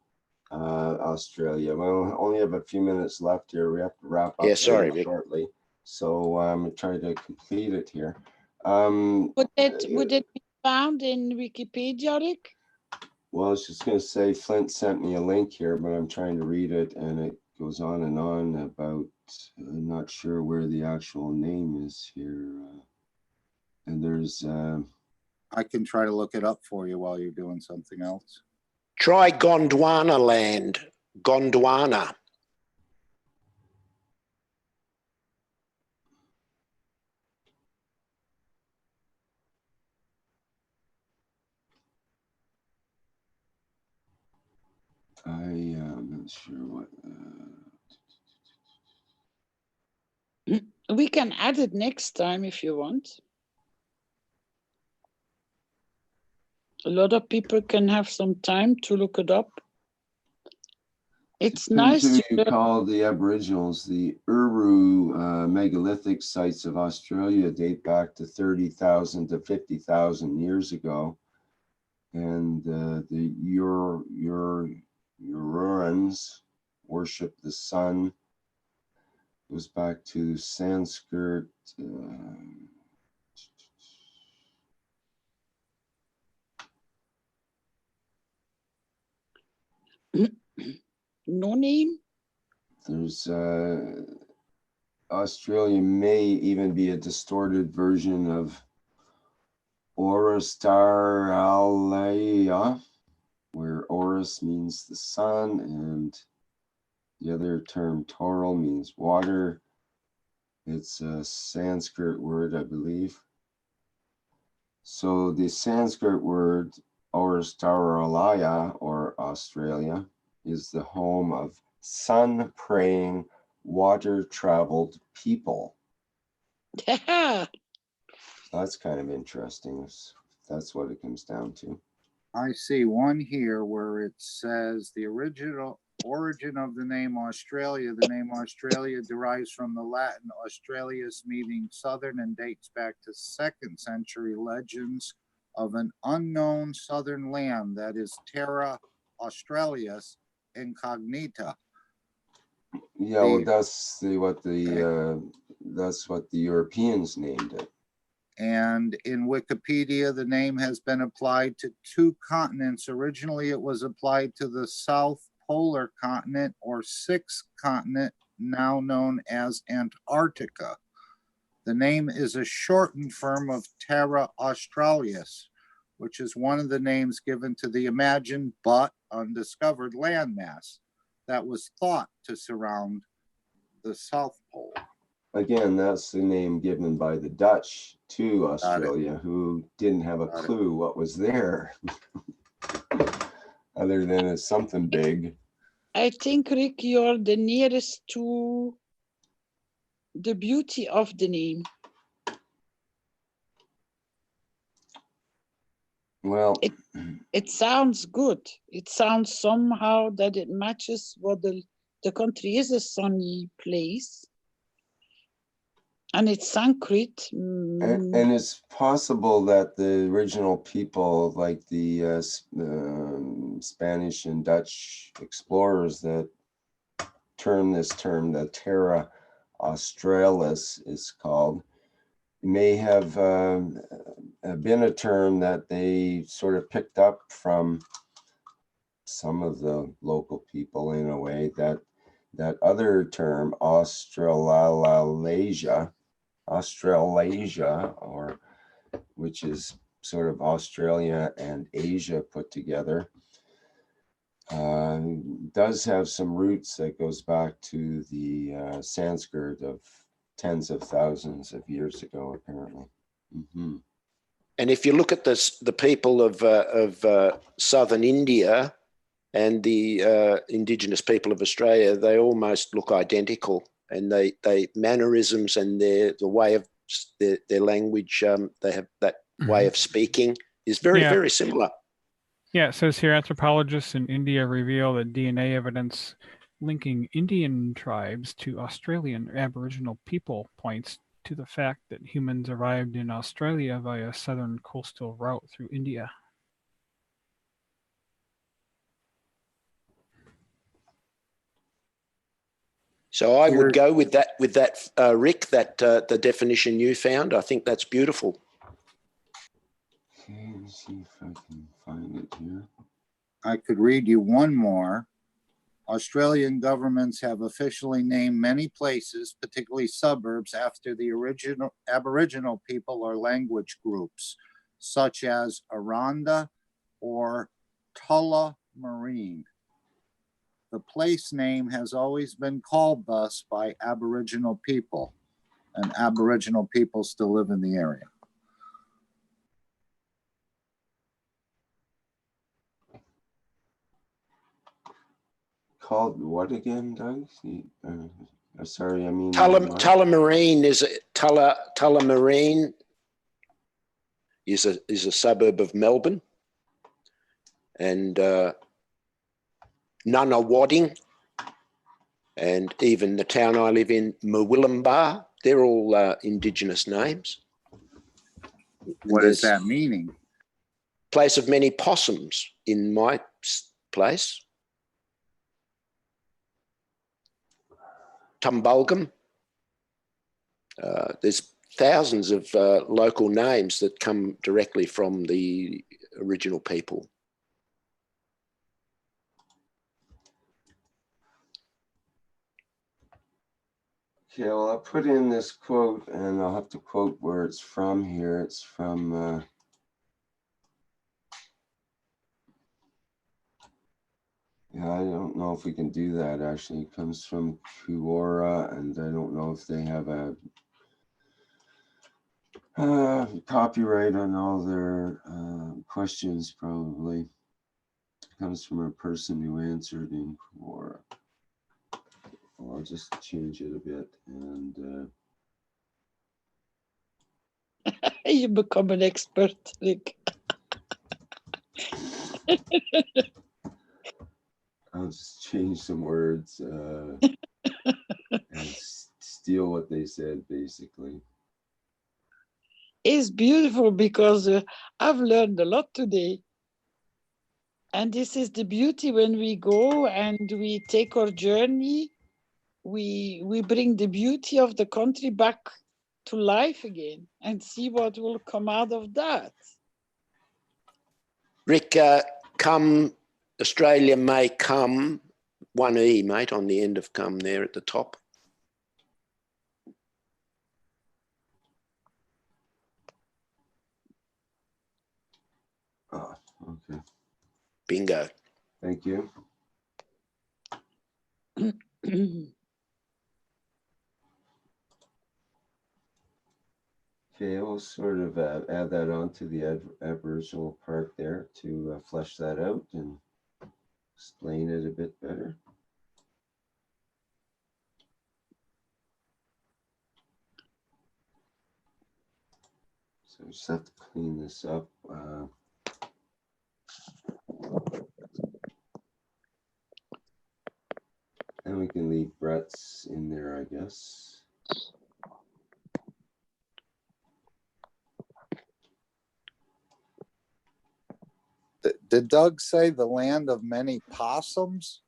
Speaker 2: Australia. We only have a few minutes left here. We have to wrap up shortly. So I'm trying to complete it here.
Speaker 3: Would it be found in Wikipedia, Rick?
Speaker 2: Well, I was just going to say, Flint sent me a link here, but I'm trying to read it, and it goes on and on about, I'm not sure where the actual name is here. And there's...
Speaker 8: I can try to look it up for you while you're doing something else.
Speaker 5: Try Gondwana land. Gondwana.
Speaker 2: I'm not sure what...
Speaker 3: We can add it next time if you want. A lot of people can have some time to look it up. It's nice
Speaker 2: to call the Aboriginals. The Uru megalithic sites of Australia date back to 30,000 to 50,000 years ago. And the Urans worship the sun. Goes back to Sanskrit.
Speaker 3: No name?
Speaker 2: There's Australia may even be a distorted version of Oristaralia, where Oris means the sun and the other term Toral means water. It's a Sanskrit word, I believe. So the Sanskrit word Australalia, or Australia, is the home of sun-praying, water-traveled people.
Speaker 3: Yeah.
Speaker 2: So that's kind of interesting. That's what it comes down to.
Speaker 8: I see one here where it says the original origin of the name Australia. The name Australia derives from the Latin Australius, meaning southern, and dates back to 2nd century legends of an unknown southern land that is Terra Australis Incognita.
Speaker 2: Yeah, well, that's what the Europeans named it.
Speaker 8: And in Wikipedia, the name has been applied to 2 continents. Originally, it was applied to the South Polar Continent, or 6th continent, now known as Antarctica. The name is a shortened form of Terra Australis, which is one of the names given to the imagined but undiscovered landmass that was thought to surround the South Pole.
Speaker 2: Again, that's the name given by the Dutch to Australia, who didn't have a clue what was there, other than it's something big.
Speaker 3: I think, Rick, you're the nearest to the beauty of the name.
Speaker 2: Well,
Speaker 3: it sounds good. It sounds somehow that it matches what the country is, a sunny place. And it's Sanskrit.
Speaker 2: And it's possible that the original people, like the Spanish and Dutch explorers that term the Terra Australis is called, may have been a term that they sort of picked up from some of the local people in a way. That other term, Australasia, or which is sort of Australia and Asia put together, does have some roots that goes back to the Sanskrit of tens of thousands of years ago, apparently. Mm-hmm.
Speaker 5: And if you look at the people of southern India and the indigenous people of Australia, they almost look identical, and they mannerisms and the way of their language, they have that way of speaking is very similar.
Speaker 9: Yeah, it says here anthropologists in India reveal that DNA evidence linking Indian tribes to Australian Aboriginal people points to the fact that humans arrived in Australia via southern coastal route through India.
Speaker 5: So I would go with that, Rick, that the definition you found. I think that's beautiful.
Speaker 2: Okay, let's see if I can find it here.
Speaker 8: I could read you one more. Australian governments have officially named many places, particularly suburbs, after the original Aboriginal people or language groups, such as Aranda or Tullamarine. The place name has always been called thus by Aboriginal people, and Aboriginal people still live in the area.
Speaker 2: Called what again, Doug? Sorry, I mean
Speaker 5: Tullamarine is a suburb of Melbourne, and Nunawading, and even the town I live in, Murwillumbah, they're all indigenous names.
Speaker 8: What is that meaning?
Speaker 5: Place of many possums in my place. Tumbulgum. There's thousands of local names that come directly from the original people.
Speaker 2: Okay, well, I'll put in this quote, and I'll have to quote where it's from here. It's from Yeah, I don't know if we can do that actually. It comes from Quora, and I don't know if they have a copyright on all their questions. Probably it comes from a person who answered in Quora. Well, I'll just change it a bit, and
Speaker 3: You become an expert, Rick.
Speaker 2: I'll just change some words and steal what they said, basically.
Speaker 3: It's beautiful because I've learned a lot today. And this is the beauty when we go and we take our journey, we bring the beauty of the country back to life again and see what will come out of that.
Speaker 5: Rick, come, Australia may come, 1E, mate, on the end of come there at the top.
Speaker 2: Oh, okay.
Speaker 5: Bingo.
Speaker 2: Thank you. Okay, we'll sort of add that on to the Aboriginal part there to flesh that out and explain it a bit better. So we just have to clean this up. And we can leave Brett's in there, I guess.
Speaker 7: Did Doug say the land of many possums?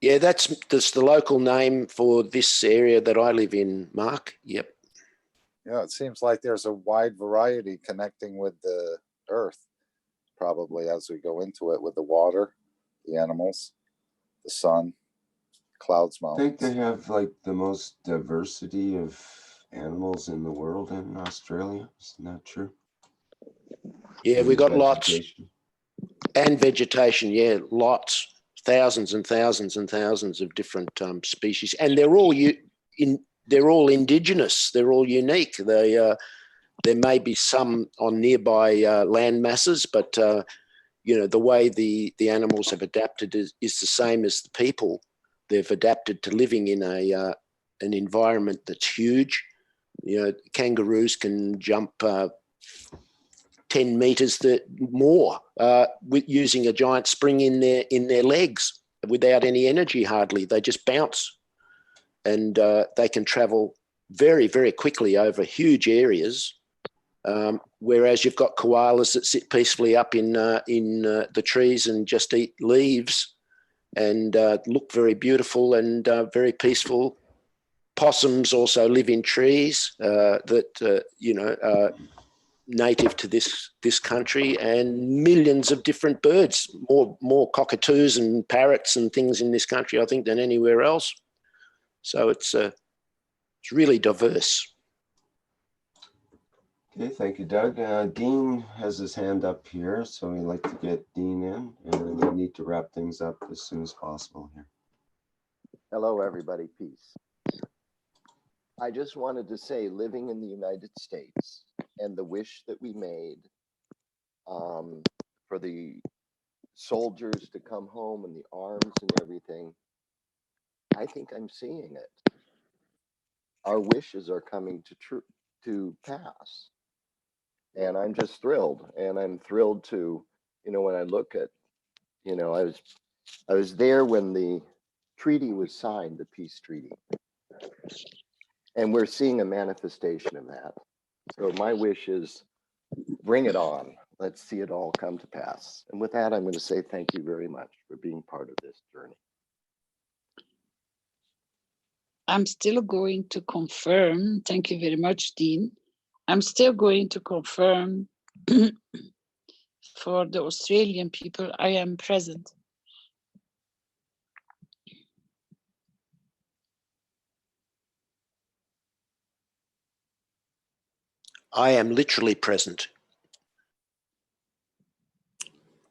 Speaker 5: Yeah, that's the local name for this area that I live in, Mark. Yep.
Speaker 7: Yeah, it seems like there's a wide variety connecting with the earth, probably as we go into it, with the water, the animals, the sun, clouds,
Speaker 2: I
Speaker 7: mountains.
Speaker 2: think they have like the most diversity of animals in the world in Australia. Isn't that true?
Speaker 5: Yeah, we got lots.
Speaker 2: Vegetation.
Speaker 5: And vegetation, yeah, lots, thousands and thousands and thousands of different species, and they're all they're all indigenous. They're all unique. There may be some on nearby land masses, but you know, the way the animals have adapted is the same as the people. They've adapted to living in an environment that's huge. You know, kangaroos can jump 10 meters more with using a giant spring in their legs without any energy hardly. They just bounce, and they can travel very, very quickly over huge areas. Whereas you've got koalas that sit peacefully up in the trees and just eat leaves and look very beautiful and very peaceful. Possums also live in trees that you know, native to this country, and millions of different birds, more cockatoos and parrots and things in this country, I think, than anywhere else. So it's really diverse.
Speaker 2: Okay, thank you, Doug. Dean has his hand up here, so we'd like to get Dean in, and we need to wrap things up as soon as possible here.
Speaker 11: Hello, everybody. Peace. I just wanted to say, living in the United States and the wish that we made for the soldiers to come home and the arms and everything, I think I'm seeing it. Our wishes are coming to pass. And I'm just thrilled. And I'm thrilled to, you know, when I look at, you know, I was there when the treaty was signed, the peace treaty. And we're seeing a manifestation of that. So my wish is, bring it on. Let's see it all come to pass. And with that, I'm going to say thank you very much for being part of this journey.
Speaker 3: I'm still going to confirm, thank you very much, Dean. I'm still going to confirm for the Australian people, I am present.
Speaker 5: I am literally present.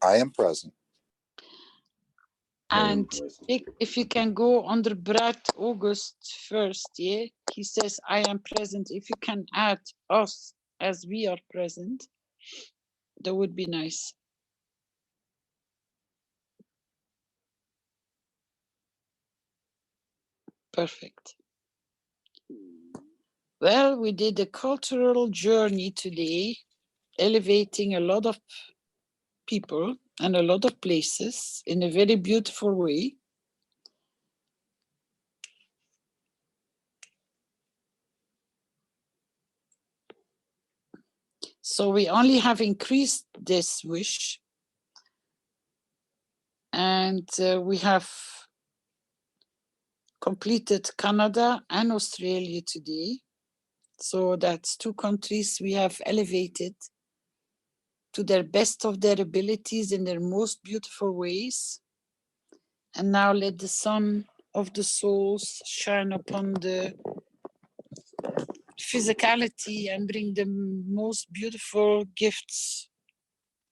Speaker 7: I am present.
Speaker 2: I am
Speaker 3: And
Speaker 2: present.
Speaker 3: if you can go under Brad August first, yeah? He says, I am present. If you can add us as we are present, that would be nice. Perfect. Well, we did a cultural journey today, elevating a lot of people and a lot of places in a very beautiful way. So we only have increased this wish, and we have completed Canada and Australia today. So that's 2 countries we have elevated to their best of their abilities in their most beautiful ways. And now let the sun of the souls shine upon the physicality and bring the most beautiful gifts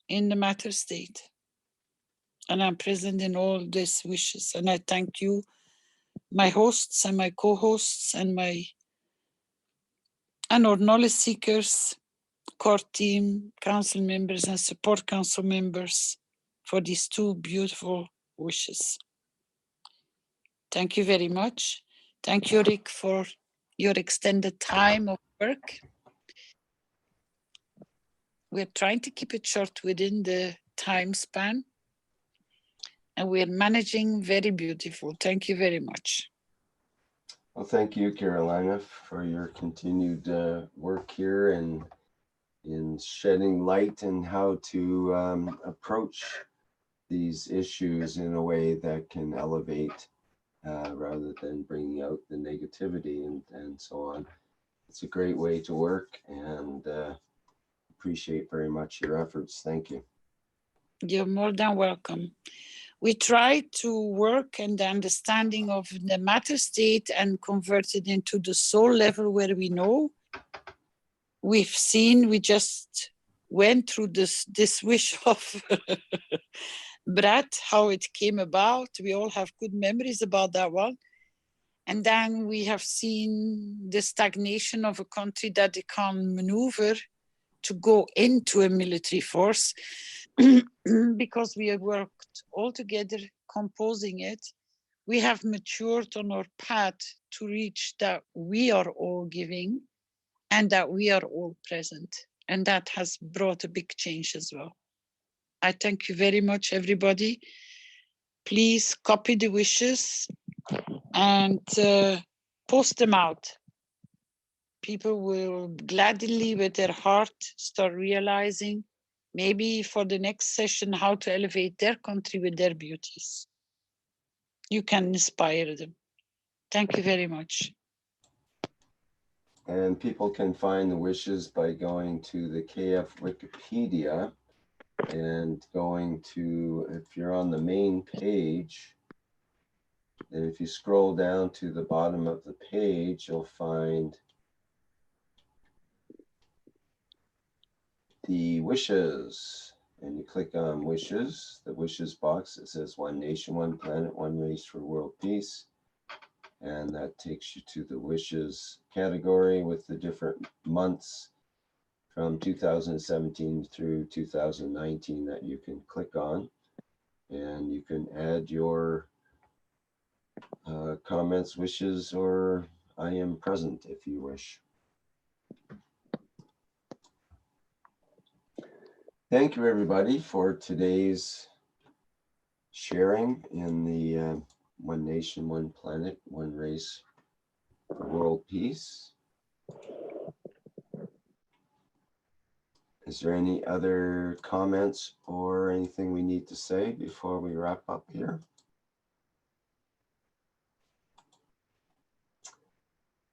Speaker 3: in the matter state. And I'm present in all these wishes. And I thank you, my hosts and my co-hosts and our knowledge seekers, core team, council members and support council members for these 2 beautiful wishes. Thank you very much. Thank you, Rick, for your extended time of work. We're trying to keep it short within the time span, and we're managing very beautiful. Thank you very much.
Speaker 2: Well, thank you, Carolina, for your continued work here and in shedding light on how to approach these issues in a way that can elevate rather than bringing out the negativity and so on. It's a great way to work, and appreciate very much your efforts. Thank you.
Speaker 3: You're more than welcome. We try to work and the understanding of the matter state and convert it into the soul level where we know. We've seen, we just went through this wish of Brad, how it came about. We all have good memories about that one. And then we have seen the stagnation of a country that they can't maneuver to go into a military force because we have worked all together composing it. We have matured on our path to reach that we are all giving and that we are all present. And that has brought a big change as well. I thank you very much, everybody. Please copy the wishes and post them out. People will gladly, with their heart, start realizing maybe for the next session how to elevate their country with their beauties. You can inspire them. Thank you very much.
Speaker 2: And people can find the wishes by going to the KF Wikipedia and going to, if you're on the main page, and if you scroll down to the bottom of the page, you'll find the wishes, and you click on wishes, the wishes box. It says 1 nation, 1 planet, 1 race for world peace. And that takes you to the wishes category with the different months from 2017 through 2019 that you can click on. And you can add your comments, wishes, or I am present if you wish. Thank you, everybody, for today's sharing in the 1 nation, 1 planet, 1 race for world peace. Is there any other comments or anything we need to say before we wrap up here?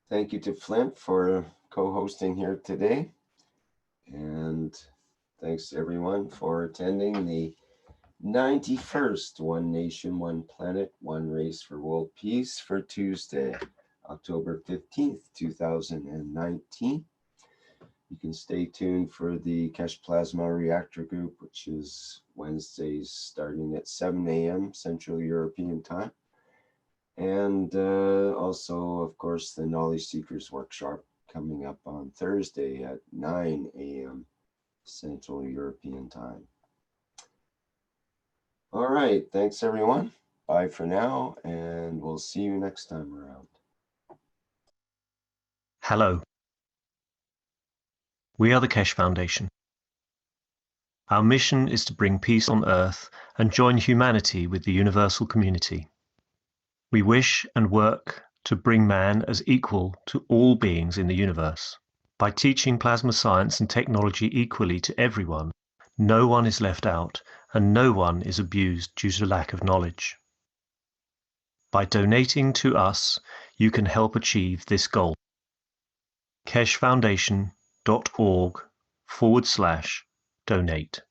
Speaker 2: Thank you to Flint for co-hosting here today. And thanks to everyone for attending the 91st 1 Nation, 1 Planet, 1 Race for World Peace for Tuesday, October 15th, 2019. You can stay tuned for the Keshe Plasma Reactor Group, which is Wednesdays starting at 7 a.m. Central European Time. And also, of course, the Knowledge Seekers Workshop coming up on Thursday at 9 a.m. Central European Time. All right, thanks everyone. Bye for now, and we'll see you next time around.
Speaker 12: Hello. We are the Keshe Foundation. Our mission is to bring peace on Earth and join humanity with the universal community. We wish and work to bring man as equal to all beings in the universe. By teaching plasma science and technology equally to everyone, no one is left out and no one is abused due to lack of knowledge. By donating to us, you can help achieve this goal. KesheFoundation.org/donate